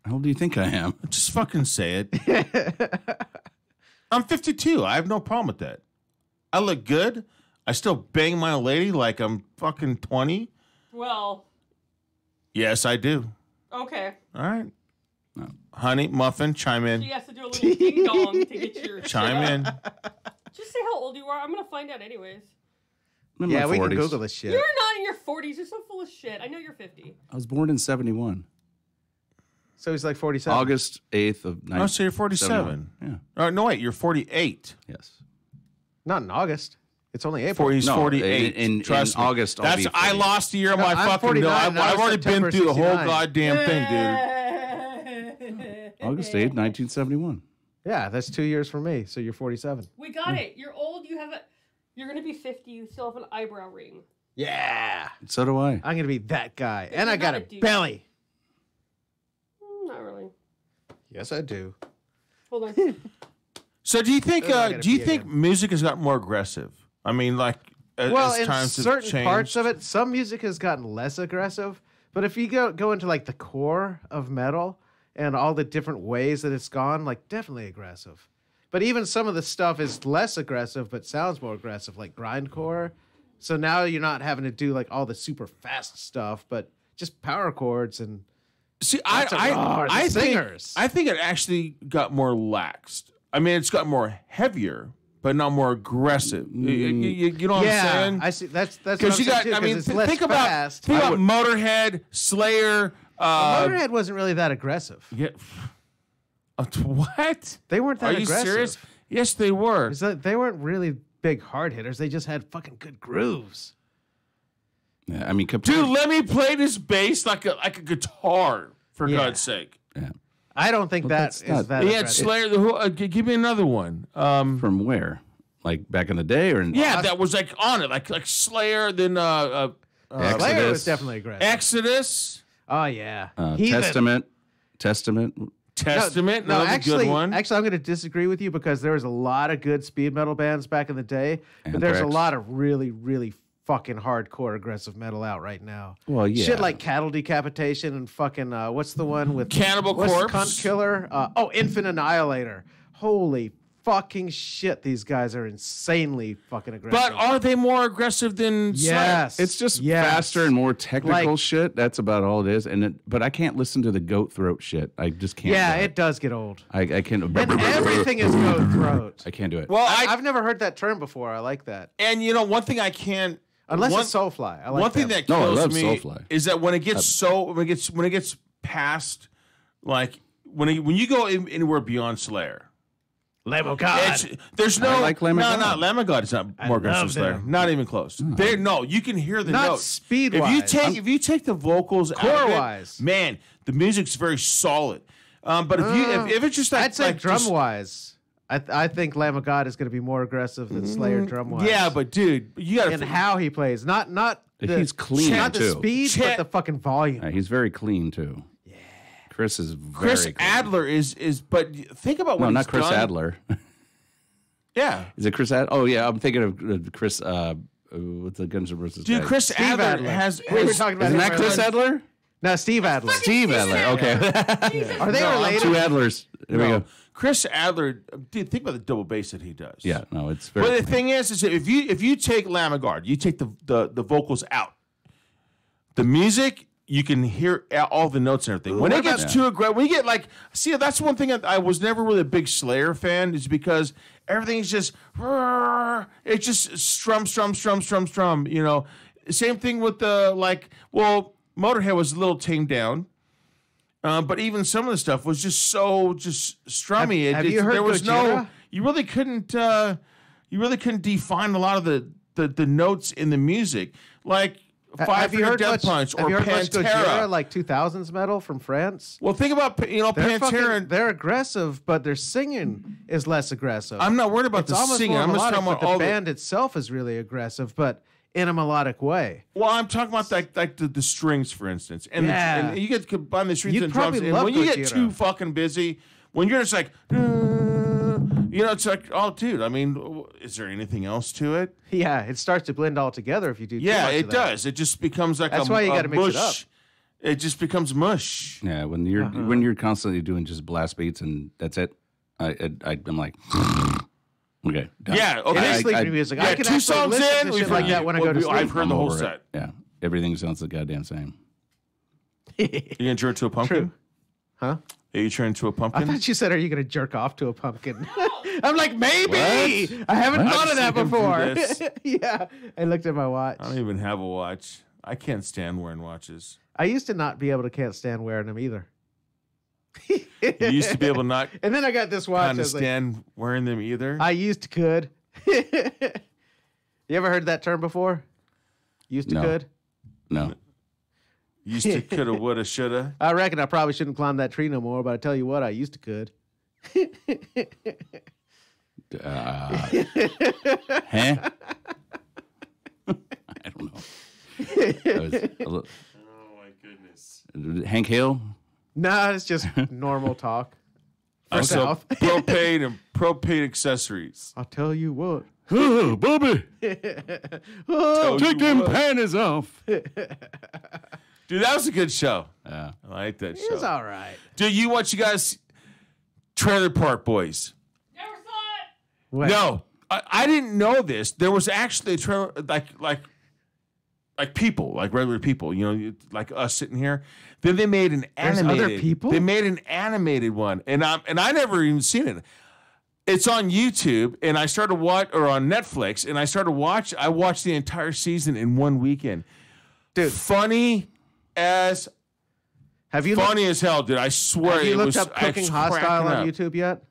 How old do you think I am? Just fucking say it. I'm 52. I have no problem with that. I look good. I still bang my lady like I'm fucking 20. Well, Yes, I do. okay. All right. No. Honey, muffin, chime She in. has to do a little ding dong to get your. Chime in. Just say how old you are. I'm gonna find out anyways. I'm in Yeah, my we 40s. can Google this shit. You're not in your 40s. You're so full of shit. I know you're 50. I was born in 71. So he's like 47. August 8th of 1971. Oh, so you're 47. Yeah. Oh, no, wait, you're 48. Yes. Not in August. It's only April. He's No, 48. in Trust me. August, I'll That's be I 48. lost a year of No, my I'm fucking 49, no. and I I've was already been September through the whole 69. goddamn thing, dude. August 8th, 1971. Yeah, that's 2 years for me. So you're 47. We got it. You're old. You have a. You're gonna be 50. You still have an eyebrow ring. Yeah. So do I. I'm going to be that guy. And I you're got not a a dude. belly. Not really. Yes, I do. Hold on. So do you think I gotta do you pee think again. music has gotten more aggressive? I mean, like Well, as in times have certain changed. parts of it, some music has gotten less aggressive. But if you go into like the core of metal and all the different ways that it's gone, like definitely aggressive. But even some of the stuff is less aggressive, but sounds more aggressive, like grindcore. So now you're not having to do like all the super fast stuff, but just power chords and See, Lots of roars, I singers. think it actually got more laxed. I mean, it's got more heavier, but not more aggressive. You know what I'm saying? I see. That's what I'm Because you saying got. too, I 'cause mean, it's less think about fast. Motorhead, Slayer. Motorhead wasn't really that aggressive. Yeah. What? They weren't that Are you aggressive. serious? Yes, they were. It's that they weren't really big hard hitters. They just had fucking good grooves. Yeah, I mean, Dude, let me play this bass like a guitar, for Yeah. God's sake. Yeah. I don't think that's that not- is that He had aggressive. Slayer. Give me another one. From where? Like back in the day, or Yeah, that was like on it, like Slayer. Then Slayer was Exodus, definitely aggressive. Exodus, Oh yeah, Heathen. Testament. Testament. No, another actually, good one. actually, I'm going to disagree with you because there was a lot of good speed metal bands back in the day, but there's a Anthrax. lot of really, really fucking hardcore aggressive metal out right now. Well, yeah. Shit like Cattle Decapitation and fucking what's the one with Cannibal what's the Corpse? Cunt Killer? Infant Annihilator. Holy fucking shit! These guys are insanely fucking aggressive. But are they more aggressive than Slayer? yes, It's just yes. faster and more technical Like- shit. That's about all it is. But I can't listen to the goat throat shit. I just can't. Yeah, do it does get old. I can't. And everything is goat throat. I can't do it. Well, I've never heard that term before. I like that. and you know one thing I can't. Unless one, it's Soulfly. I like one thing them. that No, I kills love me Soulfly. is that when it gets when it gets past, like when you go anywhere beyond Slayer, Lamb of God. There's no I like Lamb of God. not Lamb of God is not more aggressive love Slayer. them. Not even close. No, you can hear the Not notes. speed-wise. If you take the vocals out of it, Core-wise. man, the music's very solid. But if it's just like I'd say like drum just- wise. I think Lamb of God is going to be more aggressive than Slayer drum wise. yeah, but dude, you got and to how he plays, not He's clean, not the too. speed, but the fucking volume. He's very clean too. Yeah. Chris is very Chris clean. Adler is. But think about what No, he's not Chris done. Adler. Yeah, Is it Chris Adler? Oh yeah, I'm thinking of Chris. What's the Guns N' Roses dude, guy? Chris Steve Adler, Adler. has. We were talking about Isn't him that Chris earlier. Adler? No, Steve Adler. Steve Adler. Okay. Are they related? Two Adlers. There we go. Chris Adler, dude, think about the double bass that he does. Yeah. No, it's very. But the thing is that if you take Lamb of God, you take the vocals out, the music, you can hear all the notes and everything. When it gets too aggressive, when you get like, see, that's one thing I was never really a big Slayer fan, is because everything is just, it's just strum. You know, same thing with the Motorhead was a little tamed down. But even some of the stuff was just so strummy. Have you heard there was Gojira? you really couldn't define a lot of the notes in the music. Like Have Five you Finger heard Death much? Punch Have or you heard much Gojira, Pantera. like 2000s metal from France? Well, think about They're Pantera. and they're aggressive, but their singing is less aggressive. I'm not worried about it's the almost singing. more I'm just melodic, talking about but all the band itself is really aggressive, but in a melodic way. Well, I'm talking about like the strings, for instance, and, Yeah. and you get to combine the strings You'd and drums. probably And love when you get Gojira. too fucking busy, when you're just like, it's like, oh, dude. I mean, is there anything else to it? Yeah, it starts to blend all together if you do. Too Yeah, much it of that. does. It just becomes like That's a, why you a gotta mix it up. mush. It just becomes mush. Yeah, when you're constantly doing just blast beats and that's it, I'm like, okay, done. Yeah, It okay. is sleepy I- music. Yeah, I can two actually songs listen in, to shit like that when I go to sleep. I've heard the I'm whole over set. it. Yeah, everything sounds the goddamn same. You gonna turn into a pumpkin? True. Huh? Are you turning into a I pumpkin? thought you said, "Are you going to jerk off to a pumpkin?" I'm like, maybe. What? I haven't What? thought of that I've seen him do before. this. Yeah, I looked at my watch. I don't even have a watch. I can't stand wearing watches. I used to not be able to can't stand wearing them either. You used to be able to not And then I got this watch. kind I of was like, stand wearing them either. I used to could. You ever heard that term before? Used to No. could. No, Used to, coulda, woulda, shoulda. I reckon I probably shouldn't climb that tree no more, but I tell you what, I used to could. huh? I don't know. That was a little- Oh my goodness. Hank Hill. Nah, it's just normal talk. For Also, South. propane and propane accessories. I'll tell you what. Oh, Bobby, Tell take you them what. panties off. Dude, that was a good show. Yeah. I like that It's show. all right. Dude, you guys Trailer Park Boys? Never saw it. Wait, No, I didn't know this. There was actually a trailer, like people, like regular people, like us sitting here. Then they made an There's animated. other people? They made an animated one, and I never even seen it. It's on YouTube, and I started on Netflix, and I watched the entire season in one weekend. Dude. Funny as Have you funny as hell, dude. I swear Have you it looked was up I was Cooking Hostile cracking on up. YouTube yet?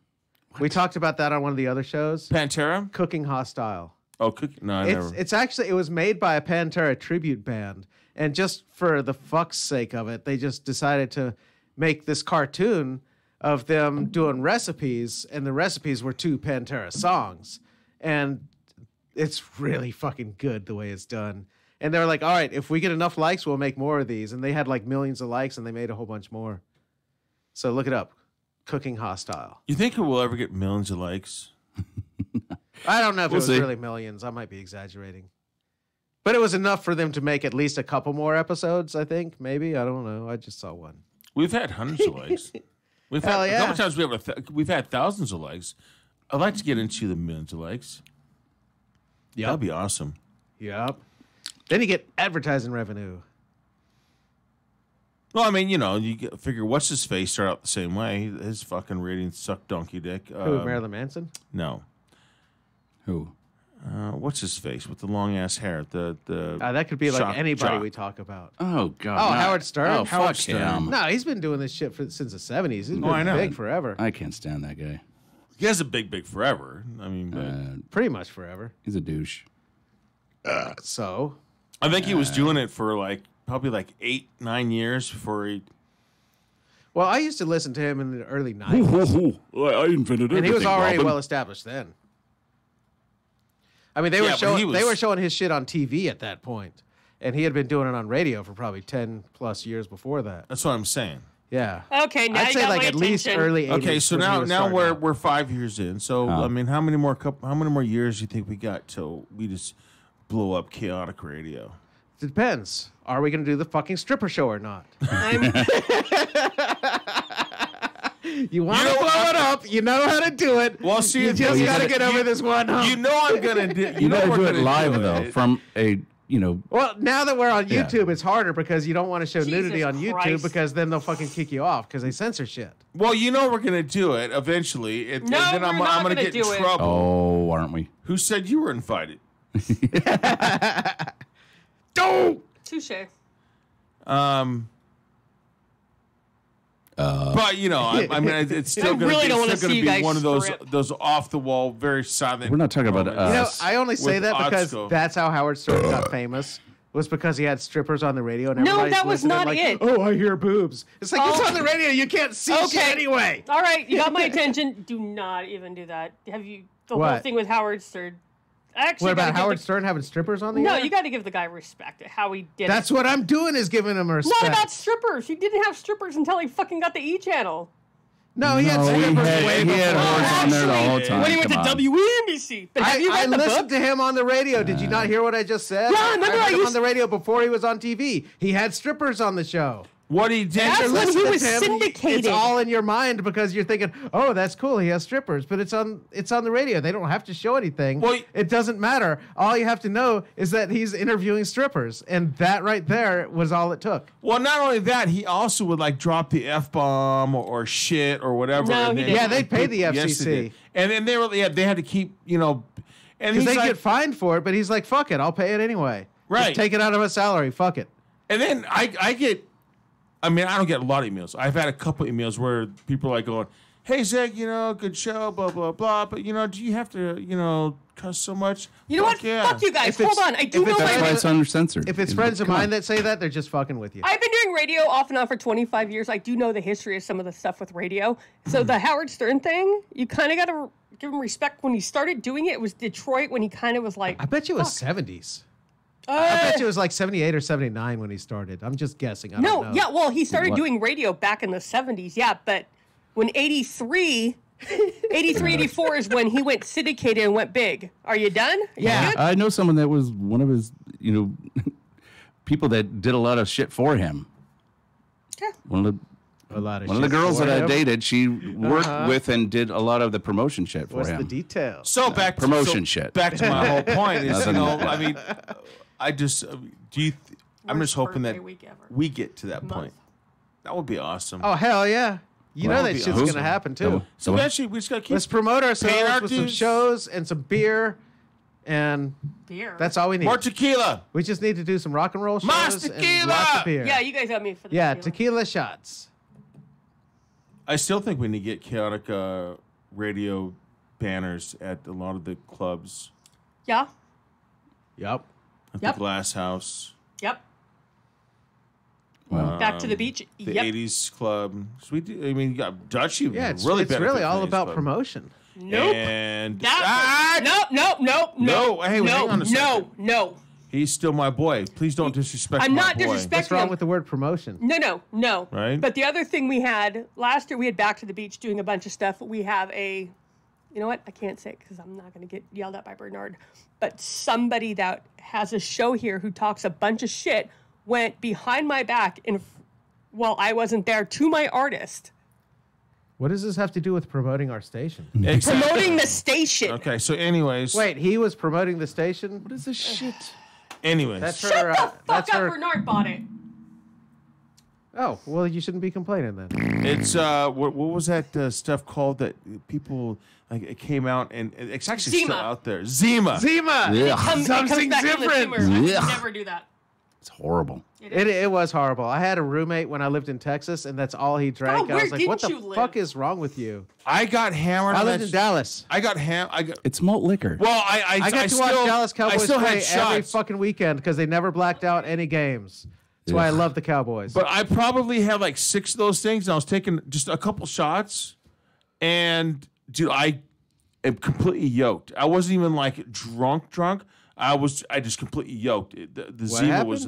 We talked about that on one of the other shows. Pantera? Cooking Hostile. Oh, no, I never. It's actually, it was made by a Pantera tribute band, and just for the fuck's sake of it, they just decided to make this cartoon of them doing recipes, and the recipes were 2 Pantera songs, and it's really fucking good the way it's done. And they were like, all right, if we get enough likes, we'll make more of these. And they had like millions of likes, and they made a whole bunch more. So look it up. Cooking Hostile. You think it will ever get millions of likes? I don't know if We'll it was see. really millions. I might be exaggerating. But it was enough for them to make at least a couple more episodes, I think. Maybe. I don't know. I just saw one. We've had hundreds of likes. We've Hell had a yeah. couple times we've had thousands of likes. I'd like to get into the millions of likes. Yeah. That'd be awesome. Yep. Then you get advertising revenue. Well, I mean, figure what's his face start out the same way. His fucking ratings suck donkey dick. Who, Marilyn Manson? No. Who? What's his face with the long ass hair? The That could be like Shock anybody jock. we talk about. Oh God. Oh, no. Howard Stern? Oh, Howard fuck Stern. him. No, he's been doing this shit since the 70s. He's been I know. big forever. I can't stand that guy. He has a big forever. I mean, but Pretty much forever. He's a douche. So I think he was doing it for like probably like 8-9 years before he. well, I used to listen to him in the early 90s. I invented it. And he was already well established then. I mean, they were Yeah, but showing he was- they were showing his shit on TV at that point, and he had been doing it on radio for probably 10+ years before that. That's what I'm saying. Yeah. Okay, now I'd you say got like my at least attention. early 80s. Okay, so when he now was now starting out. we're 5 years in. So I mean, how many more years do you think we got till we just blow up chaotic radio? It depends. Are we going to do the fucking stripper show or not? I'm, You want to blow it up. You know how to do it. Well, see, you just you got to gotta- get over this one hump. You know I'm gonna do. You know gotta we're do it gonna live do though, it. from a Well, now that we're on Yeah. YouTube, it's harder because you don't want to show Jesus nudity on YouTube Christ. because then they'll fucking kick you off because they censor shit. Well, you know we're gonna do it eventually. No, then I'm we're not gonna gonna get in do it. trouble. Oh, aren't we? Who said you were invited? touche. But you know, I mean, it's still I gonna really be, don't wanna it's still see gonna you be guys one of strip. those off the wall, very silent. We're not talking about moments. You know, us. I only say With that because Otsko. that's how Howard Stern got famous. Was because he had strippers on the radio. And No, everybody's that was listening not like, it. Oh, I hear boobs. It's like, it's Oh. on the radio. You can't see shit Okay. anyway. All right, you got my attention. Do not even do that. Have you the whole What? thing with Howard Stern? I actually What gotta about give Howard the- Stern having strippers on the No, air? you got to give the guy respect. How he did That's it. what I'm doing is giving him respect. Not about strippers. He didn't have strippers until he fucking got the E channel. No, he had No, strippers way he had before. horse on there the whole time. When he went to Come on. WNBC. But have you I read the listened book? to him on the radio. Did you not hear what I just said? Yeah, remember I heard him used- on the radio before he was on TV. He had strippers on the show. What he did. That's You're when he listening was to him, syndicated. It's all in your mind because you're thinking, "Oh, that's cool. He has strippers," but it's on the radio. They don't have to show anything. Well, it doesn't matter. All you have to know is that he's interviewing strippers, and that right there was all it took. Well, not only that, he also would like drop the F-bomb or shit or whatever. No, and he then- didn't. Yeah, they'd pay the Yes, they FCC. did. And then they had to keep, you know, and Because he's they like, get fined for it, but he's like, "Fuck it, I'll pay it anyway." Right. Just take it out of a salary. Fuck it. and then I get, I mean, I don't get a lot of emails. I've had a couple emails where people are like going, "Hey Zig, you know, good show, blah blah blah, but you know, do you have to, you know, cuss so much?" You know what? Fuck yeah. Fuck you guys. If it's- Hold on. I do if know it's- my That's why it's uncensored. If it's friends of mine that say that, they're just fucking with you. I've been doing radio off and on for 25 years. I do know the history of some of the stuff with radio. So the Howard Stern thing, you kind of got to give him respect. When he started doing it, it was Detroit when he kind of was like, I bet you it was 70s. I bet you it was like 78 or 79 when he started. I'm just guessing. I don't no, know. yeah, well, he started What? doing radio back in the 70s, yeah, but when 83, 84 is when he went syndicated and went big. Are you done? Are you Yeah. good? I know someone that was one of his, people that did a lot of shit for him. Yeah. One of A lot of the shit girls for that I him. dated, she worked with and did a lot of the promotion shit for What's him. the details? So back to Promotion shit. Back to my whole point is, you Nothing know, like that. I mean, I just do you. I'm Worst just hoping birthday that week ever. we get to that Month. point. That would be awesome. Oh, hell yeah. You Well, know that it'd be shit's awesome. going to happen, too. So eventually, we just gotta keep. Let's promote Paying ourselves our with some dues. shows and some beer, and Beer. that's all we need. More tequila. We just need to do some rock and roll Mas shows and tequila! lots of beer. Yeah, you guys got me for the Yeah, tequila. tequila shots. I still think we need to get chaotic radio banners at a lot of the clubs. Yeah, Yep. At Yep. the Glass House, yep. Well, Back to the beach. the Yep. 80s club. So we do, I mean, you got Dutchy. Yeah, it's really really, benefit all from about these, promotion. Nope. And Nope, nope, nope, No, hey, hang on a second. no. He's still my boy. Please don't disrespect I'm my not boy. disrespecting What's wrong him. with the word promotion? No. Right? But the other thing we had last year, we had Back to the Beach doing a bunch of stuff. We have you know what? I can't say it because I'm not going to get yelled at by Bernard. But somebody that has a show here who talks a bunch of shit went behind my back while I wasn't there to my artist. What does this have to do with promoting our station? Exactly. Promoting the station. Okay, so anyways. Wait, he was promoting the station? what is this shit? Anyways. That's Shut her. the fuck That's up, her. Bernard bought it. Oh, well, you shouldn't be complaining then. It's what was that stuff called that people like it came out and it's actually still Zima. out there. Zima. Zima! Yeah. It comes Something back in the different. tumor. I Yeah. would never do that. It's horrible. It was horrible. I had a roommate when I lived in Texas, and that's all he drank. God, And I was where like, "What the didn't you fuck live? is wrong with you?" I got hammered. I on lived that in Dallas. I got It's malt liquor. Well, I got to watch Dallas Cowboys I still play had shots, every fucking weekend because they never blacked out any games. That's why I love the Cowboys. but I probably had like 6 of those things, and I was taking just a couple shots, and dude, I am completely yoked. I wasn't even like drunk. I just completely yoked. The Zima was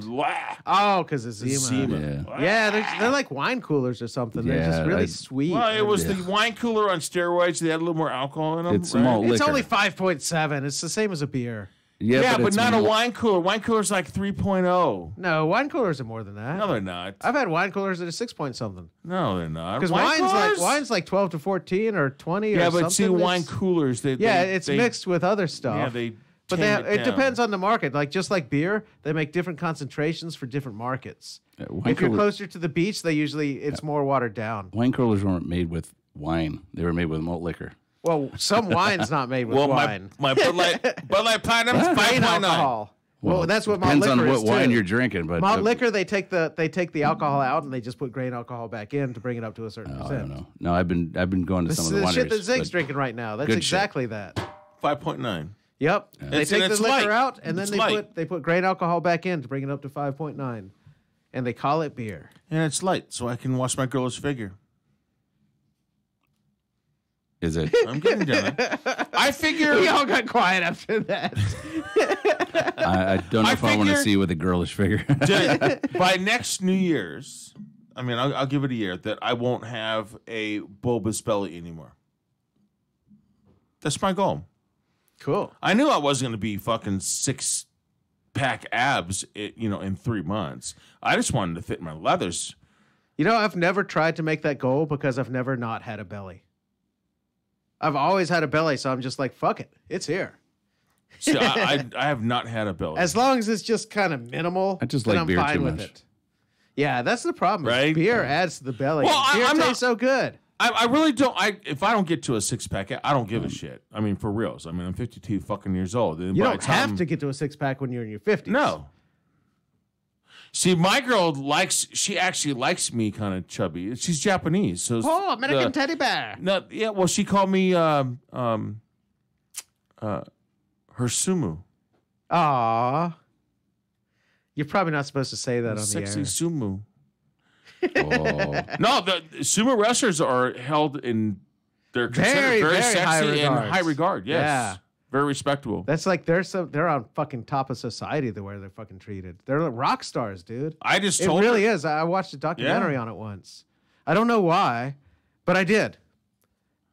oh, because it's the Zima. Zima. Yeah, they're like wine coolers or something. They're just Yeah, really sweet. Well, it was the wine cooler on steroids. They had a little more alcohol in them. It's right? malt It's liquor. only 5.7. It's the same as a beer. Yeah, but it's not a malt- wine cooler. Wine cooler's like 3.0. No, wine coolers are more than that. No, they're not. I've had wine coolers that are 6 point something. No, they're not. Because Wine coolers? wine's like 12 to 14 or 20 or Yeah, something. but see, wine coolers. It's mixed with other stuff. Yeah, they. But tame it down. depends on the market. Like just like beer, they make different concentrations for different markets. wine If you're cooler- closer to the beach, it's more watered down. Wine coolers weren't made with wine. They were made with malt liquor. Well, some wine's not made with Well, wine. my Bud Light Platinum's Grain 5.9. alcohol. Well, that's what malt depends liquor on is what wine too. you're drinking, but Malt liquor, they take the alcohol out and they just put grain alcohol back in to bring it up to a certain I percent. don't know. No, I've been going to This some is of the the wineries. shit that Zig's but- drinking right now. That's good shit. exactly that. 5.9. Yep. They It's- take and the it's liquor light. out and then It's they light. put grain alcohol back in to bring it up to 5.9. And they call it beer. And it's light, so I can watch my girl's figure. Is it? I'm getting done. I figure. We all got quiet after that. I don't know I if I want to figure- see with a girlish figure. By next New Year's, I mean, I'll give it a year that I won't have a bulbous belly anymore. That's my goal. Cool. I knew I wasn't going to be fucking 6-pack abs, in 3 months. I just wanted to fit my leathers. You know, I've never tried to make that goal because I've never not had a belly. I've always had a belly, so I'm just like, fuck it. It's here. See, I have not had a belly. As long as it's just kind of minimal, I just then like I'm beer fine too with much. it. Yeah, that's the problem. is Right? Beer adds to the belly. Well, Beer I'm not- tastes so good. I really don't. If I don't get to a 6-pack, I don't give a shit. I mean, for reals. I mean, I'm 52 fucking years old. And You by don't the time- have to get to a 6-pack when you're in your 50s. No. See, my girl she actually likes me kind of chubby. She's Japanese, so Oh, American teddy bear. no, yeah. Well, she called me her sumu, Aw. You're probably not supposed to say that on sexy the air. sumu. Oh, No, the sumo wrestlers are held in. They're considered Very, very, very sexy high and regards. high regard. Yes, Yeah. very respectable. That's like they're on fucking top of society the way they're fucking treated. They're like rock stars, dude. I just It told really her, is. I watched a documentary Yeah. on it once. I don't know why, but I did.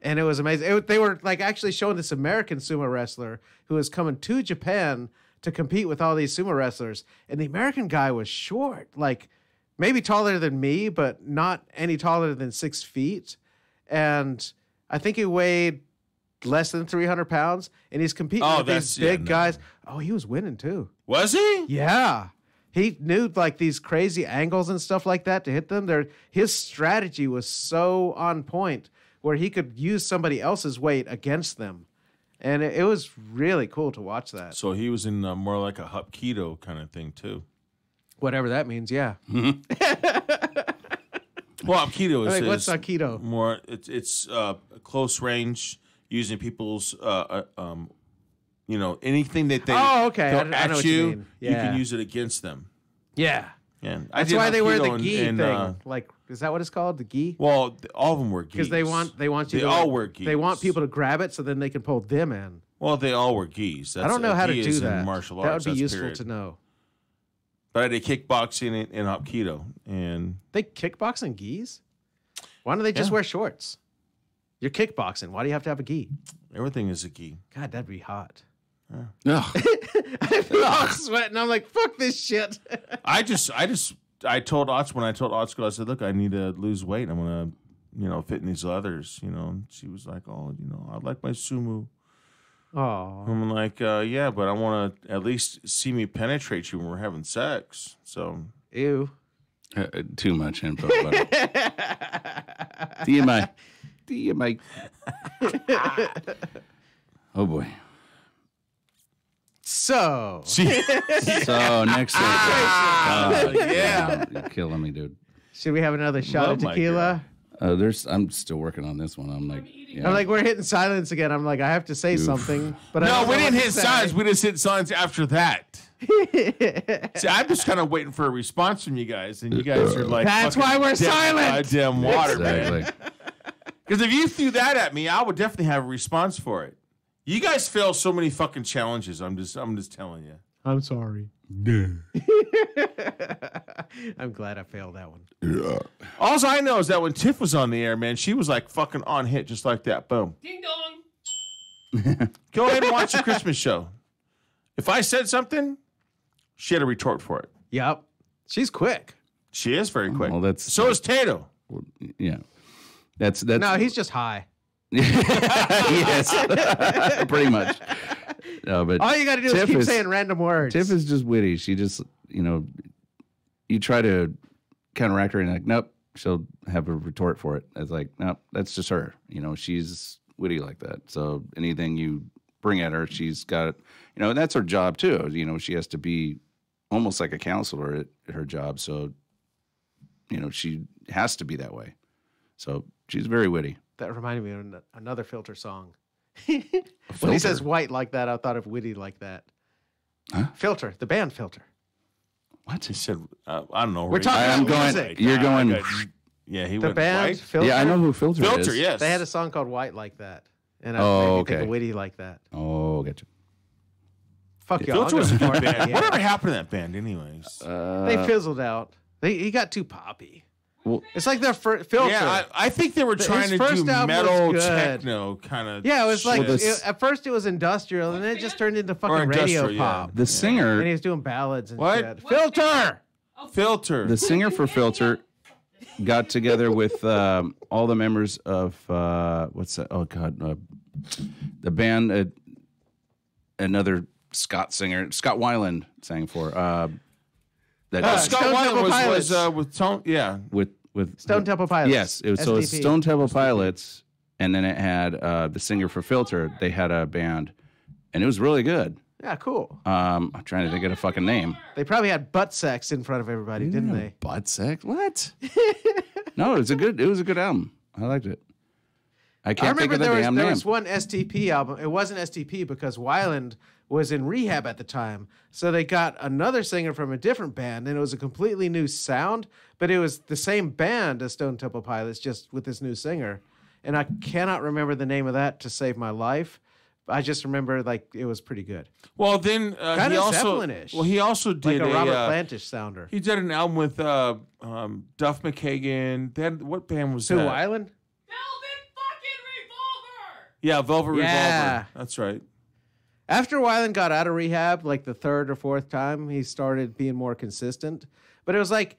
And it was amazing. They were like actually showing this American sumo wrestler who was coming to Japan to compete with all these sumo wrestlers. And the American guy was short, like maybe taller than me, but not any taller than 6 feet. And I think he weighed less than 300 pounds. And he's competing Oh, with these big guys. Oh, he was winning too. was he? Yeah. He knew like these crazy angles and stuff like that to hit them. His strategy was so on point where he could use somebody else's weight against them. And it was really cool to watch that. So he was in more like a Hapkido kind of thing too. Whatever that means, yeah. Well, Hapkido is, Like, what's is Aikido? more. It's close range using people's anything that they Oh, okay. throw I know at what you you, mean. you Yeah. can use it against them. Yeah. Yeah, That's why they wear the Hapkido gi in, thing. Like, is that what it's called? The gi? well, all of them wear gis. Because they want you They to all wear gis. They want people to grab it so then they can pull them in. Well, they all wear gis. I don't know how to gi do is in that. martial That would arts. be that's useful period. to know. But I did kickboxing and Hapkido, and They kickbox in gis? Why don't they just Yeah. wear shorts? You're kickboxing. Why do you have to have a gi? everything is a gi. God, that'd be hot. Ugh. I feel all sweating. I'm like, fuck this shit. I told Otz when I told Otz, I said, look, I need to lose weight. I'm gonna, fit in these leathers. And she was like, oh, I like my sumo. Oh, I'm like, yeah, but I want to at least see me penetrate you when we're having sex. So ew. Too much info. But TMI. Oh boy. So, So next thing. Yeah. You're killing me, dude. should we have another shot Love of my tequila? I'm still working on this one. I'm like, yeah. I'm like, we're hitting silence again. I'm like, I have to say something, but I No, don't we know didn't what to hit say. signs. We just hit signs after that. See, I'm just kind of waiting for a response from you guys, and you guys are like, That's fucking why we're damn silent. Goddamn water, man. Exactly. Because if you threw that at me, I would definitely have a response for it. You guys fail so many fucking challenges. I'm just telling you. I'm sorry. I'm glad I failed that one. All I know is that when Tiff was on the air, man, she was like fucking on hit just like that. Boom. Ding dong. Go ahead and watch the Christmas show. If I said something, she had a retort for it. Yep. She's quick. She is very quick. Well, that's So is Tato. yeah. That's No, he's just high. yes, pretty much. No, but All you got to do is Tiff keep saying random words. Tiff is just witty. She just, you try to counteract her and like, nope, she'll have a retort for it. It's like, nope, that's just her. She's witty like that. So anything you bring at her, she's got, and that's her job too. She has to be almost like a counselor at her job. So, she has to be that way. So she's very witty. That reminded me of another Filter song. When he says white like that, I thought of witty like that. Huh? Filter, the band Filter. What? He said, I don't know. We're talking I'm about going. music. You're going. Yeah, he The went band white. Filter. Yeah, I know who Filter, Filter, is. yes. They had a song called White Like That. And I Oh, made me okay. think of witty like that. Oh, gotcha. Fuck y'all. Filter was a good band. Yeah. Whatever happened to that band, anyways? They fizzled out. He got too poppy. Well, It's like their Filter. Yeah, I think they were trying his to first do album was metal good. techno kind of. Yeah, it was like shit. at first it was industrial, and then it just turned into fucking industrial, radio yeah. pop. the And singer, he was doing ballads and What? shit. Filter. Filter. the singer for Filter, got together with all the members of what's that? Oh God, the band. Another Scott singer, Scott Weiland, sang for. That Scott Stone Temple Weiland Pilots. was with Tone. Yeah. with Stone Temple Pilots. Yes, it was, so it's SDP. Stone Temple Pilots, and then it had the singer for Filter. They had a band, and it was really good. Yeah, cool. I'm trying to think of a fucking name. They probably had butt sex in front of everybody, didn't they? Butt sex? What? No, it was a good album. I liked it. I I can't think remember of the damn there name. was one STP album. It wasn't STP because Weiland was in rehab at the time. So they got another singer from a different band, and it was a completely new sound, but it was the same band as Stone Temple Pilots, just with this new singer. And I cannot remember the name of that to save my life. I just remember like it was pretty good. Well, then Kind he of also. Zeppelin-ish. Well, he also Like did a Robert a. Plantish sounder. He did an album with Duff McKagan. They had, what band was Sue that? Weiland? Velvet fucking Revolver. Yeah, Velvet Yeah. Revolver. That's right. After Weiland got out of rehab, like the third or fourth time, he started being more consistent. But it was like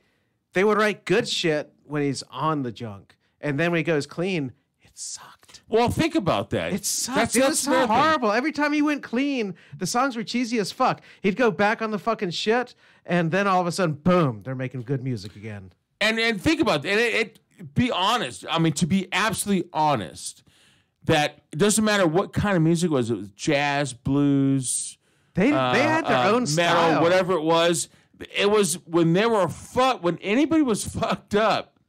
they would write good shit when he's on the junk. And then when he goes clean, it sucked. Well, think about that. It sucked. It was so another thing. horrible. Every time he went clean, the songs were cheesy as fuck. He'd go back on the fucking shit, and then all of a sudden, boom, they're making good music again. And think about it. And be honest. I mean, to be absolutely honest, that it doesn't matter what kind of music it was jazz, blues, They had their own metal, style. whatever it was. It was when they were when anybody was fucked up.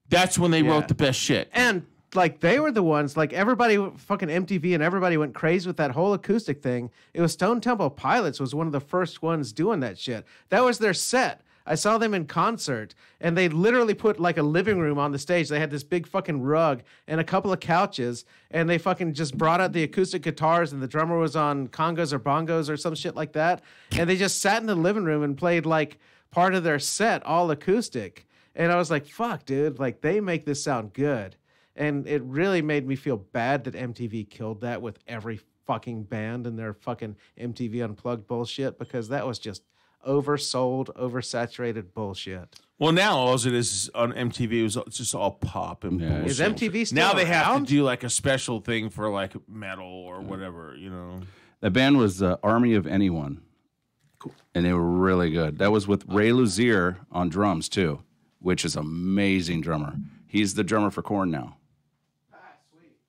That's when they wrote the best shit. And like they were the ones, like everybody, fucking MTV and everybody went crazy with that whole acoustic thing. It was Stone Temple Pilots was one of the first ones doing that shit. That was their set. I saw them in concert, and they literally put like a living room on the stage. They had this big fucking rug and a couple of couches, and they fucking just brought out the acoustic guitars, and the drummer was on congas or bongos or some shit like that. And they just sat in the living room and played like part of their set all acoustic. And I was like, fuck, dude, like they make this sound good. And it really made me feel bad that MTV killed that with every fucking band and their fucking MTV Unplugged bullshit, because that was just oversold, oversaturated bullshit. Well, now all it is on MTV it's just all pop and bullshit. Is MTV still now they have around? to do like a special thing for like metal or whatever, you know. The band was Army of Anyone. Cool. And they were really good. That was with Ray Luzier on drums too, which is amazing drummer. He's the drummer for Korn now.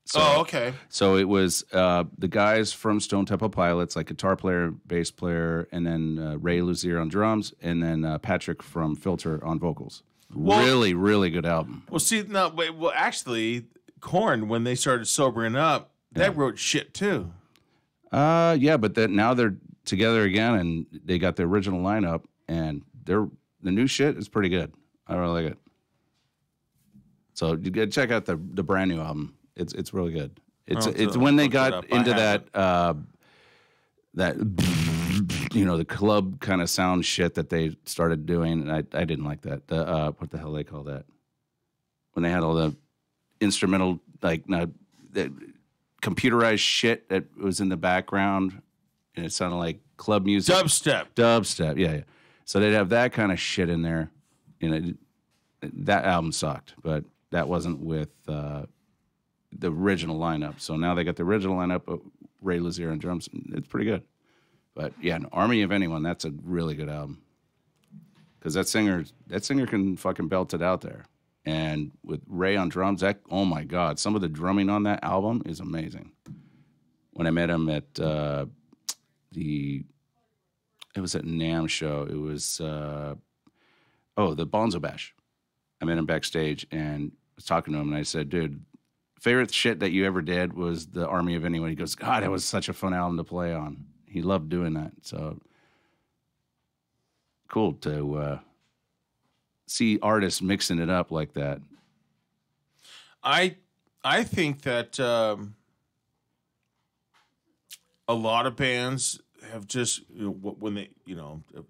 So, Oh, okay. So it was the guys from Stone Temple Pilots, like guitar player, bass player, and then Ray Luzier on drums, and then Patrick from Filter on vocals. Really, really good album. Well, see, no, wait, well, actually, Korn, when they started sobering up, they wrote shit too. Yeah, but now they're together again, and they got the original lineup, and the new shit is pretty good. I really like it. So you gotta check out the brand new album. It's really good. It's when they got into that the club kind of sound shit that they started doing. And I didn't like that. What the hell they call that? When they had all the instrumental the computerized shit that was in the background, and it sounded like club music. Dubstep. Yeah. So they'd have that kind of shit in there. That album sucked, but that wasn't with the original lineup. So now they got the original lineup of Ray Luzier on drums. It's pretty good. But yeah, an Army of Anyone, that's a really good album. Because that singer can fucking belt it out there. And with Ray on drums, oh my God, some of the drumming on that album is amazing. When I met him at it was at NAMM show. It was the Bonzo Bash. I met him backstage and was talking to him, and I said, dude, favorite shit that you ever did was the Army of Anyone. He goes, God, that was such a fun album to play on. He loved doing that. So cool to see artists mixing it up like that. I think that a lot of bands have just when they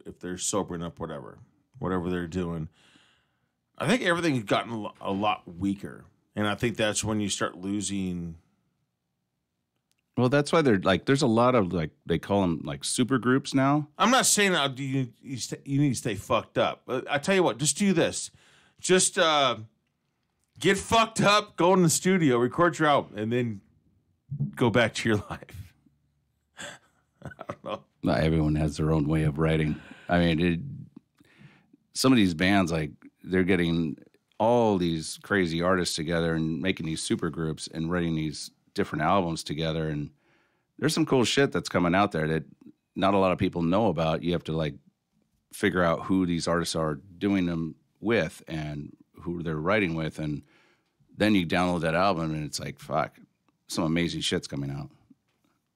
if they're sobering up, whatever they're doing, I think everything's gotten a lot weaker, and I think that's when you start losing. Well, that's why they're like. There's a lot of they call them super groups now. I'm not saying that you need to stay fucked up. But I tell you what, just do this. Just get fucked up, go in the studio, record your album, and then go back to your life. I don't know. Not everyone has their own way of writing. I mean, some of these bands they're getting all these crazy artists together and making these super groups and writing these different albums together, and there's some cool shit that's coming out there that not a lot of people know about. You have to figure out who these artists are doing them with and who they're writing with, and then you download that album and it's like, fuck, some amazing shit's coming out.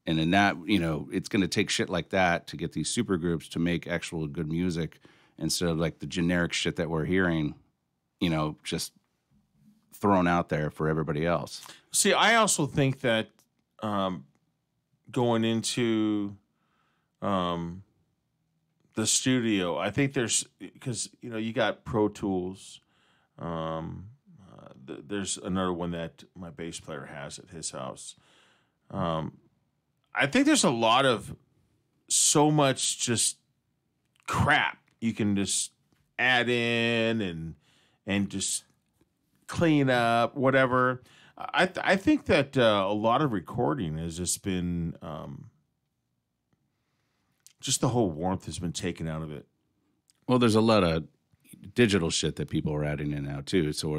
And in that, it's going to take shit like that to get these super groups to make actual good music instead of the generic shit that we're hearing, just thrown out there for everybody else. See, I also think that going into the studio, I think because you got Pro Tools. There's another one that my bass player has at his house. I think there's a lot of so much just crap you can just add in and just clean up, whatever. I think that a lot of recording has just been just the whole warmth has been taken out of it. Well, there's a lot of digital shit that people are adding in now too, so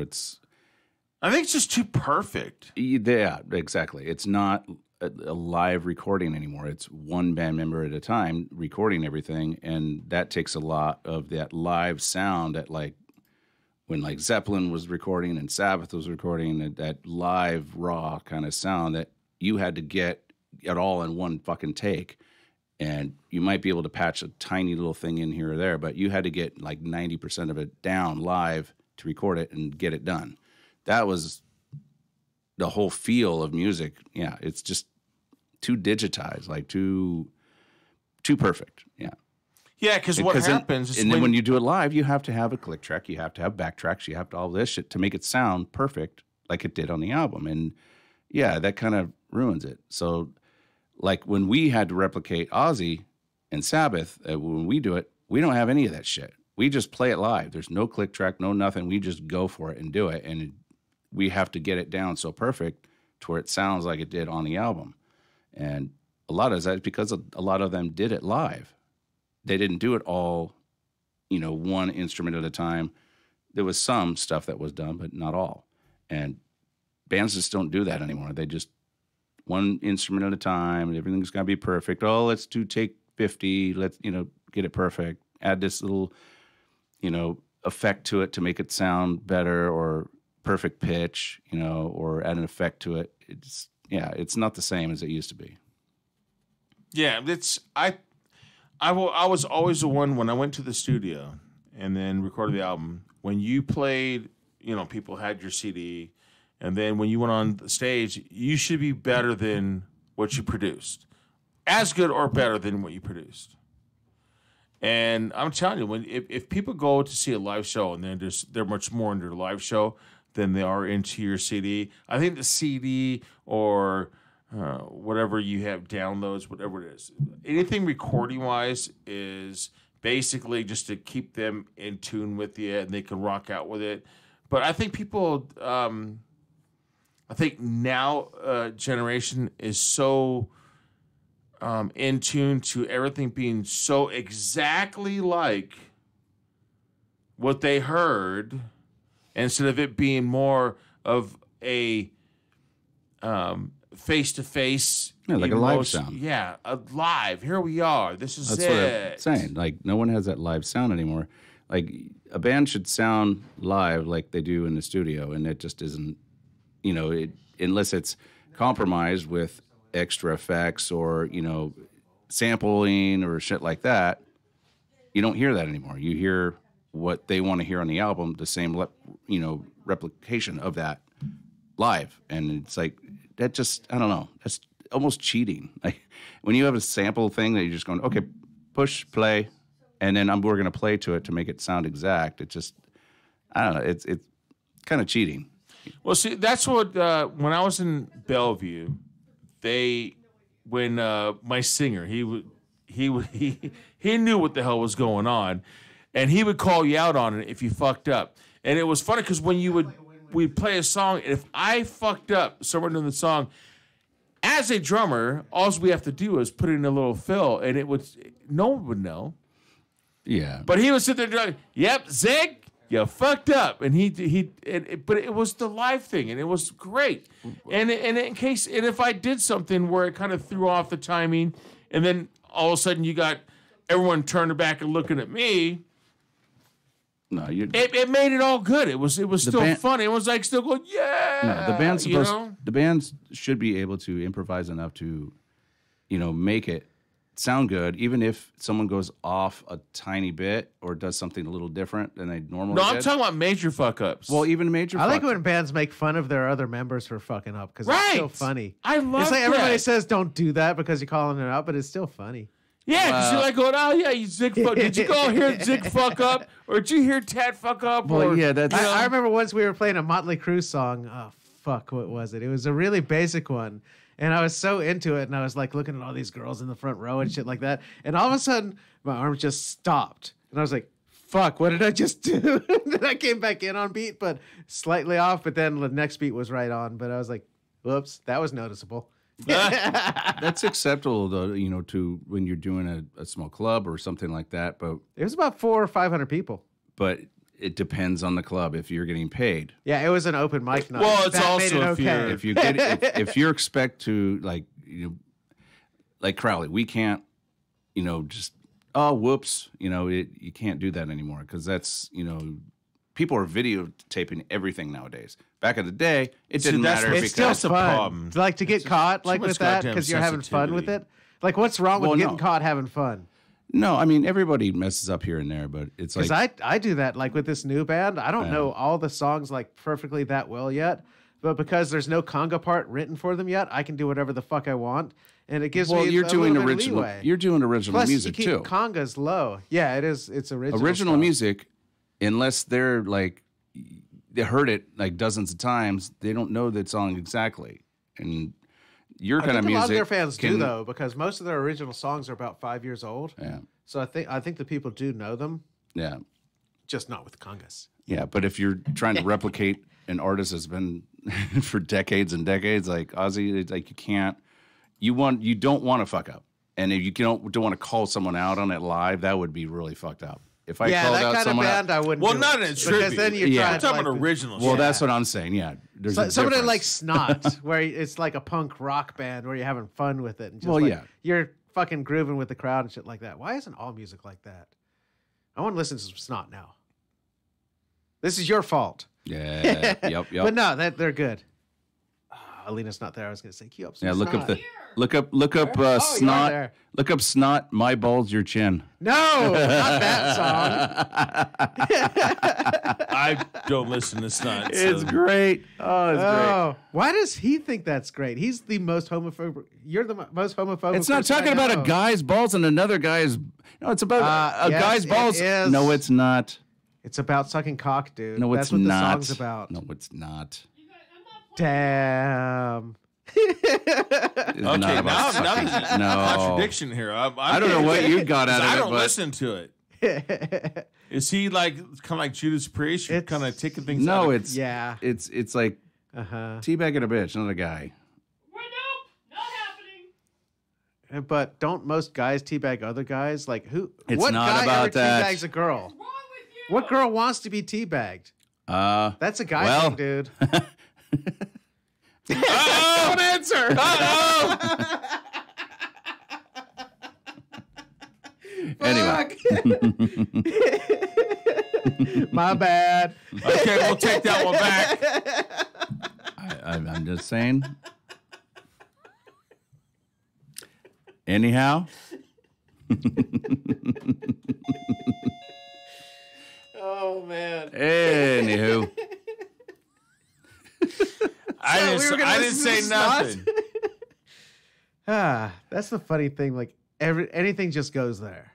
I think it's just too perfect. Yeah, exactly. It's not a live recording anymore. It's one band member at a time recording everything, and that takes a lot of that live sound that when Zeppelin was recording and Sabbath was recording, that live raw kind of sound that you had to get it all in one fucking take. And you might be able to patch a tiny little thing in here or there, but you had to get 90% of it down live to record it and get it done. That was the whole feel of music. Yeah, it's just too digitized, too perfect. Yeah. Yeah, because what happens is then when you do it live, you have to have a click track, you have to have backtracks, you have to all this shit to make it sound perfect like it did on the album. And yeah, that kind of ruins it. So when we had to replicate Ozzy and Sabbath, when we do it, we don't have any of that shit. We just play it live. There's no click track, no nothing. We just go for it and do it. And we have to get it down so perfect to where it sounds like it did on the album. And a lot of that is because a lot of them did it live. They didn't do it all, one instrument at a time. There was some stuff that was done, but not all. And bands just don't do that anymore. They just one instrument at a time, and everything's got to be perfect. Oh, let's do take 50. Let's, get it perfect. Add this little, effect to it to make it sound better, or perfect pitch, or add an effect to it. It's not the same as it used to be. Yeah, I was always the one when I went to the studio and then recorded the album. When you played, people had your CD, and then when you went on the stage, you should be better than what you produced, as good or better than what you produced. And I'm telling you, if people go to see a live show and they're much more into a live show than they are into your CD, I think the CD or whatever you have downloads, whatever it is, anything recording wise is basically just to keep them in tune with you and they can rock out with it. But I think people, I think now generation is so in tune to everything being so exactly like what they heard, instead of it being more of a face-to-face, like a live sound. Yeah, a live. Here we are. That's what I'm saying. Like, no one has that live sound anymore. Like, a band should sound live like they do in the studio, and it just isn't. Unless it's compromised with extra effects or sampling or shit like that, you don't hear that anymore. You hear what they want to hear on the album, the same replication of that live, and it's like that. Just, I don't know, that's almost cheating. Like, when you have a sample thing that you're just going, okay, push play, and then we're going to play to it to make it sound exact. It just, I don't know, it's kind of cheating. Well, see, that's what when I was in Bellevue, when my singer, he knew what the hell was going on, and he would call you out on it if you fucked up. And it was funny because when we'd play a song, and if I fucked up somewhere in the song, as a drummer, all we have to do is put in a little fill, and no one would know. Yeah. But he would sit there and like, "Yep, Zig, you fucked up," and but it was the live thing, and it was great. And if I did something where it kind of threw off the timing, and then all of a sudden you got everyone turning back and looking at me. No, it made it all good. It was still fun. It was like still going, yeah. No, the bands should be able to improvise enough to, make it sound good, even if someone goes off a tiny bit or does something a little different than they normally No, I'm talking about major fuck ups. Well, even major I like when bands make fun of their other members for fucking up, because it's still funny. I love It's like that. everybody says don't do that because you're calling it out, but it's still funny. Yeah, because you're like going, oh yeah, you Zig fuck. Did you go hear Zig fuck up, or did you hear Tat fuck up? Well, yeah, that's. I remember once we were playing a Motley Crue song. Oh fuck, what was it? It was a really basic one. And I was so into it, and I was like looking at all these girls in the front row and shit like that. And all of a sudden, my arm just stopped. And I was like, fuck, what did I just do? Then I came back in on beat, but slightly off. But then the next beat was right on. But I was like, whoops, that was noticeable. That's acceptable, though, to when you're doing a small club or something like that. But it was about 400 or 500 people. But it depends on the club if you're getting paid. Yeah, it was an open mic night. Well, it's that also made it okay. if you expect to like Crowley, we can't just whoops, you can't do that anymore, because that's people are videotaping everything nowadays. Back in the day, it didn't matter. It's still fun. Like to get caught like with that because you're having fun with it. Like, what's wrong with getting caught having fun? No, I mean, everybody messes up here and there, but it's like... Because I do that, like, with this new band. I don't know all the songs, like, perfectly that well yet, but because there's no conga part written for them yet, I can do whatever the fuck I want, and it gives me you're a doing little original. bit of leeway. You're doing original Plus, music, you keep too. congas low. Yeah, it is. It's original Original stuff. music, unless they're, like, they heard it, like, dozens of times, they don't know that song exactly, and... Your kind of music. A lot of their fans do, though, because most of their original songs are about 5 years old. Yeah. So I think the people do know them. Yeah. Just not with congas. Yeah, but if you're trying to replicate an artist that's been for decades and decades, like Ozzy, it's like you can't. You don't want to fuck up, and if you don't want to call someone out on it live, that would be really fucked up. If I called out someone, band, I wouldn't. Well, do not it, in a tribute. Because then you're I'm talking about original. Well, that's what I'm saying. Yeah, there's So, a somebody difference. like Snot, where it's like a punk rock band where you're having fun with it. And just Well, like, yeah. you're fucking grooving with the crowd and shit like that. Why isn't all music like that? I want to listen to some Snot now. This is your fault. Yeah. Yep. But no, they're good. Alina's not there. I was going to say, cue up some Yeah, look Snot. up you are snot. there. Look up snot. My balls, your chin. No, not that song. I don't listen to Snot. It's great. Oh, it's Oh, why does he think that's great? He's the most homophobic. You're the most homophobic. great. It's not person I talking about a know. guy's balls and another guy's. No, it's about a yes, guy's it balls. is. No, it's not. It's about sucking cock, dude. No, it's that's what not. the song's about. No, it's not. Damn. It's Okay, not now about there's sucking. a No. contradiction here. I don't know what you got out of I it, don't but listen to it. Is he like kind of like Judas Priest? You're kind of taking things. out No, of- it's Yeah. It's like teabagging a bitch, not a guy. But don't most guys teabag other guys? Like who? It's what not guy about ever that. teabags a girl? What girl wants to be teabagged? That's a guy well. thing, dude. Don't answer. Anyway, My bad. Okay, we'll take that one back. I'm just saying. Anyhow, Oh man. anywho, I we were gonna didn't listen say to Snot? nothing. That's the funny thing. Like anything just goes there.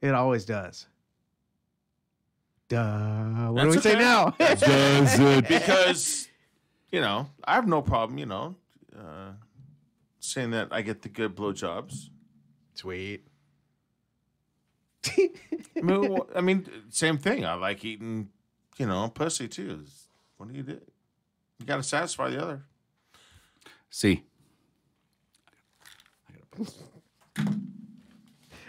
It always does. Duh. What do we That's say okay. now? does it? Because, I have no problem, saying that I get the good blowjobs. Sweet. I mean, same thing. I like eating, pussy too. What do? You got to satisfy the other. See,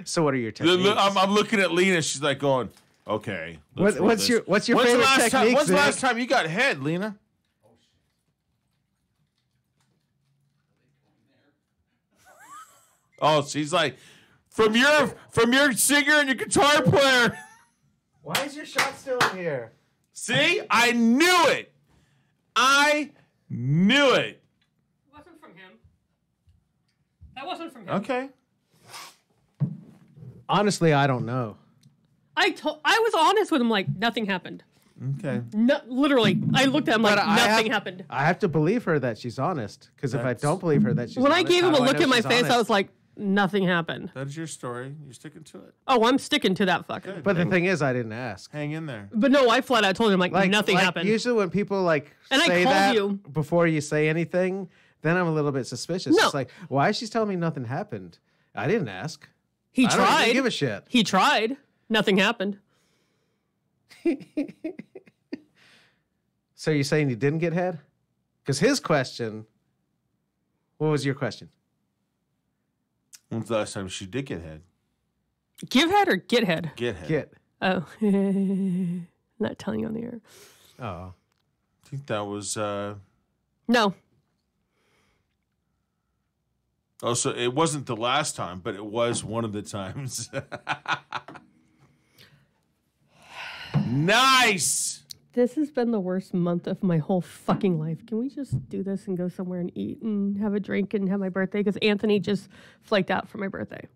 So what are your techniques? I'm looking at Lena. She's like going, okay. let's roll What's this. your When's the favorite last time? technique? When's the Zig? last time you got head, Lena? Oh, she's like, from your singer and your guitar player. Why is your shot still in here? See, I knew it. I knew it. Wasn't from him. That wasn't from him. Okay. Honestly, I don't know. I was honest with him, like nothing happened. Okay. No, literally, I looked at him like nothing happened. I have to believe her that she's honest. Because if I don't believe her that she's When I honest, gave him how a do look know at my she's face, I honest? was like, nothing happened. That is your story. You're sticking to it. Oh, I'm sticking to that fucker. Good. But the thing is, I didn't ask. Hang in there. But no, I flat out told him like nothing happened. Usually when people like And I say called that you. before you say anything, then I'm a little bit suspicious. No. It's like, why is she telling me nothing happened? I didn't ask. He I don't tried. even give a shit. He tried. Nothing happened. So you're saying you didn't get head? Because his question, what was your question? When's the last time she did get head? Give head or get head? Get head. Get. Oh, not telling you on the air. Oh. I think that was. No, Oh, so it wasn't the last time, but it was one of the times. Nice. this has been the worst month of my whole fucking life. Can we just do this and go somewhere and eat and have a drink and have my birthday? Because Anthony just flaked out for my birthday.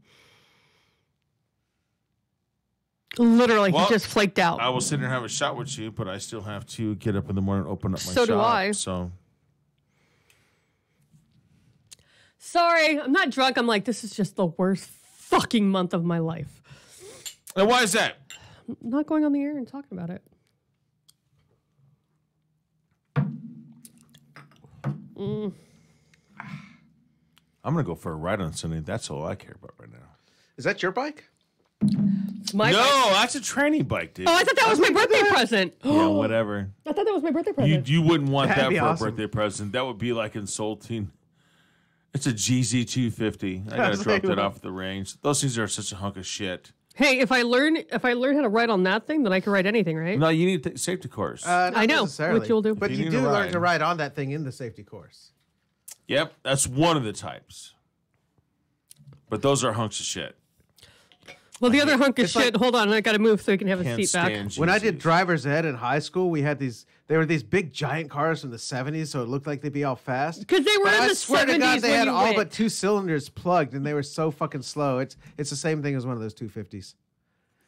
Literally, Well, he just flaked out. I will sit here and have a shot with you, but I still have to get up in the morning and open up my So shop. do I. So Sorry, I'm not drunk. I'm like, this is just the worst fucking month of my life. and why is that? I'm not going on the air and talking about it. I'm gonna go for a ride on Sunday. That's all I care about right now. Is that your bike? It's my No, bike. that's a training bike, dude. Oh, I thought that was my birthday present. Yeah, whatever. I thought that was my birthday You present. you wouldn't want That'd that be for awesome. a birthday present. That would be like insulting. It's a GZ250. I gotta was drop like, that off at the range. Those things are such a hunk of shit. Hey, if I learn how to ride on that thing, then I can ride anything, right? No, you need safety course. Not I know, necessarily, which you'll do. But You you need do to learn ride. to ride on that thing in the safety course. Yep, that's one of the types. But those are hunks of shit. Well, the other hunk of it's like- shit. Hold on, I got to move so he can have his Can't seat back. stand When I did GZs. driver's ed in high school, we had these. They were these big giant cars from the 70s, so it looked like they'd be all fast. Because they were But in I the swear to 70s God, they when had you all went. but 2 cylinders plugged, and they were so fucking slow. It's the same thing as one of those 250s.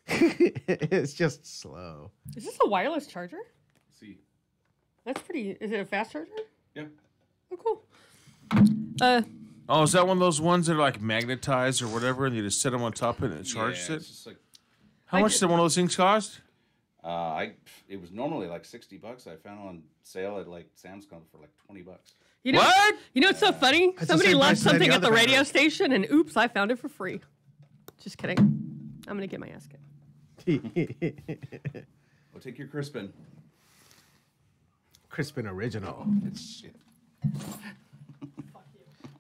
It's just slow. Is this a wireless charger? See. That's pretty. Is it a fast charger? Yeah. Oh, cool. Oh, is that one of those ones that are like magnetized or whatever, and you just set them on top of it and it charges Yeah, it? it's just like How much did one of those things cost? it was normally like $60. I found it on sale at like Sam's Club for like $20. You know, What? You know what's so funny? the Somebody same left price as any something at other the radio battery. station, and oops, I found it for free. Just kidding. I'm gonna get my ass kicked. Well, take your Crispin. Crispin original. It's shit.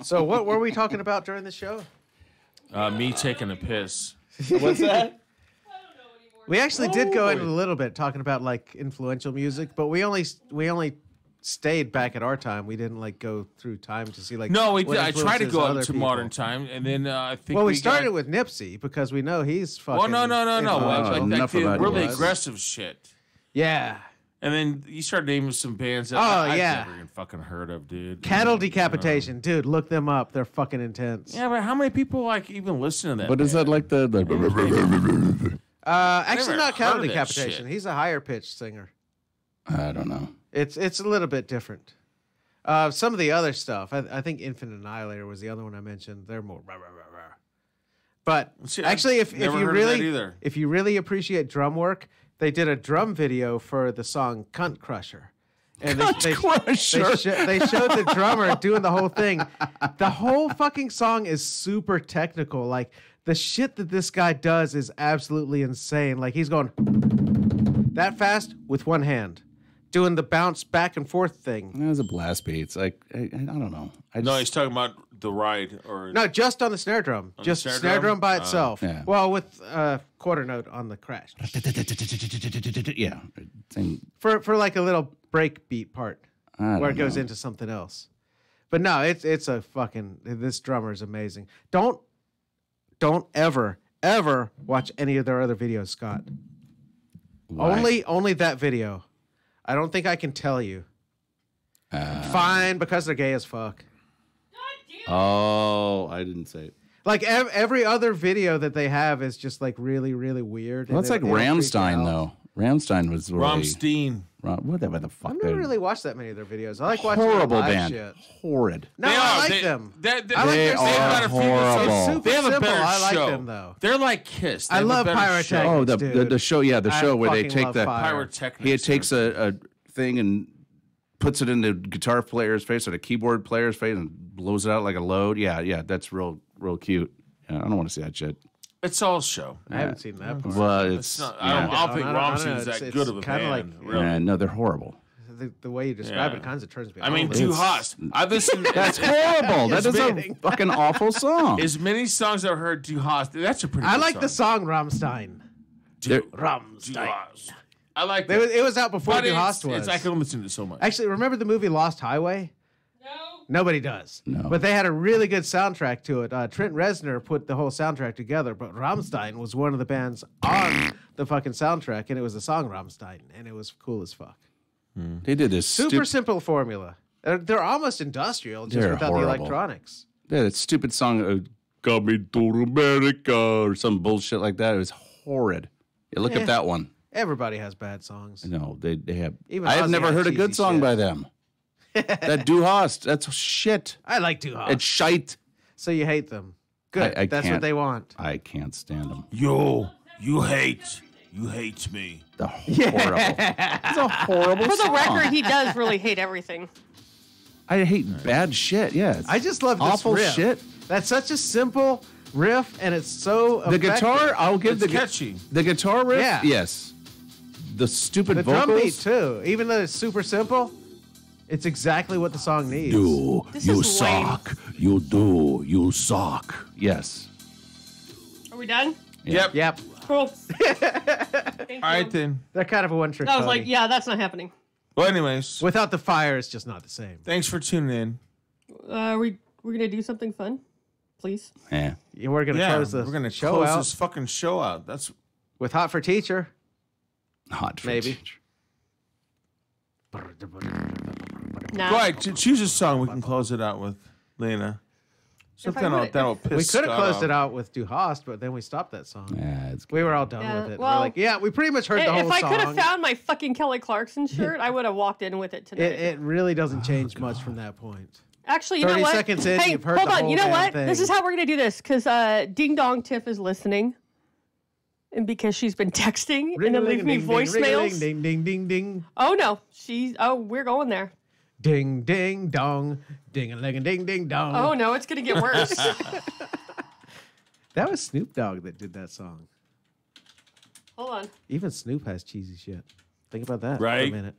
So what were we talking about during the show? Me taking a piss. What's that? We actually did go into a little bit talking about like influential music, but we only stayed back at our time. We didn't like go through time to see like No, what I tried to influences go up other to people. modern time, and then I think Well, we got- started with Nipsey because we know he's fucking. Well, no. influential. Like enough the about really it. aggressive shit. Yeah, And then you started naming some bands that Oh, I've yeah. never even fucking heard of, dude. cattle decapitation, dude. Look them up. They're fucking intense. Yeah, but how many people like even listen to that? What is that like the Actually, never not cattle heard of that decapitation. shit. He's a higher pitched singer. I don't know. It's a little bit different. Some of the other stuff, I think Infinite Annihilator was the other one I mentioned. They're more rah, rah, rah, rah. But See, I've actually, if never you heard of that really either. if you really appreciate drum work, they did a drum video for the song "Cunt Crusher." And they showed the drummer doing the whole thing. The whole fucking song is super technical. Like the shit that this guy does is absolutely insane. Like he's going that fast with one hand, doing the bounce back and forth thing. That was a blast beat. It's like I don't know. No, he's talking about the ride or No, just on the snare drum. Just the snare, snare drum? drum? by itself. Yeah. Well, with quarter note on the crash. Yeah. Same. For like a little break beat part I where it don't goes know. into something else. But no, it's a fucking this drummer is amazing. Don't ever watch any of their other videos, Scott. Why? Only that video. I don't think I can tell you. Fine, because they're gay as fuck. Oh, I didn't say it. Like every other video that they have is just like really, really weird. Well, and it's like it'll freak you Ramstein out. though. Ramstein was really Rammstein. whatever the fuck. I've never they're- really watched that many of their videos. I like watching horrible their live band. shit. Horrid. No, I like them. They I like They their are stuff. got a few horrible. It's super They have a simple. better I like show. them though. They're like Kiss. They I have a love better Pyrotechnics. show. Oh, the dude. show, yeah, the I show where they fucking take love the Fire. Pyrotechnics. he takes a thing and puts it in the guitar player's face or the keyboard player's face and blows it out like a load. Yeah, that's real cute. Yeah, I don't want to see that shit. It's all show. I haven't seen that part. Well, It's it's not, I don't think I don't know. Rammstein's It's- that it's good of a kinda band. like- really. yeah, no, they're horrible. The way you describe Yeah. it kind of turns me I mean, on. Du Hast. I listened. That's horrible. That is a kidding. fucking awful song. As many songs I've heard, Du Hast. That's a pretty. I good like the song. song Rammstein. They're- Du Rammstein. Hast. I like It that. was out before But Du it's, Hast was. I can listen to it so much. Actually, remember the movie Lost Highway? No. Nobody does. No. But they had a really good soundtrack to it. Trent Reznor put the whole soundtrack together, but Rammstein was one of the bands on the fucking soundtrack, and it was the song Rammstein, and it was cool as fuck. They did this Super simple formula. They're almost industrial, just They're without horrible. the electronics. that stupid song, "Coming to America" or some bullshit like that. It was horrid. Yeah, look Yeah. at that one. Everybody has bad songs. No, they have. Even I have Ozzy never had heard a good cheesy song shit. by them. That Du Hast, that's shit. I like Du Hast. It's shite. So you hate them. Good. I That's can't. what they want. I can't stand them. You hate me. The horrible. It's a horrible For the song. record, he does really hate everything. I hate bad shit. Yeah, it's I just love this awful riff. shit. That's such a simple riff, and it's so The effective. guitar, I'll give It's the gu- catchy. The guitar riff, Yeah. yes. The stupid The vocals. drum beat too. Even though it's super simple, it's exactly what the song needs. This is lame. You suck. Yes. Are we done? Yep. Yep. Cool. Thank you. All right, then. They're kind of a one-trick I was pony. like, yeah, that's not happening. Well, anyways, Without the fire, it's just not the same. thanks for tuning in. We're gonna do something fun, please. Yeah. Yeah, we're gonna Yeah, close the we're gonna show close out this fucking show out. That's with Hot for Teacher. Hot for Maybe. teacher. Nah. go ahead. Choose a song we can close it out with, Lena. Something would- that'll piss. We could have Scott closed off. it out with Du Hast, but then we stopped that song. Yeah, it's We were all done Yeah, with it. well, we're like, yeah, we pretty much heard the whole If I song. could have found my fucking Kelly Clarkson shirt, I would have walked in with it tonight. it really doesn't change much from that point. Actually, you know 30 what? seconds in, hey, you've heard hold the on. whole You know damn what? thing. This is how we're gonna do this because Ding Dong Tiff is listening, and because she's been texting and then leaving me voicemails. Ding, ding, ding, ding. Oh no, we're going there. Ding, ding, dong. Ding, a ling, ding, ding, dong. Oh no, it's gonna get worse. That was Snoop Dogg that did that song. Hold on. Even Snoop has cheesy shit. Think about that for a Right. minute.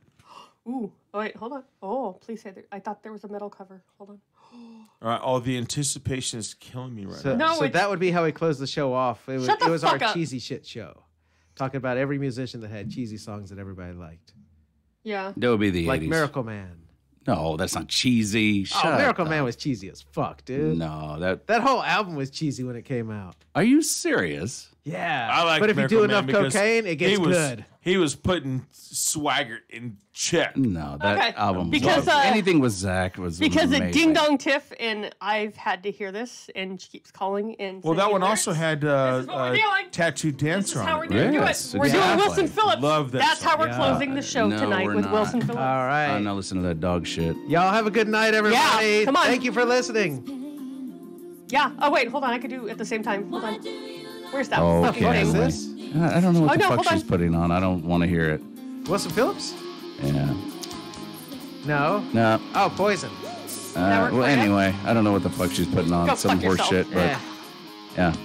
Ooh. Oh wait, hold on. Oh, please say that. I thought there was a metal cover. Hold on. All right. Oh, the anticipation is killing me right So, now. No, so it's- that would be how we close the show off. It was, Shut the it was our fuck up. cheesy shit show. Talking about every musician that had cheesy songs that everybody liked. Yeah. That would be the Like 80s. Miracle Man. No, that's not cheesy. Shut Oh, Miracle up. Man was cheesy as fuck, dude. No, that. That whole album was cheesy when it came out. Are you serious? Yeah. I like but if Miracle you do Man enough because cocaine, it gets he was, good. He was putting Swagger in check. No, that Okay, album. because, was, uh, anything with Zach was Because amazing. of Ding Dong Tiff, and I've had to hear this, and she keeps calling and. Well, that sending one me also lyrics. had This is what we're doing. Tattoo This Dancer is how on we're it. gonna Yes, do it. We're doing exactly. Wilson Phillips. Love that That's how song. we're Yeah. closing the show No, tonight we're with not. Wilson Phillips. All right. I'm not listening to that dog shit. Y'all have a good night, everybody. come on. Thank you for listening. Yeah. Oh wait, hold on. I could do it at the same time. Hold on. Where's that Oh, fucking okay. thing? What is this? I don't know what Oh, the no, fuck hold she's on. putting on. I don't want to hear it. Wilson Phillips? Yeah. No. No. Oh, Poison. Network Well, Play. anyway, I don't know what the fuck she's putting on. Go Some fuck horse yourself. shit, but Yeah. yeah.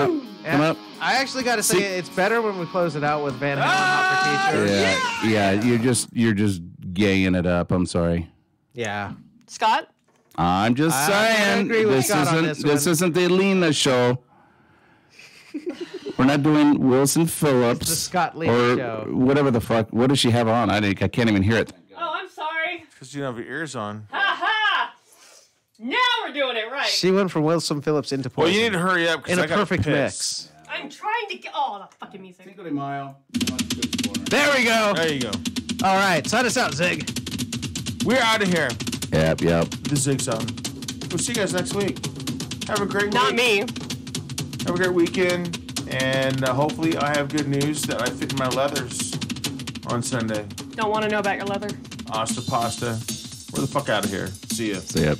Woo! Come up. I actually got to say, See- it's better when we close it out with Van Halen Hot for Teacher. Yeah, you're just gaying it up. I'm sorry. Yeah. Scott. I'm just I saying agree with this Scott on isn't this one. isn't the Lena show. We're not doing Wilson Phillips the Scott Lena or show. whatever the fuck. What does she have on? I can't even hear it. Oh, I'm sorry. Because you don't have your ears on. Ha ha. Now we're doing it right. She went from Wilson Phillips into Poison. Well, you need to hurry up because in I a got perfect piss. mix. I'm trying to get. Oh, the fucking music. There we go. There you go. All right. Sign us out, Zig. We're out of here. Yep. The Zig Zone. We'll see you guys next week. Have a great Not week. me. Have a great weekend. And hopefully I have good news that I fit in my leathers on Sunday. Don't want to know about your leather. Asta pasta. We're the fuck out of here. See ya. See ya.